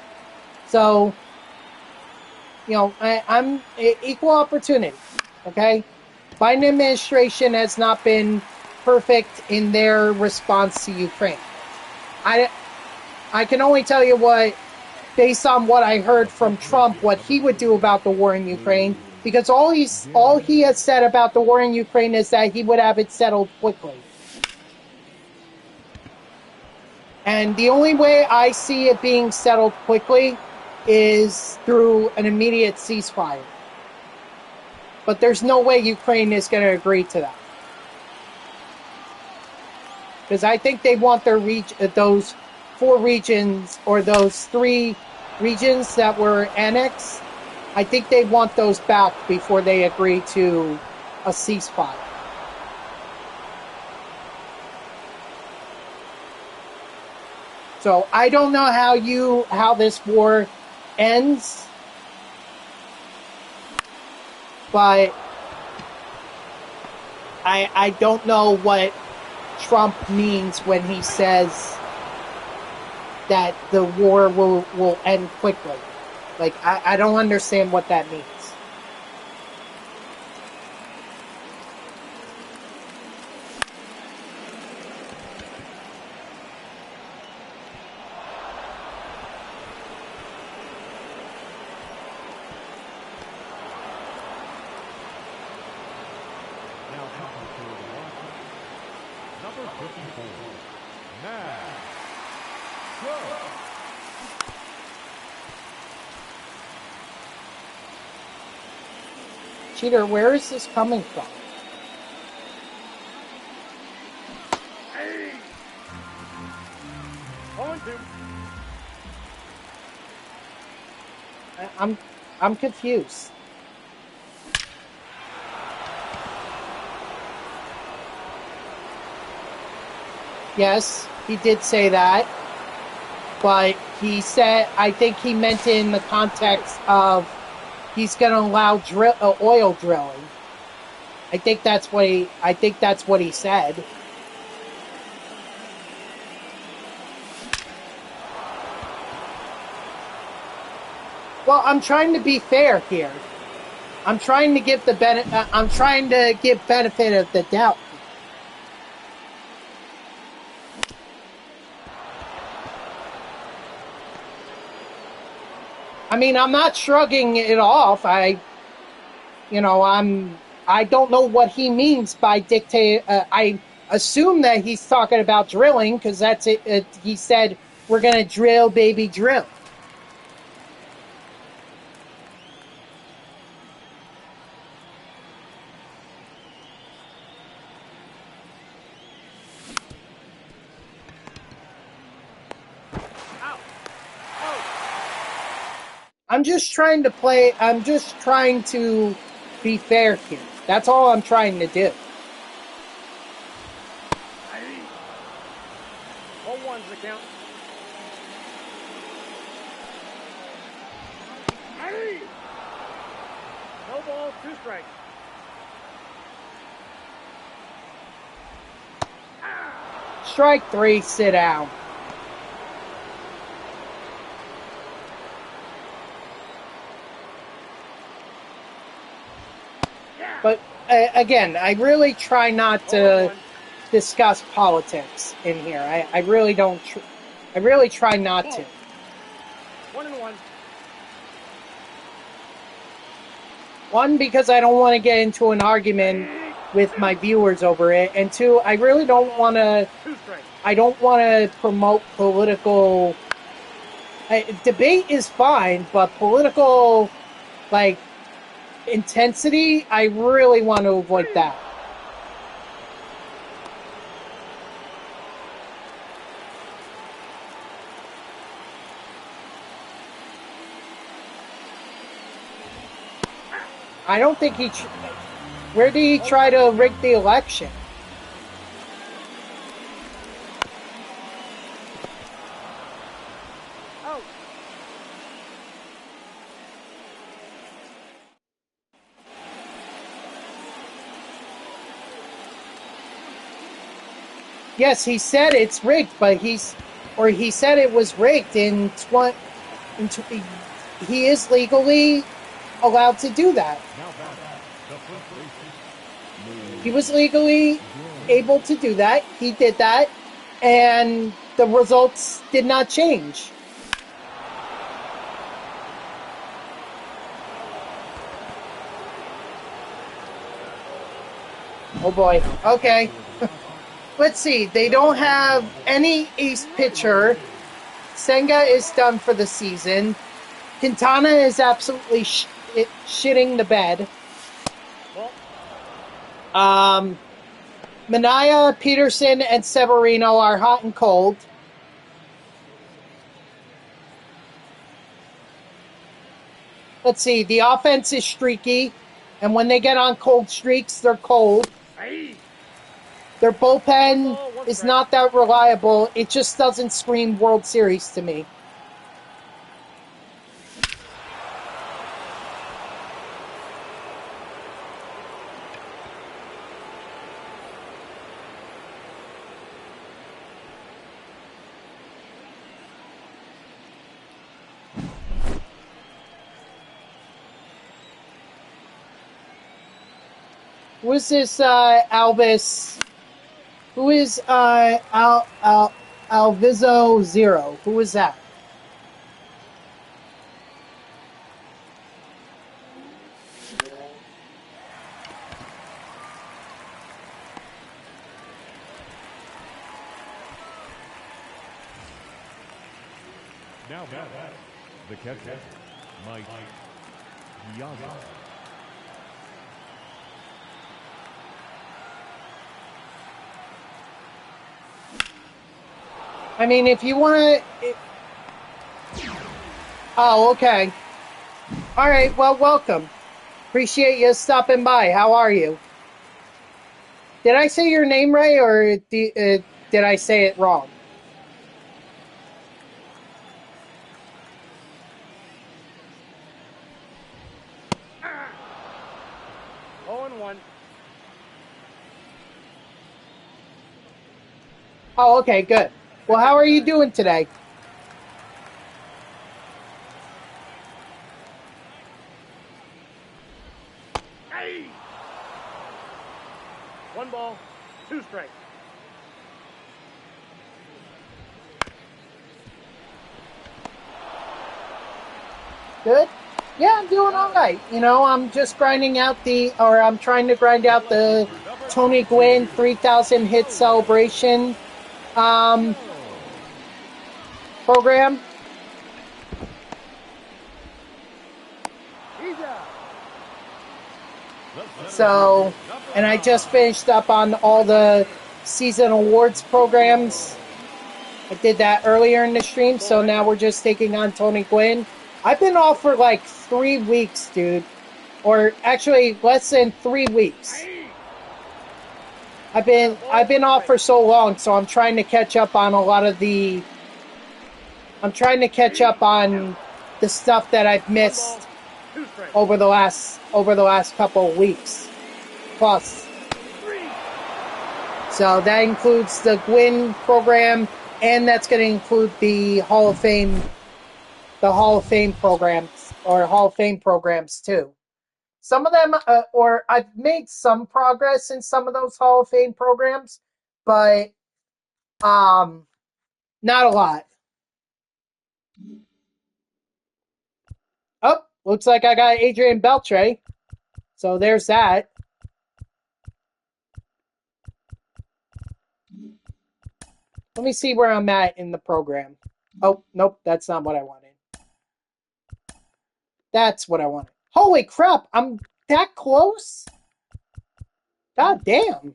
A: So, I'm equal opportunity. Okay, Biden administration has not been perfect in their response to Ukraine. I can only tell you based on what I heard from Trump, what he would do about the war in Ukraine, because all he has said about the war in Ukraine is that he would have it settled quickly. And the only way I see it being settled quickly is through an immediate ceasefire. But there's no way Ukraine is going to agree to that. Because I think they want those 4 regions, or those 3 regions that were annexed, I think they want those back before they agree to a ceasefire. So I don't know how this war ends, but I don't know what Trump means when he says that the war will end quickly. Like, I don't understand what that means.
B: Now coming to the line, number 54, Matt Crow.
A: Cheater, where is this coming from?
C: Hey! 0-2.
A: I'm confused. Yes, he did say that, but he said, I think he meant in the context of he's going to allow oil drilling. I think that's what he said. Well, I'm trying to be fair here. I'm trying to give benefit of the doubt. I mean, I'm not shrugging it off. I don't know what he means by dictate. I assume that he's talking about drilling because that's it. He said, we're going to drill, baby, drill. I'm just trying to be fair here. That's all I'm trying to do.
C: 0-1's the count. Hey! No ball, 2 strikes.
A: Strike 3, sit down. But again, I really try not to discuss politics in here. I really don't. I really try not to.
C: 1-1.
A: One, because I don't want to get into an argument with my viewers over it, and two, I really don't want to. I don't want to promote political. Debate is fine, but political, like, intensity, I really want to avoid that. I don't think where did he try to rig the election? Yes, he said it's rigged, but he said it was rigged he is legally allowed to do that. He was legally able to do that. He did that, and the results did not change. Oh boy. Okay. Let's see. They don't have any ace pitcher. Senga is done for the season. Quintana is absolutely shitting the bed. Minaya, Peterson, and Severino are hot and cold. Let's see. The offense is streaky, and when they get on cold streaks, they're cold. Their bullpen is not that reliable. It just doesn't scream World Series to me. Who is this Alvis? Who is Alviso Zero? Who is that?
B: Now, the catcher, Mike Yaga.
A: I mean, if you want to... Oh, okay. All right, well, welcome. Appreciate you stopping by. How are you? Did I say your name right, or did I say it wrong? Oh, okay, good. Well, how are you doing today?
C: Hey! 1 ball, 2 strikes.
A: Good? Yeah, I'm doing all right. You know, I'm just grinding out I'm trying to grind out the Tony Gwynn 3,000 hit celebration program. So, and I just finished up on all the season awards programs. I did that earlier in the stream, so now we're just taking on Tony Gwynn. I've been off for like 3 weeks, dude. Or actually less than 3 weeks. I've been off for so long, so I'm trying to catch up on a lot of the stuff that I've missed over the last couple of weeks. Plus. So that includes the Gwynn program, and that's going to include the Hall of Fame programs, or Hall of Fame programs too. Some of them, or I've made some progress in some of those Hall of Fame programs, but not a lot. Oh, looks like I got Adrian Beltre. So there's that. Let me see where I'm at in the program. Oh, nope, that's not what I wanted. That's what I wanted. Holy crap, I'm that close? God damn.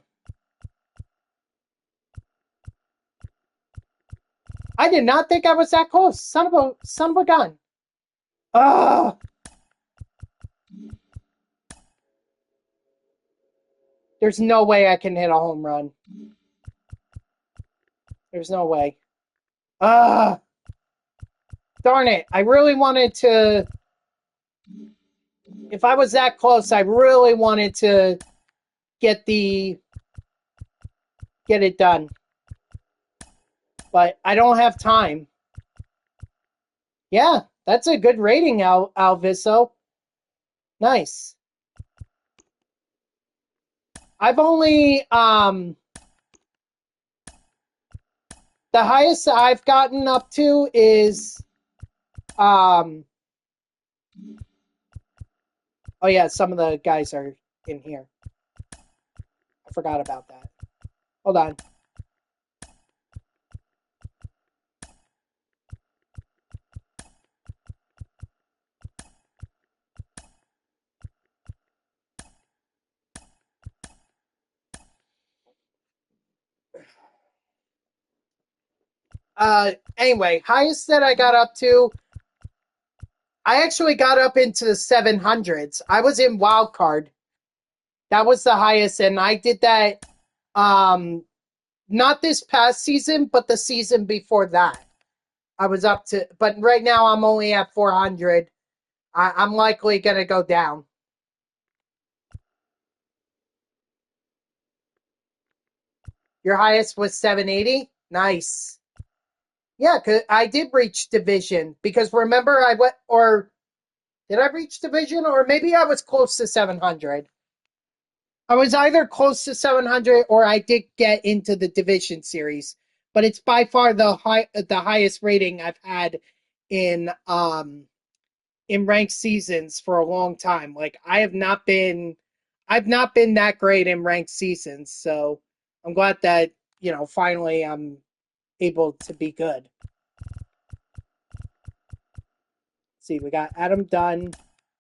A: I did not think I was that close. Son of a gun. Ugh. There's no way I can hit a home run. There's no way. Darn it. I really wanted to... If I was that close, I really wanted to get it done. But I don't have time. Yeah, that's a good rating, Alviso. Nice. I've only... the highest I've gotten up to is... Oh yeah, some of the guys are in here. I forgot about that. Hold on. Anyway, highest that I got up to, I actually got up into the 700s. I was in wild card. That was the highest, and I did that not this past season, but the season before that. I was up to, but right now I'm only at 400. I'm likely going to go down. Your highest was 780? Nice. Yeah, 'cause I did reach division because remember I went, or did I reach division, or maybe I was close to 700. I was either close to 700 or I did get into the division series, but it's by far the highest rating I've had in ranked seasons for a long time. Like I've not been that great in ranked seasons, so I'm glad that, finally I'm able to be good. Let's see, we got Adam Dunn, and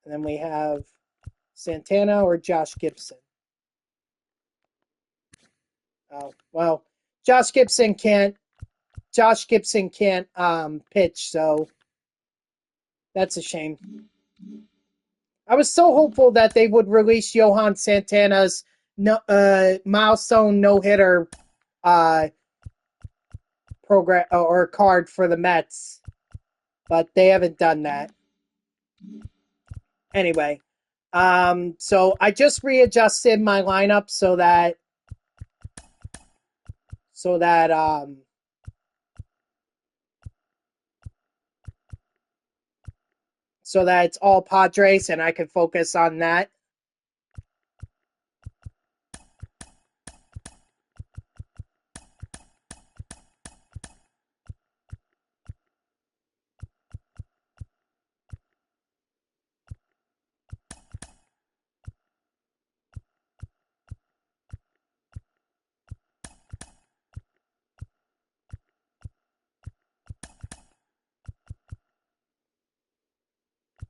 A: then we have Santana or Josh Gibson. Oh, well, Josh Gibson can't pitch, so that's a shame. I was so hopeful that they would release Johan Santana's milestone no-hitter program or card for the Mets, but they haven't done that. Anyway, so I just readjusted my lineup so that it's all Padres and I can focus on that.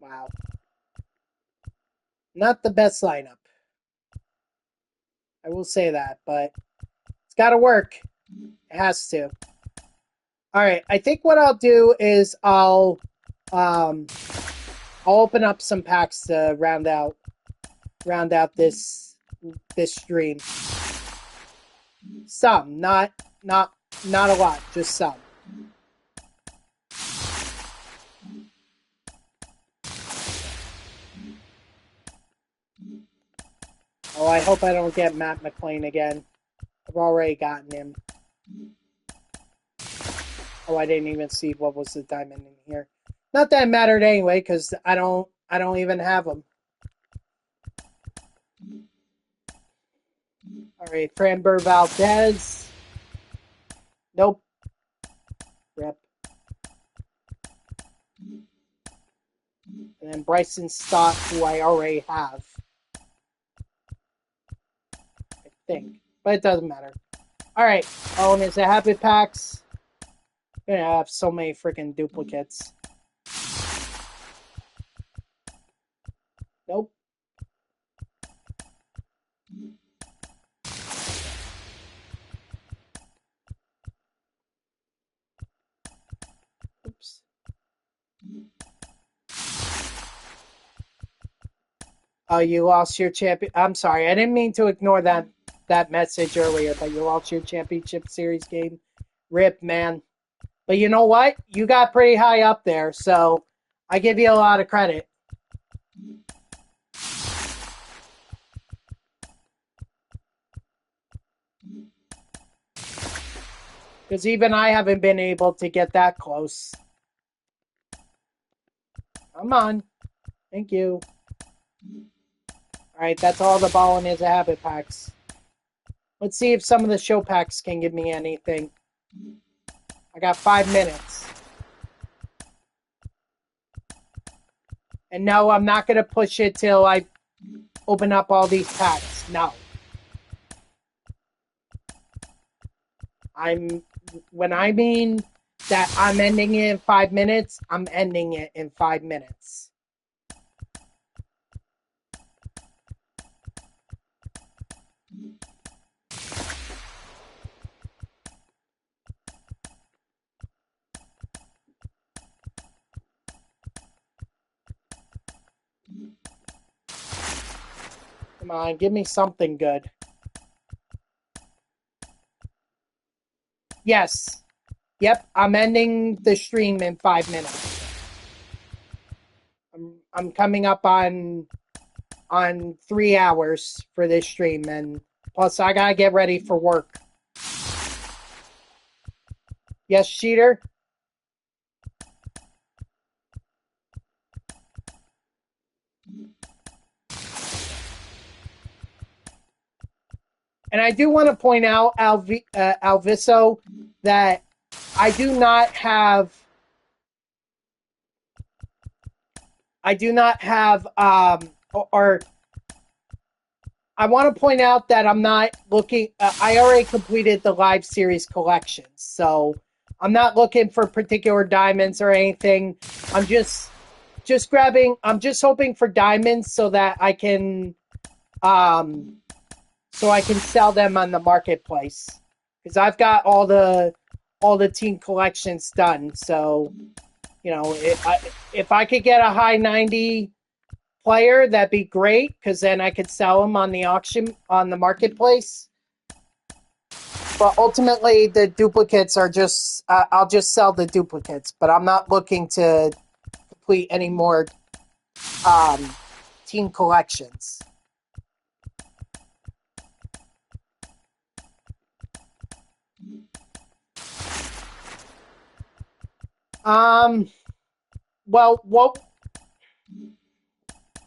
A: Wow. Not the best lineup. I will say that, but it's got to work. It has to. All right. I think what I'll do is I'll open up some packs to round out this stream. Some, not a lot, just some. Oh, I hope I don't get Matt McClain again. I've already gotten him. Oh, I didn't even see what was the diamond in here. Not that it mattered anyway, because I don't even have them. All right, Framber Valdez. Nope. Rip. And then Bryson Stott, who I already have. I think. But it doesn't matter. Alright. Oh, and there's the Happy Packs. I'm gonna have so many freaking duplicates. Nope. Oops. Oh, you lost your champion. I'm sorry. I didn't mean to ignore that message earlier, but you lost your championship series game. Rip, man. But you know what? You got pretty high up there, so I give you a lot of credit. Because even I haven't been able to get that close. Come on. Thank you. Alright, that's all the ball in his habit packs. Let's see if some of the show packs can give me anything. I got 5 minutes. And no, I'm not going to push it till I open up all these packs. No. When I mean that I'm ending it in 5 minutes, I'm ending it in 5 minutes. Come on, give me something good. Yes. Yep, I'm ending the stream in 5 minutes. I'm coming up on 3 hours for this stream, and plus I gotta get ready for work. Yes, cheater. And I do want to point out, Alviso, that I do not have, or I want to point out that I'm not looking, I already completed the live series collections, so I'm not looking for particular diamonds or anything. I'm just hoping for diamonds so that I can, sell them on the marketplace, because I've got all the team collections done. So, if I could get a high 90 player, that'd be great, because then I could sell them on the auction on the marketplace. But ultimately, the duplicates are just I'll just sell the duplicates, but I'm not looking to complete any more team collections. Well, what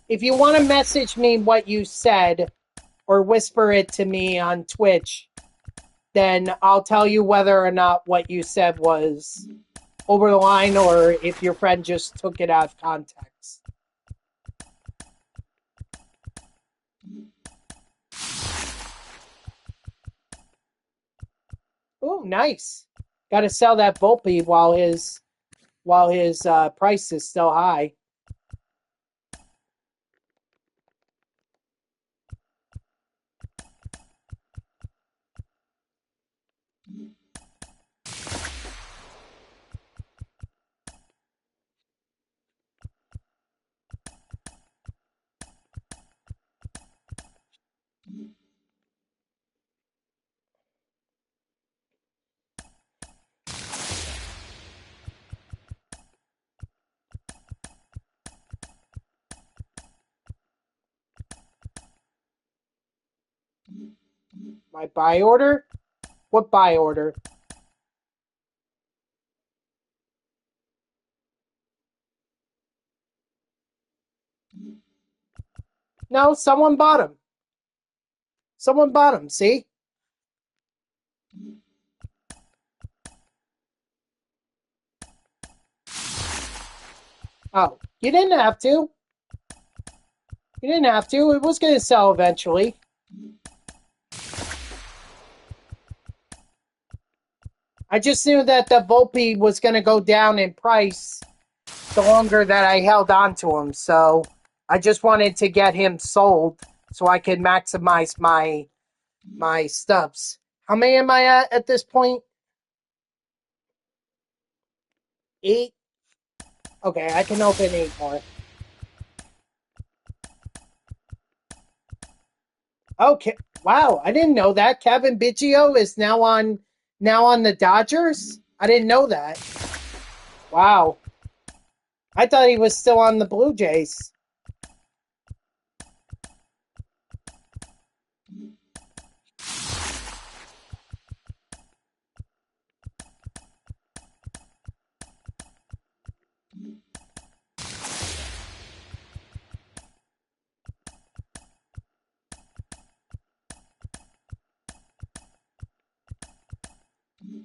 A: if you want to message me what you said or whisper it to me on Twitch, then I'll tell you whether or not what you said was over the line or if your friend just took it out of context. Oh, nice. Got to sell that Volpe while his price is still high. My buy order? What buy order? No, someone bought him. Someone bought him, see? Oh, you didn't have to. You didn't have to. It was going to sell eventually. I just knew that the Volpe was going to go down in price the longer that I held on to him. So I just wanted to get him sold so I could maximize my stubs. How many am I at this point? 8? Okay, I can open 8 more. Okay, wow, I didn't know that. Kevin Biggio is now on the Dodgers? I didn't know that. Wow. I thought he was still on the Blue Jays.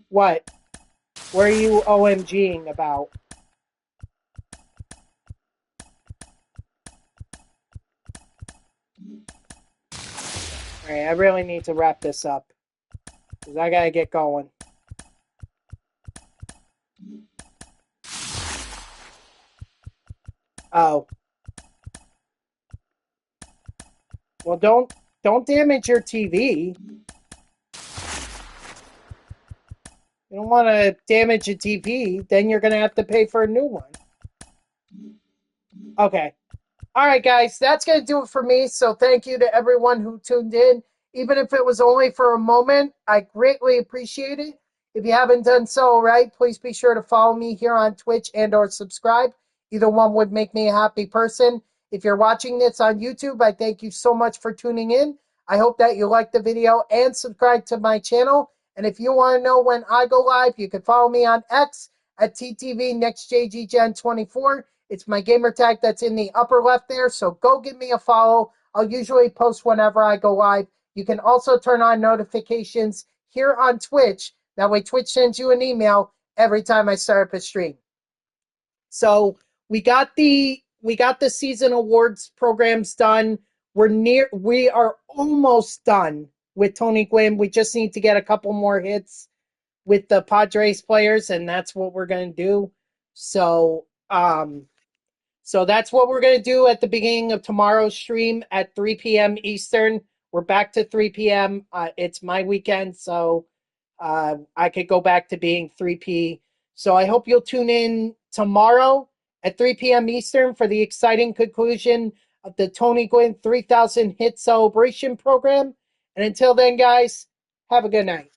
A: What? Where are you OMGing about? Alright, I really need to wrap this up, because I gotta get going. Oh. Well, don't damage your TV. You don't want to damage a TV, then you're going to have to pay for a new one. Okay. All right, guys, that's going to do it for me. So thank you to everyone who tuned in. Even if it was only for a moment, I greatly appreciate it. If you haven't done so already, please be sure to follow me here on Twitch and or subscribe. Either one would make me a happy person. If you're watching this on YouTube, I thank you so much for tuning in. I hope that you like the video and subscribe to my channel. And if you want to know when I go live, you can follow me on X at TTV NextJGGen24. It's my gamer tag that's in the upper left there, so go give me a follow. I'll usually post whenever I go live. You can also turn on notifications here on Twitch. That way Twitch sends you an email every time I start up a stream. So we got the season awards programs done. We are almost done with Tony Gwynn. We just need to get a couple more hits with the Padres players, and that's what we're going to do. So that's what we're going to do at the beginning of tomorrow's stream at 3 p.m. Eastern. We're back to 3 p.m. It's my weekend, so I could go back to being 3 p. So I hope you'll tune in tomorrow at 3 p.m. Eastern for the exciting conclusion of the Tony Gwynn 3,000 hit celebration program. And until then, guys, have a good night.